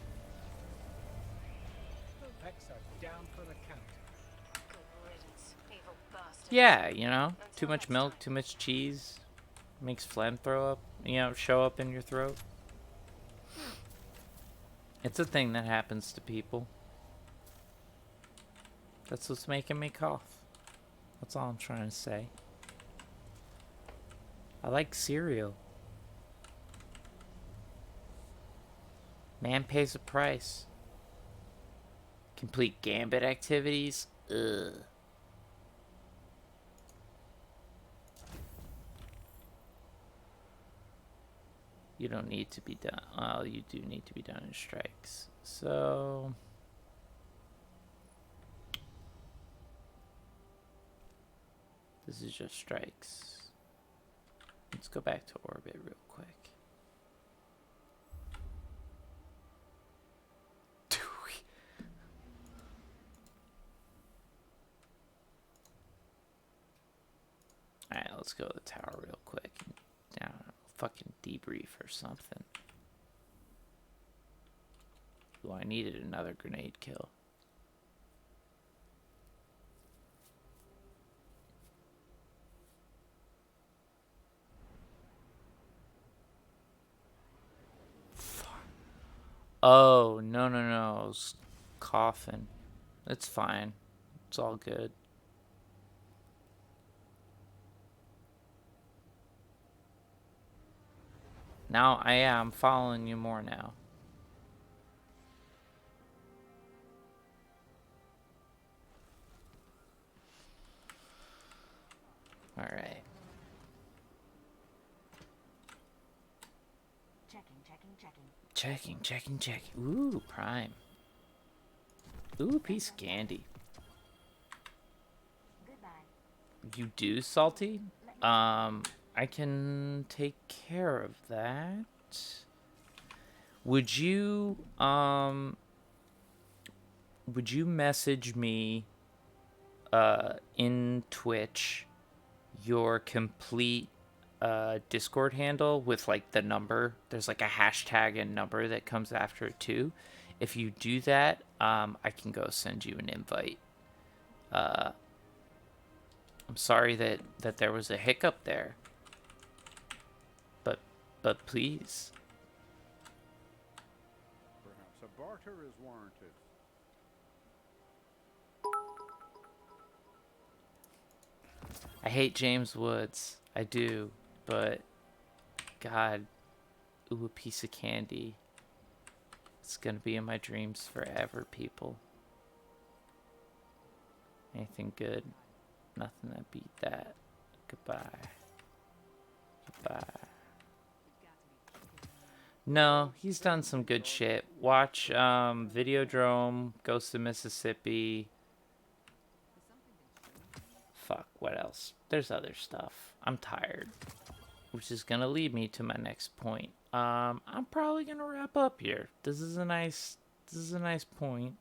The Vex are down for the count. Good riddance, evil bastard. Yeah, you know, too much milk, too much cheese makes phlegm show up in your throat. It's a thing that happens to people. That's what's making me cough. That's all I'm trying to say. I like cereal. Man pays a price. Complete gambit activities? Ugh. You don't need to be done. Well, you do need to be done in strikes. So... this is just strikes. Let's go back to orbit real quick. Alright, let's go to the tower real quick. Down, fucking debrief or something. Ooh, I needed another grenade kill. Oh, no, no, no. I was coughing. It's fine. It's all good. Now I am following you more now. Alright. Checking. Ooh, prime. Ooh, piece of candy. You do, Salty? I can take care of that. Would you message me in Twitch your complete Discord handle with like the number? There's like a hashtag and number that comes after it too. If you do that, I can go send you an invite. I'm sorry that there was a hiccup there. But please. Perhaps a barter is warranted. I hate James Woods. I do, but God, ooh, a piece of candy. It's gonna be in my dreams forever, people. Anything good? Nothing that beat that. Goodbye. No, he's done some good shit. Watch Videodrome, Ghost of Mississippi. Fuck, what else? There's other stuff. I'm tired. Which is gonna lead me to my next point. I'm probably gonna wrap up here. This is a nice point.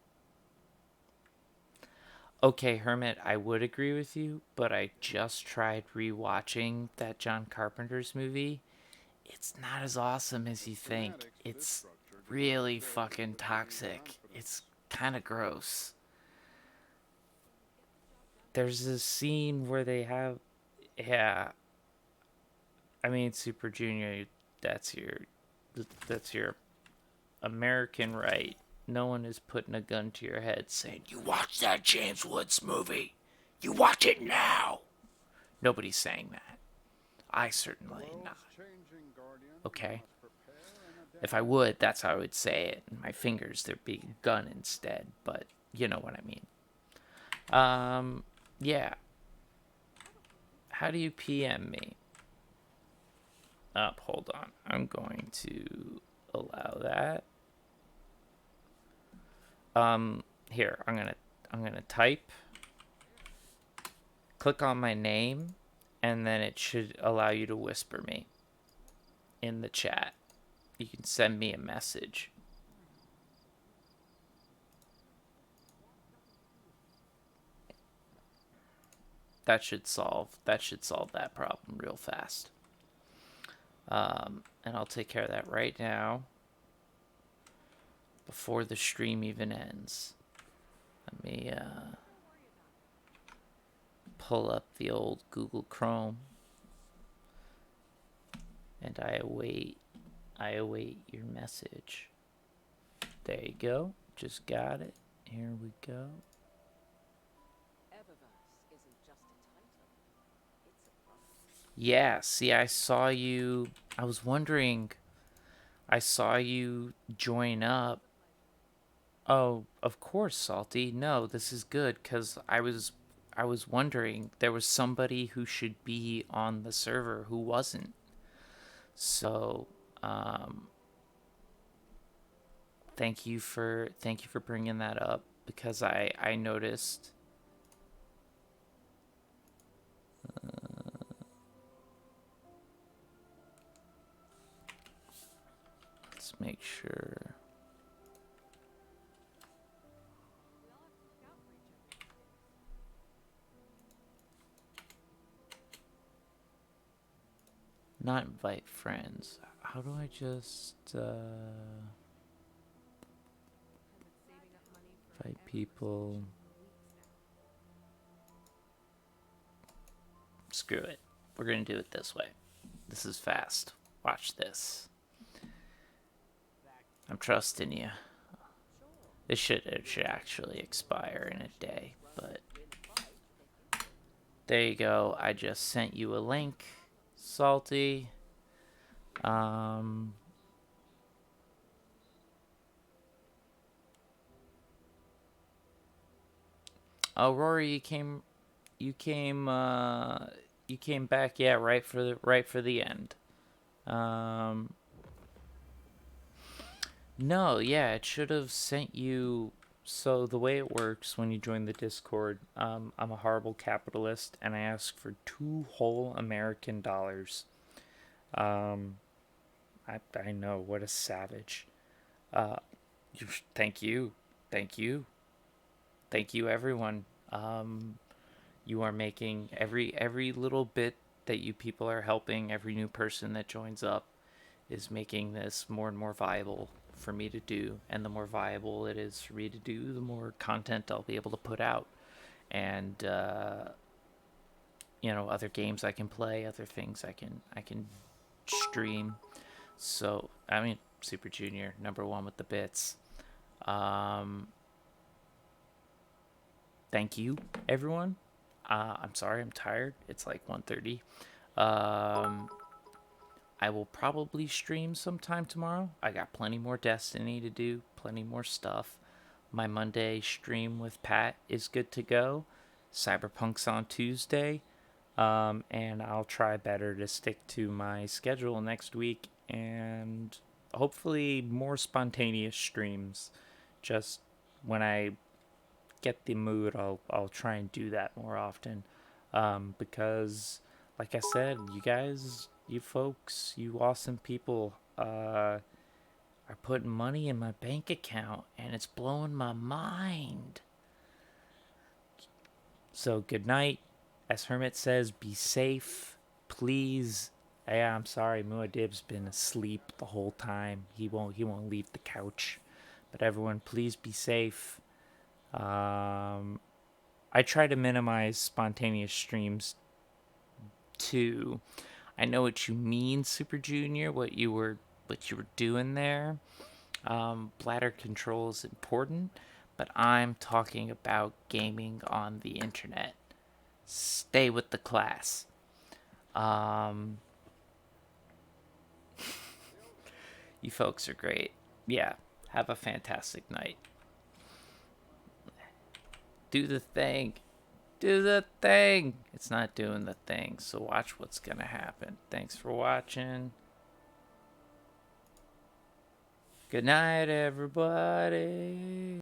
Okay, Hermit, I would agree with you, but I just tried rewatching that John Carpenter's movie. It's not as awesome as you think. It's really fucking toxic. It's kind of gross. there's a scene where they have, yeah. I mean, Super Junior. That's your, that's your American right. No one is putting a gun to your head saying, "You watch that James Woods movie. You watch it now." Nobody's saying that. I certainly not. Okay? If I would, that's how I would say it. In my fingers, there'd be a gun instead, but you know what I mean. Yeah. How do you PM me? Up, hold on. I'm going to allow that. Here, I'm gonna type, click on my name, and then it should allow you to whisper me in the chat. You can send me a message. That should solve that problem real fast. And I'll take care of that right now before the stream even ends. Let me pull up the old Google Chrome, and I await your message. There you go. Just got it. Here we go. Yeah, see, I saw you. I was wondering. I saw you join up. Oh, of course, Salty. No, this is good because I was wondering there was somebody who should be on the server who wasn't. So, thank you for bringing that up because I noticed. Let's make sure. Not invite friends. How do I just invite people? Screw it. We're gonna do it this way. This is fast. Watch this. I'm trusting you. It should actually expire in a day, but there you go. I just sent you a link, Salty. Oh, Rory, you came back, yeah, right for the end. No, yeah, it should have sent you. So the way it works when you join the Discord, I'm a horrible capitalist, and I ask for 2 whole American dollars. I know, what a savage. Uh, thank you, thank you, thank you, everyone. You are making every little bit that you people are helping. Every new person that joins up is making this more and more viable for me to do, and the more viable it is for me to do, the more content I'll be able to put out, and other games I can play, other things I can stream. So I mean, Super Junior #1 with the bits. Thank you, everyone. I'm sorry, I'm tired. It's like 1:30. I will probably stream sometime tomorrow. I got plenty more Destiny to do, plenty more stuff. My Monday stream with Pat is good to go. Cyberpunk's on Tuesday. And I'll try better to stick to my schedule next week and hopefully more spontaneous streams. Just when I get the mood, I'll try and do that more often. Because, like I said, you guys, you folks, you awesome people, are putting money in my bank account, and it's blowing my mind. So good night. As Hermit says, be safe, please. Yeah, I'm sorry, Muad'Dib's been asleep the whole time. He won't leave the couch. But everyone, please be safe. I I try to minimize spontaneous streams too. I know what you mean, Super Junior, what you were doing there. Bladder control is important, but I'm talking about gaming on the internet. Stay with the class. Um, you folks are great. Yeah, have a fantastic night. Do the thing. Do the thing. It's not doing the thing, so watch what's gonna happen. Thanks for watching. Good night, everybody.